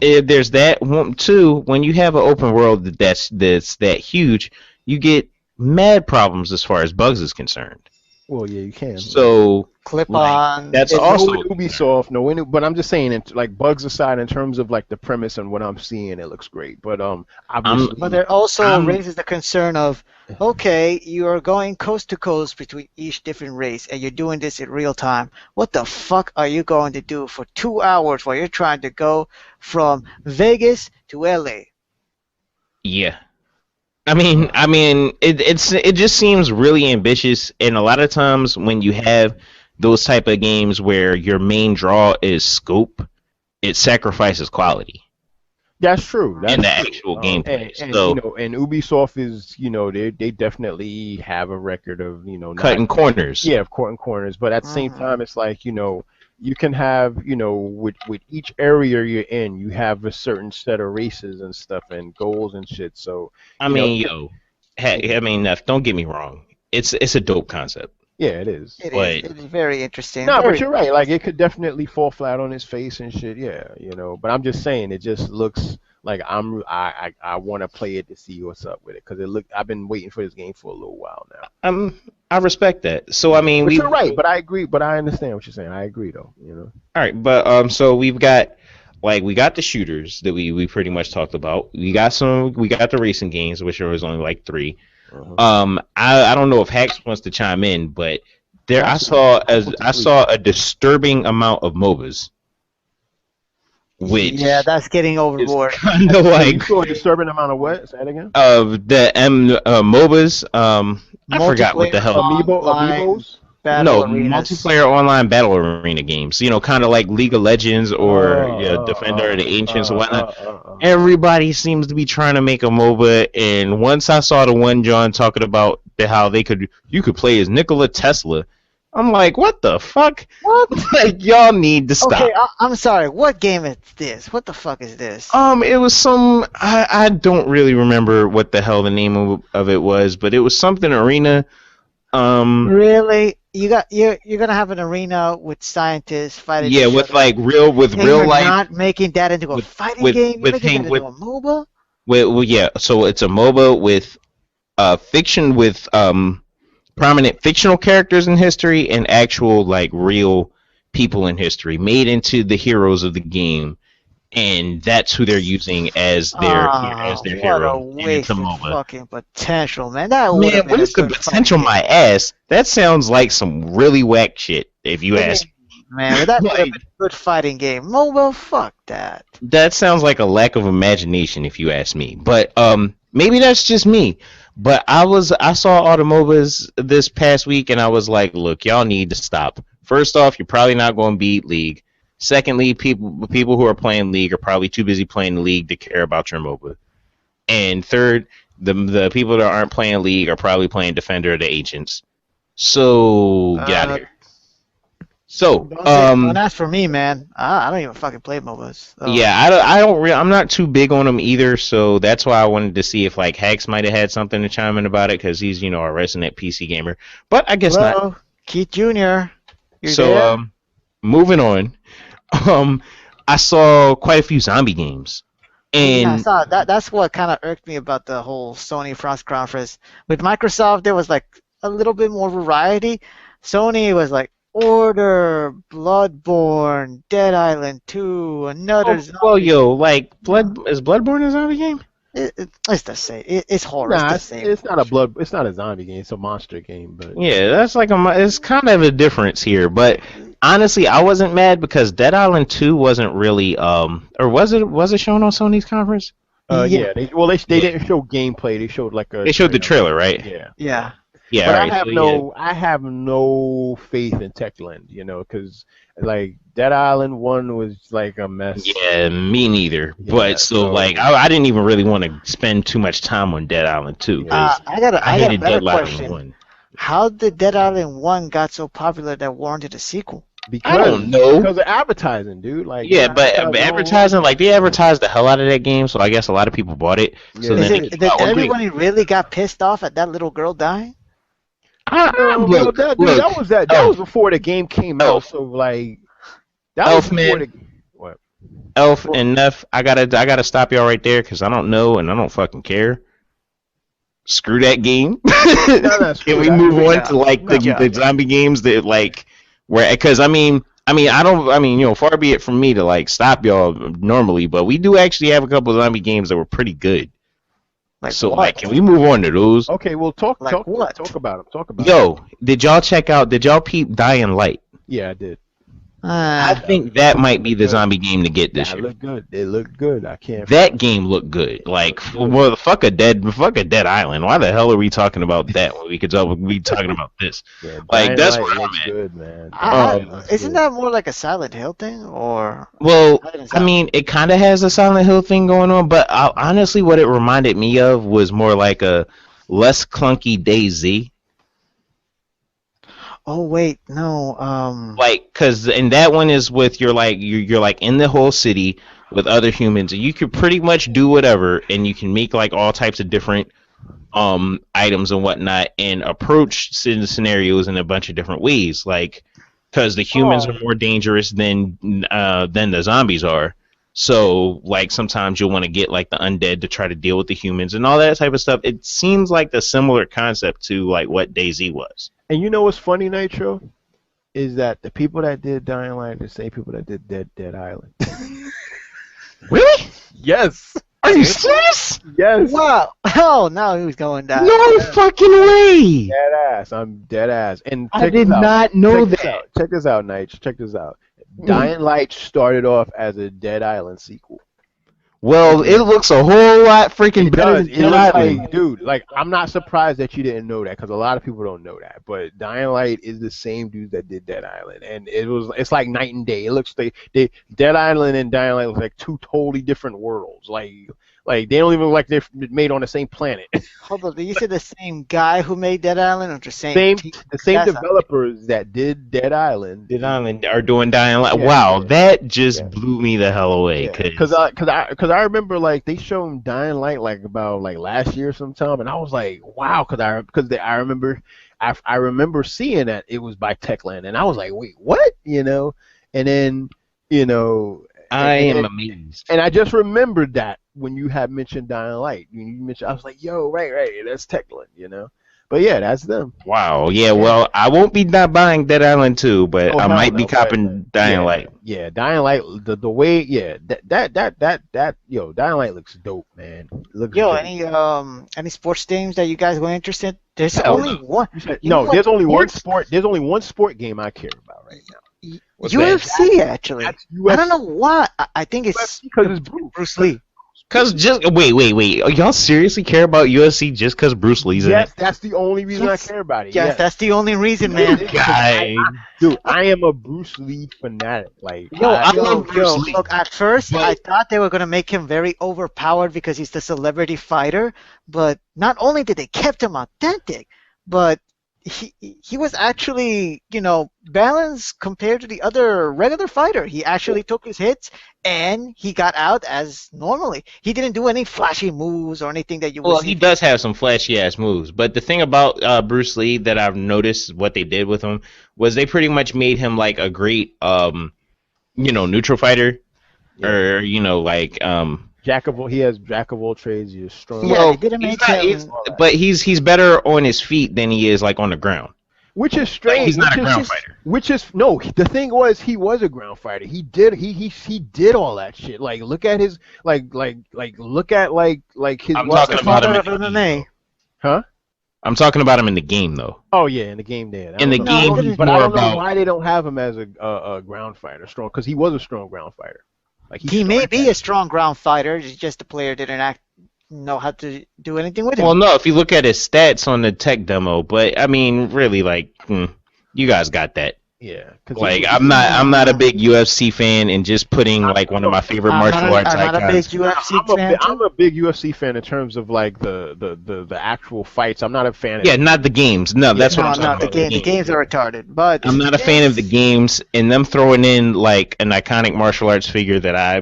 Speaker 3: if there's that one too, when you have an open world that's that huge, you get mad problems as far as bugs is concerned.
Speaker 5: well, yeah, you can.
Speaker 3: So
Speaker 4: clip
Speaker 3: like,
Speaker 4: on.
Speaker 3: that's
Speaker 5: It's
Speaker 3: also
Speaker 5: no Ubisoft, but I'm just saying, like bugs aside, in terms of like the premise and what I'm seeing, it looks great. But obviously,
Speaker 4: But it also
Speaker 3: I'm-
Speaker 4: raises the concern of, okay, you are going coast to coast between each different race, and you're doing this in real time. What the fuck are you going to do for 2 hours while you're trying to go from Vegas to LA?
Speaker 3: Yeah. It just seems really ambitious, and a lot of times when you have those type of games where your main draw is scope, it sacrifices quality
Speaker 5: That's true. That's
Speaker 3: in the
Speaker 5: true.
Speaker 3: actual gameplay.
Speaker 5: And
Speaker 3: So
Speaker 5: and Ubisoft is, they definitely have a record of, not
Speaker 3: cutting corners.
Speaker 5: yeah, of cutting corners, but at the same time, it's like, you can have, with each area you're in, you have a certain set of races and stuff and goals and shit. So,
Speaker 3: I mean, don't get me wrong. It's a dope concept.
Speaker 5: yeah, it is.
Speaker 3: But-
Speaker 4: It is very interesting.
Speaker 5: No,
Speaker 4: Very-
Speaker 5: but you're right. Like, it could definitely fall flat on its face and shit. Yeah, But I'm just saying, it just looks like I want to play it to see what's up with it, because I've been waiting for this game for a little while now.
Speaker 3: I respect that. So I mean,
Speaker 5: But you're right. But I agree. But I understand what you're saying. I agree, though.
Speaker 3: All right, but so we got the shooters that we pretty much talked about. We got the racing games, which was only like 3. I don't know if Hax wants to chime in, but I saw a disturbing amount of MOBAs, which
Speaker 4: yeah, that's getting
Speaker 3: is
Speaker 4: overboard.
Speaker 3: kind of
Speaker 5: You
Speaker 3: like
Speaker 5: saw a disturbing amount of what? Say that again.
Speaker 3: of the MOBAs. I forgot what the hell.
Speaker 5: Amiibos?
Speaker 4: Battle
Speaker 3: No,
Speaker 4: arenas.
Speaker 3: multiplayer online battle arena games. Kind of like League of Legends or Defender of the Ancients or whatnot. Everybody seems to be trying to make a MOBA, and once I saw the one John talking about how you could play as Nikola Tesla, I'm like, what the fuck?
Speaker 4: What?
Speaker 3: Like, y'all need to stop.
Speaker 4: Okay, I'm sorry. What game is this? What the fuck is this?
Speaker 3: It was some I don't really remember what the hell the name of it was, but it was something arena.
Speaker 4: Really? You're gonna have an arena with scientists fighting.
Speaker 3: Yeah,
Speaker 4: each
Speaker 3: with
Speaker 4: other.
Speaker 3: like with
Speaker 4: And
Speaker 3: real
Speaker 4: you're
Speaker 3: life.
Speaker 4: not making that into a fighting game. You're making that into a MOBA.
Speaker 3: Yeah, so it's a MOBA with fiction with prominent fictional characters in history and actual like real people in history made into the heroes of the game, and that's who they're using as their hero.
Speaker 4: What a
Speaker 3: And it's
Speaker 4: waste
Speaker 3: a
Speaker 4: of
Speaker 3: MOBA.
Speaker 4: fucking potential, man. That
Speaker 3: Man, what is the potential? My ass. That sounds like some really whack shit. If you ask me.
Speaker 4: Man, that would have
Speaker 3: Like-
Speaker 4: been a good fighting game. MOBA, fuck that.
Speaker 3: That sounds like a lack of imagination, if you ask me. But maybe that's just me. But I saw all the MOBAs this past week, and I was like, look, y'all need to stop. First off, you're probably not going to beat League. Secondly, people who are playing League are probably too busy playing the League to care about your MOBA. And third, the people that aren't playing League are probably playing Defender of the Ancients. So get out of here. So
Speaker 4: Don't ask for me, man. I don't even fucking play MOBAs. So.
Speaker 3: yeah, I'm not too big on them either, so that's why I wanted to see if like Hax might have had something to chime in about it, because he's a resident PC gamer. But I guess not.
Speaker 4: Hello, Keith Jr. You're
Speaker 3: So
Speaker 4: there?
Speaker 3: moving on, I saw quite a few zombie games, and
Speaker 4: Yeah, I saw that. That's what kind of irked me about the whole Sony press conference. With Microsoft, there was like a little bit more variety. Sony was like Order, Bloodborne, Dead Island 2, another.
Speaker 3: like is Bloodborne a zombie game?
Speaker 4: It's the same. It's horror.
Speaker 5: Nah,
Speaker 4: it's the same.
Speaker 5: it's not a zombie game. It's a monster game. But
Speaker 3: Yeah, that's like it's kind of a difference here, but honestly, I wasn't mad because Dead Island 2 wasn't really or was it shown on Sony's conference?
Speaker 5: yeah, they didn't show gameplay. They showed
Speaker 3: They showed the trailer, right?
Speaker 5: Yeah.
Speaker 4: Yeah.
Speaker 3: Yeah,
Speaker 5: But
Speaker 3: alright,
Speaker 5: I have no faith in Techland, because like Dead Island 1 was like a mess.
Speaker 3: Yeah, me neither.
Speaker 5: Yeah,
Speaker 3: But so like I didn't even really want to spend too much time on Dead Island 2 because
Speaker 4: I got a
Speaker 3: hated
Speaker 4: better
Speaker 3: Dead Island
Speaker 4: question.
Speaker 3: 1.
Speaker 4: How did Dead Island 1 got so popular that warranted a sequel?
Speaker 5: Because,
Speaker 3: I don't know.
Speaker 5: Because of advertising, dude. Like
Speaker 3: Yeah, but advertising, like they advertised the hell out of that game, so I guess a lot of people bought it. So
Speaker 5: Yeah.
Speaker 3: then it
Speaker 4: Did
Speaker 3: came out.
Speaker 4: everybody really got pissed off at that little girl dying?
Speaker 3: Look,
Speaker 5: that was before the game came out. So like that was before the what?
Speaker 3: Elf and Neff, I gotta stop y'all right there because I don't know and I don't fucking care. Screw that game. Can we move on to like the zombie games that like where? Because I mean, far be it from me to like stop y'all normally, but we do actually have a couple of zombie games that were pretty good.
Speaker 4: Like
Speaker 3: So
Speaker 4: what?
Speaker 3: like, can we move on to those?
Speaker 5: Okay, well talk
Speaker 4: Like
Speaker 5: about
Speaker 4: what?
Speaker 5: them. Talk about them.
Speaker 3: Yo, did y'all peep Dying Light?
Speaker 5: Yeah, I did.
Speaker 3: I think that might be the zombie game to get this
Speaker 5: That
Speaker 3: year.
Speaker 5: look good. It looked good. I can't.
Speaker 3: That game looked good. Like, well, fuck a dead island. Why the hell are we talking about that when we could be talking about this?
Speaker 5: Yeah,
Speaker 3: Like,
Speaker 5: Dying
Speaker 3: that's
Speaker 5: Light
Speaker 3: what I'm
Speaker 5: looks
Speaker 3: at.
Speaker 5: good, man.
Speaker 4: Isn't that more like a Silent Hill thing, or?
Speaker 3: Well,
Speaker 4: Other than
Speaker 3: I mean, it kind of has a Silent Hill thing going on, but honestly, what it reminded me of was more like a less clunky DayZ.
Speaker 4: Oh wait, no.
Speaker 3: Like, cause and that one is with you're like in the whole city with other humans, and you could pretty much do whatever, and you can make like all types of different items and whatnot, and approach scenarios in a bunch of different ways. Like, cause the humans are more dangerous than the zombies are. So like sometimes you'll want to get like the undead to try to deal with the humans and all that type of stuff. It seems like a similar concept to like what DayZ was.
Speaker 5: And you know what's funny, Nitro? Is that the people that did Dying Light are the same people that did Dead Island.
Speaker 3: Really?
Speaker 5: Yes.
Speaker 3: Are you serious?
Speaker 5: Yes.
Speaker 4: Wow! Oh, now he was going down.
Speaker 3: No fucking way!
Speaker 5: Dead ass. I'm dead ass. And
Speaker 3: I
Speaker 5: check
Speaker 3: did
Speaker 5: this out.
Speaker 3: not know
Speaker 5: Check this
Speaker 3: that.
Speaker 5: out. Check this out, Nitro. Check this out. Dying Light started off as a Dead Island sequel.
Speaker 3: Well, it looks a whole lot freaking
Speaker 5: It
Speaker 3: better
Speaker 5: does.
Speaker 3: than
Speaker 5: It
Speaker 3: Dead
Speaker 5: looks
Speaker 3: Island.
Speaker 5: like, dude, like, I'm not surprised that you didn't know that, because a lot of people don't know that. But Dying Light is the same dude that did Dead Island, and it's like night and day. It looks they Dead Island and Dying Light look like two totally different worlds. Like they don't even look like they're made on the same planet.
Speaker 4: Hold on, did you say the same guy who made Dead Island, or the same?
Speaker 5: The same
Speaker 4: That's
Speaker 5: developers that did Dead Island.
Speaker 3: Dead Island are doing Dying Light.
Speaker 5: Yeah,
Speaker 3: Wow,
Speaker 5: yeah.
Speaker 3: that just
Speaker 5: Yeah.
Speaker 3: blew me the hell away.
Speaker 5: Because I remember like they showed Dying Light like about like last year sometime, and I was like, wow, I remember seeing that it was by Techland, and I was like, wait, what? And then
Speaker 3: I
Speaker 5: and-
Speaker 3: am amazed.
Speaker 5: and I just remembered that when you had mentioned Dying Light, you mentioned, I was like, yo, right, that's Techland. But yeah, that's them.
Speaker 3: Wow. Yeah. Well, I won't be not buying Dead Island 2, but
Speaker 5: Oh,
Speaker 3: I
Speaker 5: hell
Speaker 3: might be
Speaker 5: no,
Speaker 3: copping Dying
Speaker 5: yeah,
Speaker 3: Light.
Speaker 5: Yeah, Dying Light, the way, yeah, that Dying Light looks dope, man. It looks
Speaker 4: Yo,
Speaker 5: dope.
Speaker 4: any sports games that you guys were interested? There's
Speaker 3: Hell
Speaker 4: only
Speaker 3: no.
Speaker 4: one. You
Speaker 5: No,
Speaker 4: know what
Speaker 5: there's only one
Speaker 4: sports-
Speaker 5: sport. There's only one sport game I care about right now.
Speaker 3: What's
Speaker 4: UFC actually.
Speaker 5: That's
Speaker 4: I don't know why. I think it's
Speaker 5: because it's Bruce.
Speaker 4: Bruce Lee.
Speaker 3: Cause just wait. Y'all seriously care about UFC just cause Bruce Lee's in
Speaker 5: Yes,
Speaker 3: it?
Speaker 5: that's the only reason
Speaker 4: Yes.
Speaker 5: I care about it.
Speaker 4: Yes, that's the only reason, man.
Speaker 3: Guy.
Speaker 5: Dude, I am a Bruce Lee fanatic. Like,
Speaker 3: Yo, I love Bruce
Speaker 4: Yo,
Speaker 3: Lee.
Speaker 4: look, at first
Speaker 3: But-
Speaker 4: I thought they were gonna make him very overpowered because he's the celebrity fighter, but not only did they kept him authentic, but he was actually, balanced compared to the other regular fighter. He actually took his hits and he got out as normally. He didn't do any flashy moves or anything that you would
Speaker 3: Well,
Speaker 4: see.
Speaker 3: he does have some flashy ass moves, but the thing about Bruce Lee that I've noticed what they did with him was they pretty much made him like a great, neutral fighter, or
Speaker 5: he has jack of all trades. He's strong.
Speaker 4: Yeah,
Speaker 3: well,
Speaker 4: they didn't
Speaker 3: he's
Speaker 4: make
Speaker 3: not-
Speaker 4: him-
Speaker 3: but he's better on his feet than he is like on the ground.
Speaker 5: Which is
Speaker 3: Like,
Speaker 5: strange.
Speaker 3: he's not a
Speaker 5: which
Speaker 3: ground
Speaker 5: is,
Speaker 3: fighter.
Speaker 5: Which is no. The thing was, he was a ground fighter. He did all that shit. Like, look at his look at his.
Speaker 3: I'm
Speaker 5: what's
Speaker 3: talking
Speaker 5: it
Speaker 3: about
Speaker 5: called?
Speaker 3: him in the
Speaker 4: MMA.
Speaker 5: Huh?
Speaker 3: I'm talking about him in the game though.
Speaker 5: Oh yeah, in the game there.
Speaker 3: In the
Speaker 4: No,
Speaker 3: game,
Speaker 4: but
Speaker 3: he's
Speaker 5: But I
Speaker 3: more
Speaker 5: don't know
Speaker 3: about.
Speaker 5: why they don't have him as a ground fighter, strong, because he was a strong ground fighter. Like
Speaker 4: He may be a strong ground fighter, it's just the player didn't know how to do anything with him.
Speaker 3: Well, no, if you look at his stats on the tech demo, but I mean, really, you guys got that.
Speaker 5: Yeah. 'cause
Speaker 3: Like,
Speaker 5: he-
Speaker 3: I'm not a big UFC fan, and just putting like one of my favorite martial arts
Speaker 4: I'm not a
Speaker 3: icons.
Speaker 4: big UFC
Speaker 5: I'm
Speaker 4: fan.
Speaker 5: I'm a big UFC fan in terms of like the actual fights. I'm not a fan of
Speaker 3: Yeah, not the games. No, that's what I'm talking
Speaker 4: no,
Speaker 3: about.
Speaker 4: the games are retarded. But
Speaker 3: I'm not a fan of the games, and them throwing in like an iconic martial arts figure that I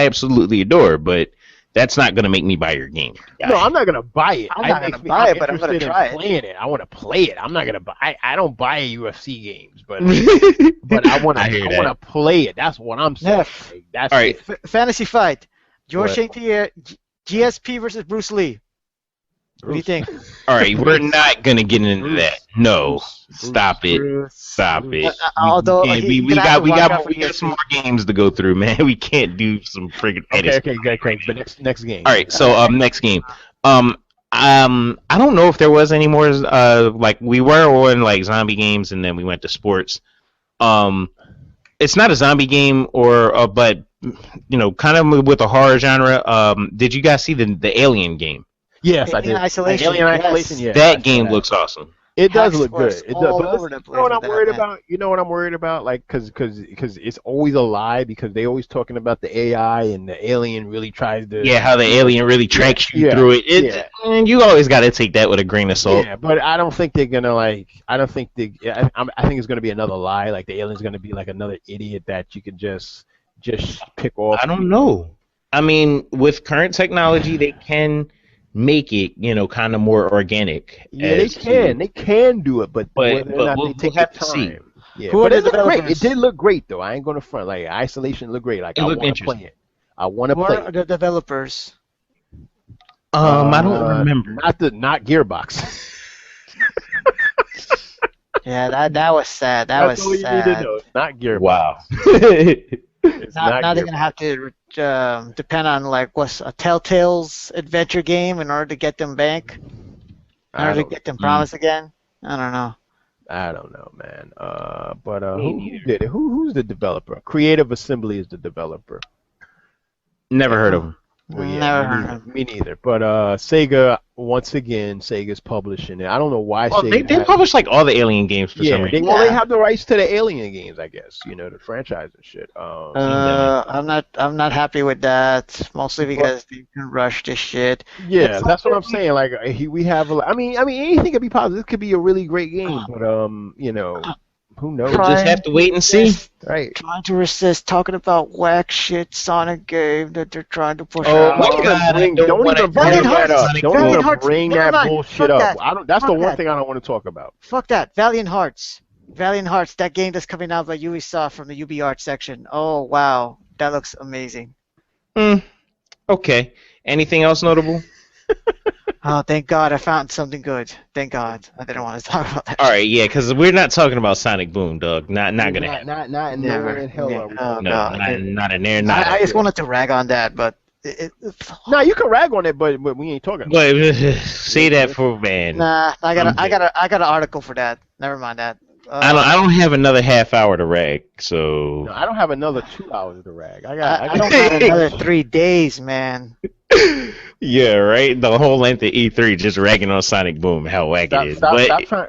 Speaker 3: absolutely adore, but that's not gonna make me buy your game.
Speaker 5: No, I'm not gonna buy it.
Speaker 4: I'm not gonna buy it, but I'm gonna
Speaker 5: interested in
Speaker 4: try it.
Speaker 5: playing it. I want to play it. I'm not gonna buy. I don't buy UFC games, but I want
Speaker 3: I hear
Speaker 5: to play it. That's what I'm saying.
Speaker 4: Yeah.
Speaker 5: Like, that's
Speaker 3: All right.
Speaker 4: Fantasy fight. George
Speaker 5: What?
Speaker 4: St. Pierre, GSP versus Bruce Lee. What do you think?
Speaker 3: All right, we're not gonna get into that. No, stop it. Stop it.
Speaker 4: Although
Speaker 3: we,
Speaker 4: you're
Speaker 3: we
Speaker 4: gonna have
Speaker 3: got
Speaker 4: to
Speaker 3: we
Speaker 4: watch
Speaker 3: got
Speaker 4: out for
Speaker 3: we got
Speaker 4: UFC.
Speaker 3: some more games to go through, man. We can't do some friggin' edits.
Speaker 5: Okay. But next game.
Speaker 3: All right, so next game. I don't know if there was any more. Like we were on like zombie games, and then we went to sports. it's not a zombie game but kind of with a horror genre. Did you guys see the Alien game?
Speaker 5: Yes, I
Speaker 4: Alien
Speaker 5: did.
Speaker 4: Isolation,
Speaker 5: Alien
Speaker 4: yes.
Speaker 5: Isolation. Yeah, I
Speaker 3: That
Speaker 5: saw
Speaker 3: game
Speaker 5: that.
Speaker 3: looks awesome.
Speaker 5: It does
Speaker 4: Hex
Speaker 5: look good.
Speaker 4: was
Speaker 5: It does.
Speaker 4: all
Speaker 5: But
Speaker 4: over
Speaker 5: listen,
Speaker 4: the
Speaker 5: you know what
Speaker 4: place
Speaker 5: I'm
Speaker 4: with
Speaker 5: worried
Speaker 4: that, man.
Speaker 5: about? You know what I'm worried about? Like, because it's always a lie because they always talking about the AI and the alien really tries to.
Speaker 3: Yeah, how the alien really tracks you
Speaker 5: Yeah,
Speaker 3: through it.
Speaker 5: yeah.
Speaker 3: And you always got to take that with a grain of salt.
Speaker 5: Yeah, but I don't think they're gonna like. I don't think they. I think it's gonna be another lie. Like the alien's gonna be like another idiot that you could just pick off.
Speaker 3: I don't know. I mean, with current technology, they can make it, kind of more organic.
Speaker 5: Yeah, they can. They can do it, but whether or not
Speaker 3: we'll
Speaker 5: they take
Speaker 3: have
Speaker 5: the
Speaker 3: to see.
Speaker 5: time. Yeah,
Speaker 4: Who are
Speaker 5: but
Speaker 4: the
Speaker 5: it looked great. It
Speaker 4: developers?
Speaker 5: did look great though. I ain't gonna front. Like Isolation looked great. Like
Speaker 3: It
Speaker 5: I
Speaker 3: looked
Speaker 5: want to play
Speaker 3: interesting.
Speaker 5: it. I want to
Speaker 4: Who
Speaker 5: play
Speaker 4: are
Speaker 5: it.
Speaker 4: the developers?
Speaker 3: I don't remember.
Speaker 5: Not Gearbox.
Speaker 4: Yeah, that was sad. That
Speaker 5: That's all
Speaker 4: was
Speaker 5: you need to
Speaker 4: sad.
Speaker 5: know. It's not Gearbox.
Speaker 3: Wow.
Speaker 5: It's
Speaker 4: Now,
Speaker 5: not
Speaker 4: they're gonna have to depend on like what's a Telltale's adventure game in order to get them back, in
Speaker 5: I
Speaker 4: order to
Speaker 5: don't,
Speaker 4: get them promised again. I don't know.
Speaker 5: I don't know, man. But
Speaker 3: Me
Speaker 5: who
Speaker 3: neither.
Speaker 5: did it? Who's the developer? Creative Assembly is the developer.
Speaker 3: Never heard of them.
Speaker 5: Well, yeah,
Speaker 4: Never
Speaker 5: me
Speaker 4: heard
Speaker 5: neither.
Speaker 4: of
Speaker 5: Me neither. But Sega, once again, Sega's publishing it. I don't know why
Speaker 3: Well,
Speaker 5: Sega.
Speaker 3: they
Speaker 5: has-
Speaker 3: publish like all the Alien games for some
Speaker 5: yeah,
Speaker 3: reason.
Speaker 5: they
Speaker 4: Yeah.
Speaker 5: have the rights to the Alien games, I guess. You know, the franchise and shit.
Speaker 4: I'm not happy with that. Mostly because they can rush this shit.
Speaker 5: Yeah,
Speaker 4: It's
Speaker 5: that's what
Speaker 4: like-
Speaker 5: I'm saying. Like we have. I mean, anything could be positive. This could be a really great game, but who knows?
Speaker 3: We'll just have to wait and see.
Speaker 5: Right.
Speaker 4: Trying to resist talking about whack shit Sonic game that they're trying to push
Speaker 3: Oh
Speaker 4: out.
Speaker 3: my
Speaker 5: Don't
Speaker 3: God, I
Speaker 5: even
Speaker 3: don't wanna
Speaker 5: bring
Speaker 4: Valiant
Speaker 5: that up.
Speaker 4: Hearts.
Speaker 5: Don't
Speaker 4: Valiant
Speaker 5: even
Speaker 4: Hearts.
Speaker 5: bring
Speaker 4: Never
Speaker 5: that
Speaker 4: mind.
Speaker 5: bullshit
Speaker 4: Fuck
Speaker 5: up.
Speaker 4: that.
Speaker 5: I don't. That's the
Speaker 4: Fuck
Speaker 5: one
Speaker 4: that.
Speaker 5: thing I don't want to talk about.
Speaker 4: Fuck that. Valiant Hearts. Valiant Hearts, that game that's coming out by Ubisoft from the UbiArt section. Oh, wow. That looks amazing.
Speaker 3: Okay. Anything else notable?
Speaker 4: Oh, thank God I found something good. Thank God. I didn't want to talk about that.
Speaker 3: All right, yeah, because we're not talking about Sonic Boom, dog. Not gonna happen.
Speaker 5: Not
Speaker 4: Never.
Speaker 5: nowhere in hell are we.
Speaker 4: Oh,
Speaker 3: No,
Speaker 4: God.
Speaker 3: not in there. Not.
Speaker 4: I just wanted to rag on that, but
Speaker 5: No, you can rag on it, but we ain't talking.
Speaker 3: But say that for man.
Speaker 4: nah, I got
Speaker 3: I'm
Speaker 4: an article for that. Never mind that.
Speaker 3: I don't have another half hour to rag, so
Speaker 5: No, I don't have another 2 hours to rag. I
Speaker 4: I don't have another 3 days, man.
Speaker 3: yeah, right. The whole length of E3 just ragging on Sonic Boom, how whack it is.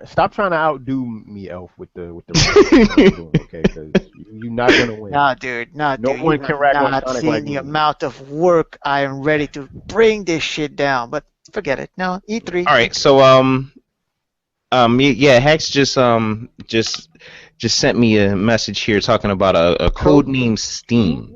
Speaker 5: Stop trying to outdo me, Elf, with the rag, okay? Because you're not gonna win.
Speaker 4: Nah, dude. Nah,
Speaker 5: No
Speaker 4: dude.
Speaker 5: one
Speaker 4: You
Speaker 5: can
Speaker 4: have
Speaker 5: rag on
Speaker 4: not
Speaker 5: Sonic
Speaker 4: seen
Speaker 5: like
Speaker 4: the
Speaker 5: me.
Speaker 4: amount of work I am ready to bring this shit down. But forget it. No, E3.
Speaker 3: All right, so yeah, Hex just sent me a message here talking about a code named Steam.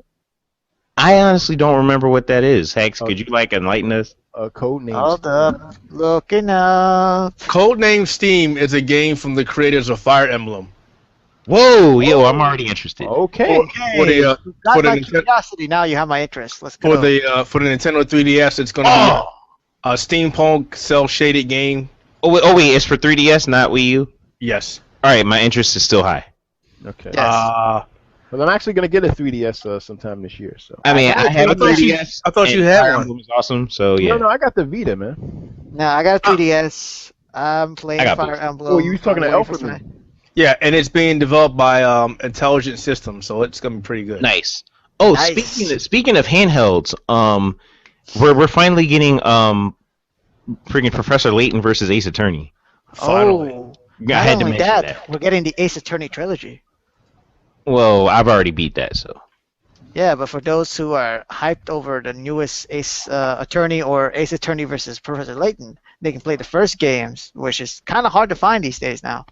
Speaker 3: I honestly don't remember what that is. Hex, could you enlighten us?
Speaker 5: A code name.
Speaker 4: Hold up. Looking up.
Speaker 2: Codename Steam is a game from the creators of Fire Emblem.
Speaker 3: Whoa, yo, I'm already interested.
Speaker 5: Okay.
Speaker 2: For the
Speaker 4: Got
Speaker 2: for the
Speaker 4: my
Speaker 2: Nintendo,
Speaker 4: curiosity. Now you have my interest. Let's go.
Speaker 2: for the Nintendo 3DS, it's gonna
Speaker 3: Oh,
Speaker 2: be a steampunk cell shaded game.
Speaker 3: oh wait, it's for 3DS, not Wii U.
Speaker 2: Yes.
Speaker 3: All right, my interest is still high.
Speaker 5: Okay.
Speaker 4: Yes.
Speaker 5: But I'm actually gonna get a 3DS sometime this year. So.
Speaker 3: I mean, I have a
Speaker 2: I thought you-
Speaker 3: 3DS.
Speaker 2: I thought you
Speaker 3: and
Speaker 2: had
Speaker 3: Fire
Speaker 2: one.
Speaker 3: Emblem was awesome, so yeah.
Speaker 5: No, I got the Vita, man.
Speaker 4: No, I got a 3DS. I'm playing
Speaker 3: I got
Speaker 4: Fire
Speaker 3: both.
Speaker 4: Emblem.
Speaker 5: Oh, you was talking to
Speaker 4: I'm waiting
Speaker 5: Elf
Speaker 4: for
Speaker 5: with me.
Speaker 2: Yeah, and it's being developed by Intelligent Systems, so it's gonna be pretty good.
Speaker 3: Nice. Oh,
Speaker 4: Nice.
Speaker 3: speaking of handhelds, we're finally getting freaking Professor Layton versus Ace Attorney.
Speaker 2: Finally.
Speaker 4: Oh,
Speaker 3: I
Speaker 4: not
Speaker 3: had to
Speaker 4: only
Speaker 3: mention
Speaker 4: that,
Speaker 3: that.
Speaker 4: we're getting the Ace Attorney trilogy.
Speaker 3: Well, I've already beat that, so.
Speaker 4: Yeah, but for those who are hyped over the newest Ace Attorney or Ace Attorney versus Professor Layton, they can play the first games, which is kind of hard to find these days now.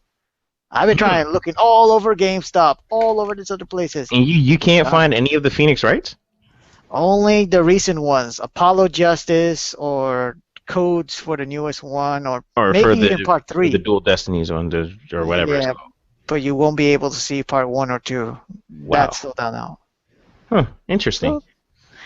Speaker 4: I've been trying, looking all over GameStop, all over these other places.
Speaker 3: And you can't find any of the Phoenix Wrights?
Speaker 4: Only the recent ones, Apollo Justice or codes for the newest one, or
Speaker 3: Or
Speaker 4: maybe
Speaker 3: for the,
Speaker 4: even Part
Speaker 3: for
Speaker 4: 3.
Speaker 3: the Dual Destinies on the, or whatever it's
Speaker 4: Yeah.
Speaker 3: called.
Speaker 4: But you won't be able to see Part 1 or 2.
Speaker 3: Wow.
Speaker 4: That's still down now.
Speaker 3: Huh, interesting.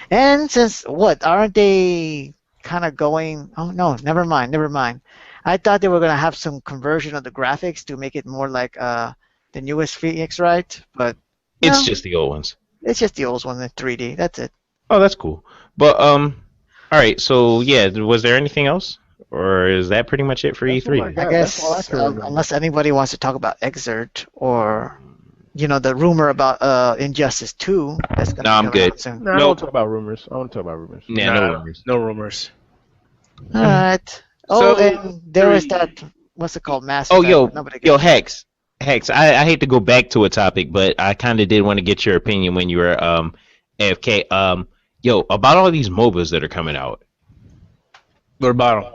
Speaker 4: And since, aren't they kind of going, oh no, never mind. I thought they were going to have some conversion of the graphics to make it more like the newest Phoenix, right? But
Speaker 3: It's
Speaker 4: no,
Speaker 3: just the old ones.
Speaker 4: it's just the old one in 3D. That's it.
Speaker 3: Oh, that's cool. But, alright, so yeah, was there anything else? Or is that pretty much it for
Speaker 5: That's
Speaker 3: E3?
Speaker 5: all I
Speaker 4: I
Speaker 5: got.
Speaker 4: guess
Speaker 5: That's all I can remember.
Speaker 4: unless anybody wants to talk about Exert or the rumor about Injustice 2 that's gonna
Speaker 3: No, I'm
Speaker 4: come
Speaker 3: good.
Speaker 4: out soon.
Speaker 5: No, I
Speaker 2: No.
Speaker 5: want to talk about rumors. I want to talk about rumors.
Speaker 3: Yeah, no rumors.
Speaker 2: No rumors.
Speaker 4: All right. Oh,
Speaker 2: So,
Speaker 4: and there was
Speaker 2: 3.
Speaker 4: that. What's it called? Mass
Speaker 3: Oh,
Speaker 4: Effect. Nobody
Speaker 3: yo,
Speaker 4: gets
Speaker 3: Hex. I hate to go back to a topic, but I kind of did want to get your opinion when you were AFK. Yo, about all these MOBAs that are coming out.
Speaker 2: What about them?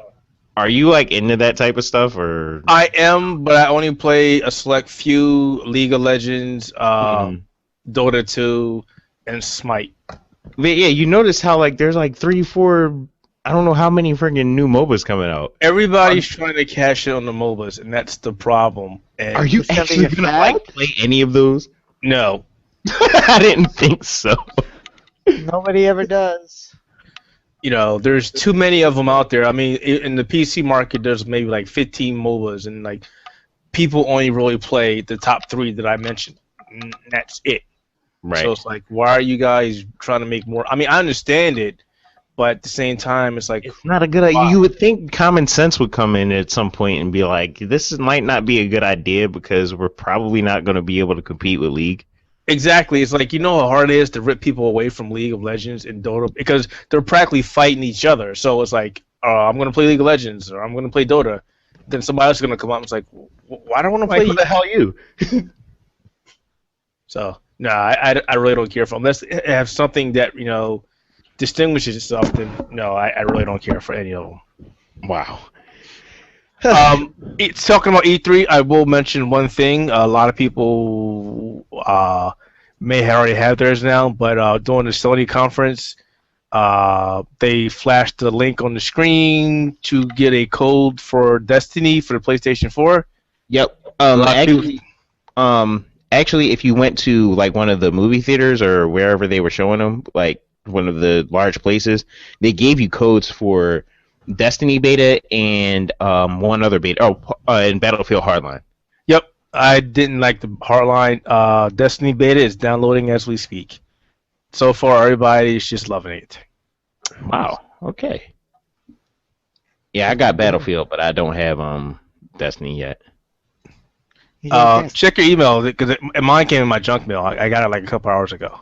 Speaker 3: Are you like into that type of stuff, or?
Speaker 2: I am, but I only play a select few: League of Legends,
Speaker 3: Mhm.
Speaker 2: Dota 2, and Smite.
Speaker 3: But yeah, you notice how like there's like 3, 4, I don't know how many freaking new MOBAs coming out.
Speaker 2: Everybody's trying to cash in on the MOBAs, and that's the problem. And
Speaker 3: Are you
Speaker 4: It's gonna be
Speaker 3: actually
Speaker 4: a
Speaker 3: gonna
Speaker 4: fad?
Speaker 3: like play any of those?
Speaker 2: No.
Speaker 3: I didn't think so.
Speaker 4: Nobody ever does.
Speaker 2: There's too many of them out there. I mean, in the PC market, there's maybe like 15 MOBAs, and like people only really play the top 3 that I mentioned. And that's it.
Speaker 3: Right.
Speaker 2: So it's like, why are you guys trying to make more? I mean, I understand it, but at the same time, it's like,
Speaker 3: It's not a good idea. You would think common sense would come in at some point and be like, this might not be a good idea because we're probably not going to be able to compete with League.
Speaker 2: exactly. It's like, how hard it is to rip people away from League of Legends and Dota because they're practically fighting each other. So it's like, I'm going to play League of Legends or I'm going to play Dota. Then somebody else is going to come up and it's like, why do I want to play
Speaker 3: Like, who the hell you?
Speaker 2: So, no, I really don't care for unless it has something that, distinguishes itself, then no, I really don't care for any of them.
Speaker 3: Wow.
Speaker 2: It's talking about E3. I will mention one thing. A lot of people may already have theirs now, but during the Sony conference, they flashed the link on the screen to get a code for Destiny for the PlayStation 4.
Speaker 3: Yep.
Speaker 2: lot of people-
Speaker 3: Actually, if you went to like one of the movie theaters or wherever they were showing them, like one of the large places, they gave you codes for Destiny beta and one other beta. And Battlefield Hardline.
Speaker 2: Yep, I didn't like the Hardline. Destiny beta is downloading as we speak. So far, everybody is just loving it.
Speaker 3: Wow. Okay. Yeah, I got Battlefield, but I don't have Destiny yet.
Speaker 2: Check your email because mine came in my junk mail. I got it like a couple hours ago.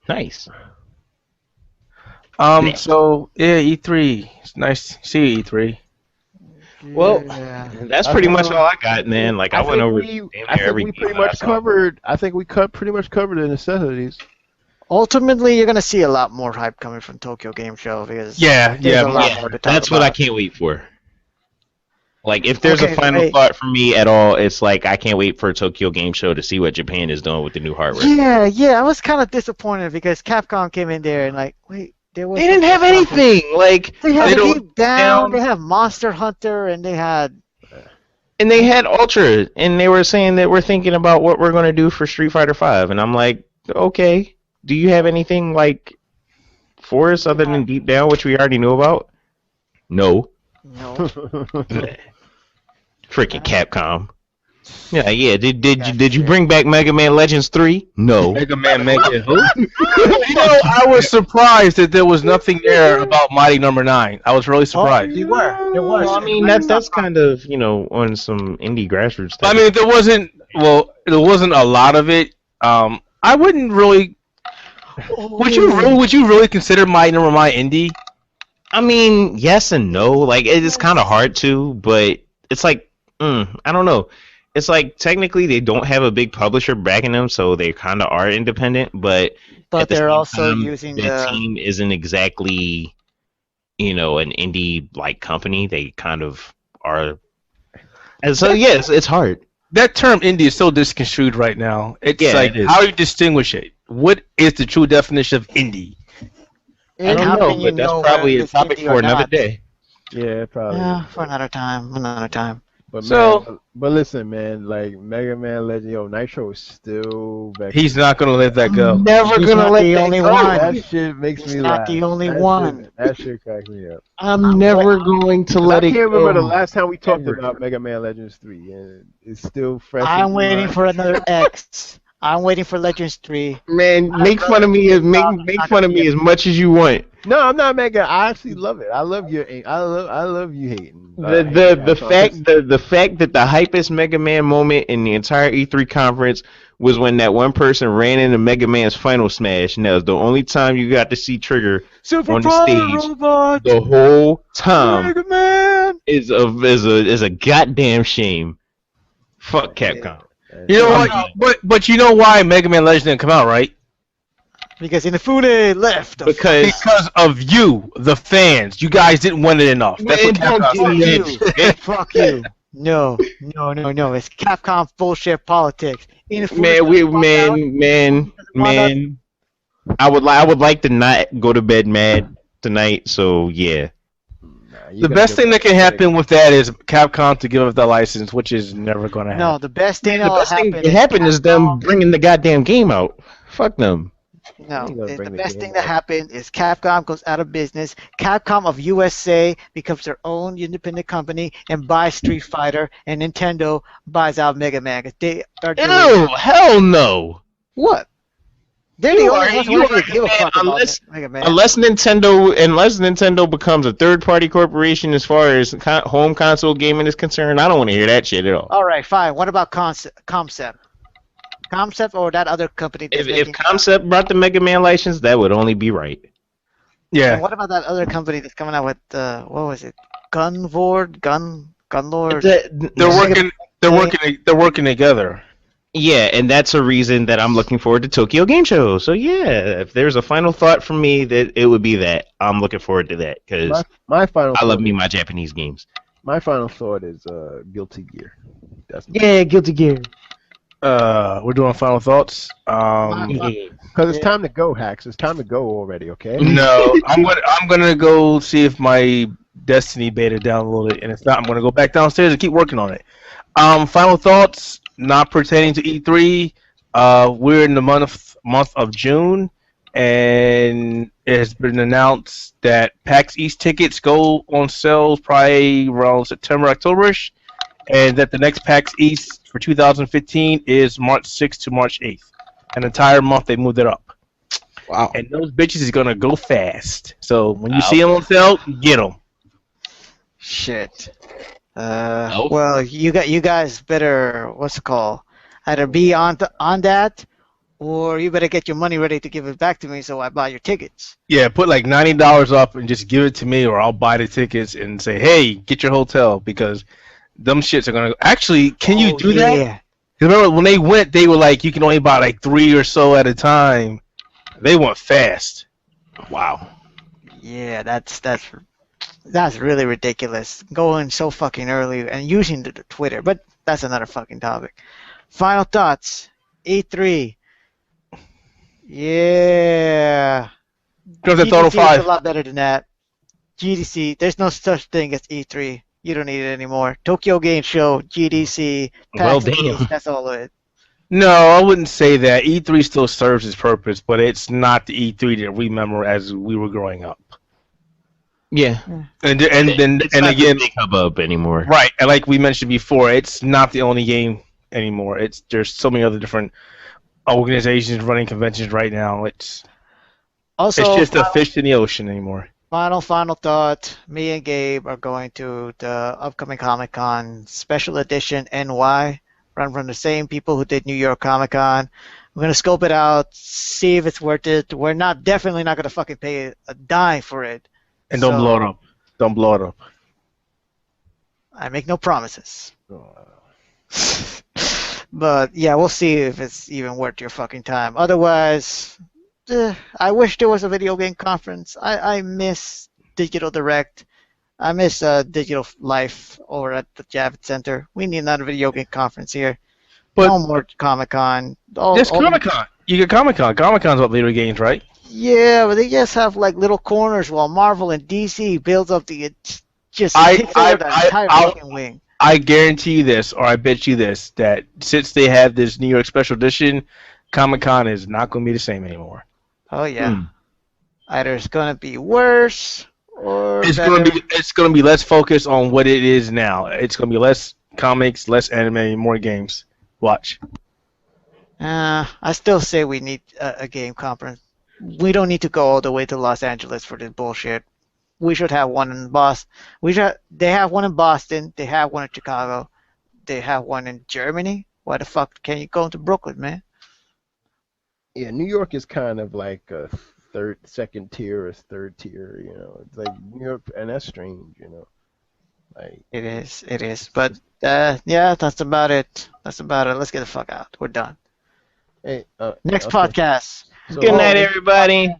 Speaker 3: Nice.
Speaker 2: So yeah, E3. It's nice to see you, E3.
Speaker 3: Well,
Speaker 4: Yeah.
Speaker 3: that's pretty much all I got, man. Like I went over.
Speaker 5: I
Speaker 3: damn
Speaker 5: think
Speaker 3: near every
Speaker 5: we
Speaker 3: game
Speaker 5: pretty
Speaker 3: that I
Speaker 5: much
Speaker 3: saw.
Speaker 5: covered. I think we pretty much covered the necessities.
Speaker 4: Ultimately, you're gonna see a lot more hype coming from Tokyo Game Show because
Speaker 2: Yeah,
Speaker 4: there's a lot
Speaker 3: Yeah,
Speaker 4: more to talk
Speaker 3: that's what I
Speaker 4: about.
Speaker 3: can't wait for. Like, if there's
Speaker 4: Okay,
Speaker 3: a final
Speaker 4: hey.
Speaker 3: thought for me at all, it's like I can't wait for Tokyo Game Show to see what Japan is doing with the new hardware.
Speaker 4: Yeah, I was kind of disappointed because Capcom came in there and like, wait, there was
Speaker 3: They didn't have anything. Like,
Speaker 4: They had
Speaker 3: they don't-
Speaker 4: Deep Down, they have Monster Hunter, and they had
Speaker 3: and they had Ultra, and they were saying that we're thinking about what we're gonna do for Street Fighter V, and I'm like, okay, do you have anything like for us other than Deep Down, which we already knew about? No.
Speaker 4: no.
Speaker 3: Freaking Capcom. Yeah. Did you bring back Mega Man Legends 3? No.
Speaker 2: Mega Man Mega who? I was surprised that there was nothing there about Mighty Number 9. I was really surprised.
Speaker 4: There was.
Speaker 3: Well, I mean that's kind of on some indie grassroots.
Speaker 2: I mean, there wasn't a lot of it. I wouldn't really. Would you really consider Mighty Number 9 indie?
Speaker 3: I mean, yes and no. Like it is kind of hard to, but it's like I don't know. It's like technically they don't have a big publisher backing them, so they kind of are independent. But at the
Speaker 4: they're
Speaker 3: same
Speaker 4: also
Speaker 3: time,
Speaker 4: using
Speaker 3: the
Speaker 4: the
Speaker 3: team isn't exactly an indie like company. They kind of are. And so yes, it's hard.
Speaker 2: That term indie is so misconstrued right now. It's
Speaker 3: Yeah,
Speaker 2: like,
Speaker 3: it is.
Speaker 2: how do you distinguish it? What is the true definition of indie?
Speaker 3: I don't
Speaker 4: how
Speaker 3: know,
Speaker 4: can you
Speaker 3: but that's
Speaker 4: know
Speaker 3: probably
Speaker 4: whether
Speaker 3: a
Speaker 4: it's
Speaker 3: topic
Speaker 4: indie
Speaker 3: for
Speaker 4: or
Speaker 3: another
Speaker 4: not?
Speaker 3: day.
Speaker 5: Yeah, probably.
Speaker 4: Yeah, for another time.
Speaker 5: But
Speaker 2: So-
Speaker 5: man, but listen, man, like Mega Man Legend, Nitro is still back.
Speaker 2: He's not going to let that go.
Speaker 3: Never
Speaker 4: He's
Speaker 3: gonna
Speaker 4: not
Speaker 3: let
Speaker 4: the
Speaker 3: that
Speaker 4: only
Speaker 3: go.
Speaker 4: one.
Speaker 5: That shit makes
Speaker 4: He's
Speaker 5: me
Speaker 4: not
Speaker 5: laugh.
Speaker 4: the only
Speaker 5: That
Speaker 4: one.
Speaker 5: Shit, that shit cracks me up.
Speaker 3: I'm never going to
Speaker 5: 'Cause
Speaker 3: let
Speaker 5: I
Speaker 3: it
Speaker 5: can't
Speaker 3: go.
Speaker 5: remember the last time we talked
Speaker 3: Ever.
Speaker 5: about Mega Man Legends 3, and it's still fresh.
Speaker 4: I'm
Speaker 5: in my
Speaker 4: waiting
Speaker 5: mind.
Speaker 4: for another X. I'm waiting for Legends 3.
Speaker 3: Man, make fun of me as much as you want.
Speaker 5: No, I'm not making. I actually love it. I love your. I love you hating.
Speaker 3: The fact that the hypest Mega Man moment in the entire E3 conference was when that one person ran into Mega Man's Final Smash, and that was the only time you got to see Trigger on the stage.
Speaker 4: Robot,
Speaker 3: the whole time
Speaker 4: Mega Man.
Speaker 3: is a goddamn shame. Fuck Capcom.
Speaker 2: You know what? But you know why Mega Man Legends didn't come out, right?
Speaker 4: Because Inafune left.
Speaker 3: Because
Speaker 2: of you, the fans. You guys didn't want it enough. That's
Speaker 3: Man,
Speaker 2: what Capcom
Speaker 3: don't
Speaker 2: said.
Speaker 4: Fuck you. No. It's Capcom bullshit politics.
Speaker 3: Man. I would like to not go to bed mad tonight. So yeah.
Speaker 2: The best thing that can happen with that is Capcom to give up the license, which is never going to happen.
Speaker 4: No, the best thing that
Speaker 3: happened is them bringing the goddamn game out. Fuck them.
Speaker 4: No, the best thing that happened is Capcom goes out of business. Capcom of USA becomes their own independent company and buys Street Fighter, and Nintendo buys out Mega Man. 'Cause they are doing
Speaker 3: Hell no.
Speaker 4: what? They're the only ones who actually give a fuck about Mega Man.
Speaker 3: Unless Nintendo becomes a third-party corporation as far as home console gaming is concerned, I don't want to hear that shit at all.
Speaker 4: All right, fine. What about Concept or that other company?
Speaker 3: If Concept brought the Mega Man license, that would only be right.
Speaker 2: Yeah.
Speaker 4: And what about that other company that's coming out with what was it? Gunlord.
Speaker 2: They're working together.
Speaker 3: Yeah, and that's a reason that I'm looking forward to Tokyo Game Show. So yeah, if there's a final thought from me, that it would be that I'm looking forward to that because I love my Japanese games.
Speaker 5: My final thought is Guilty Gear.
Speaker 3: Guilty Gear.
Speaker 2: We're doing final thoughts.
Speaker 5: Because it's time to go, Hacks. It's time to go already. Okay.
Speaker 2: No, I'm gonna go see if my Destiny beta downloaded, and if not, I'm gonna go back downstairs and keep working on it. Final thoughts. Not pertaining to E3, we're in the month of June, and it has been announced that PAX East tickets go on sale probably around September, Octoberish, and that the next PAX East for 2015 is March 6th to March 8th. An entire month they moved it up.
Speaker 3: Wow.
Speaker 2: And those bitches is gonna go fast. So when you see them on sale, get them.
Speaker 4: Shit. Well, you guys better either be on that, or you better get your money ready to give it back to me so I buy your tickets.
Speaker 2: Yeah, put like $90 up and just give it to me, or I'll buy the tickets and say, hey, get your hotel, because them shits are gonna. Actually, can you do that?
Speaker 4: Yeah.
Speaker 2: Remember when they went, they were like, you can only buy like 3 or so at a time. They went fast. Wow.
Speaker 4: Yeah, that's really ridiculous. Going so fucking early and using the Twitter, but that's another fucking topic. Final thoughts. E3. Yeah.
Speaker 2: GDC
Speaker 4: is a lot better than that. GDC. There's no such thing as E3. You don't need it anymore. Tokyo Game Show, GDC,
Speaker 3: Well,
Speaker 4: PAX
Speaker 3: damn.
Speaker 4: East, that's all of it.
Speaker 2: No, I wouldn't say that. E3 still serves its purpose, but it's not the E3 that we remember as we were growing up.
Speaker 3: Yeah.
Speaker 2: And
Speaker 3: It's not
Speaker 2: again,
Speaker 3: the big hubbub anymore.
Speaker 2: right? And like we mentioned before, it's not the only game anymore. There's so many other different organizations running conventions right now. It's just a fish in the ocean anymore.
Speaker 4: Final thought. Me and Gabe are going to the upcoming Comic-Con Special Edition NY, run from the same people who did New York Comic-Con. We're going to scope it out, see if it's worth it. We're definitely not going to fucking pay a dime for it.
Speaker 2: And don't blow it up. Don't blow it up.
Speaker 4: I make no promises. But yeah, we'll see if it's even worth your fucking time. Otherwise, I wish there was a video game conference. I miss Digital Direct. I miss Digital Life over at the Javits Center. We need another video game conference here.
Speaker 2: But
Speaker 4: no more Comic-Con.
Speaker 2: There's Comic-Con. You get Comic-Con. Comic-Con's about video games, right?
Speaker 4: Yeah, but they just have like little corners while Marvel and DC builds up the just
Speaker 2: I-
Speaker 4: takes over the entire
Speaker 2: I'll-
Speaker 4: fucking wing.
Speaker 2: I guarantee you this, or I bet you this, that since they have this New York Special Edition, Comic-Con is not going to be the same anymore.
Speaker 4: Oh yeah. Either it's gonna be worse or
Speaker 2: It's
Speaker 4: better.
Speaker 2: going to be less focused on what it is now. It's going to be less comics, less anime, more games. Watch.
Speaker 4: I still say we need a game conference. We don't need to go all the way to Los Angeles for this bullshit. We should have one in Boston. They have one in Boston. They have one in Chicago. They have one in Germany. Why the fuck can't you go to Brooklyn, man?
Speaker 5: Yeah, New York is kind of like a second tier or third tier. You know, it's like New York, and that's strange. You know, like
Speaker 4: It is. But yeah, that's about it. That's about it. Let's get the fuck out. We're done.
Speaker 5: hey,
Speaker 4: Next
Speaker 5: okay.
Speaker 4: podcast.
Speaker 5: So,
Speaker 3: Good night, everybody.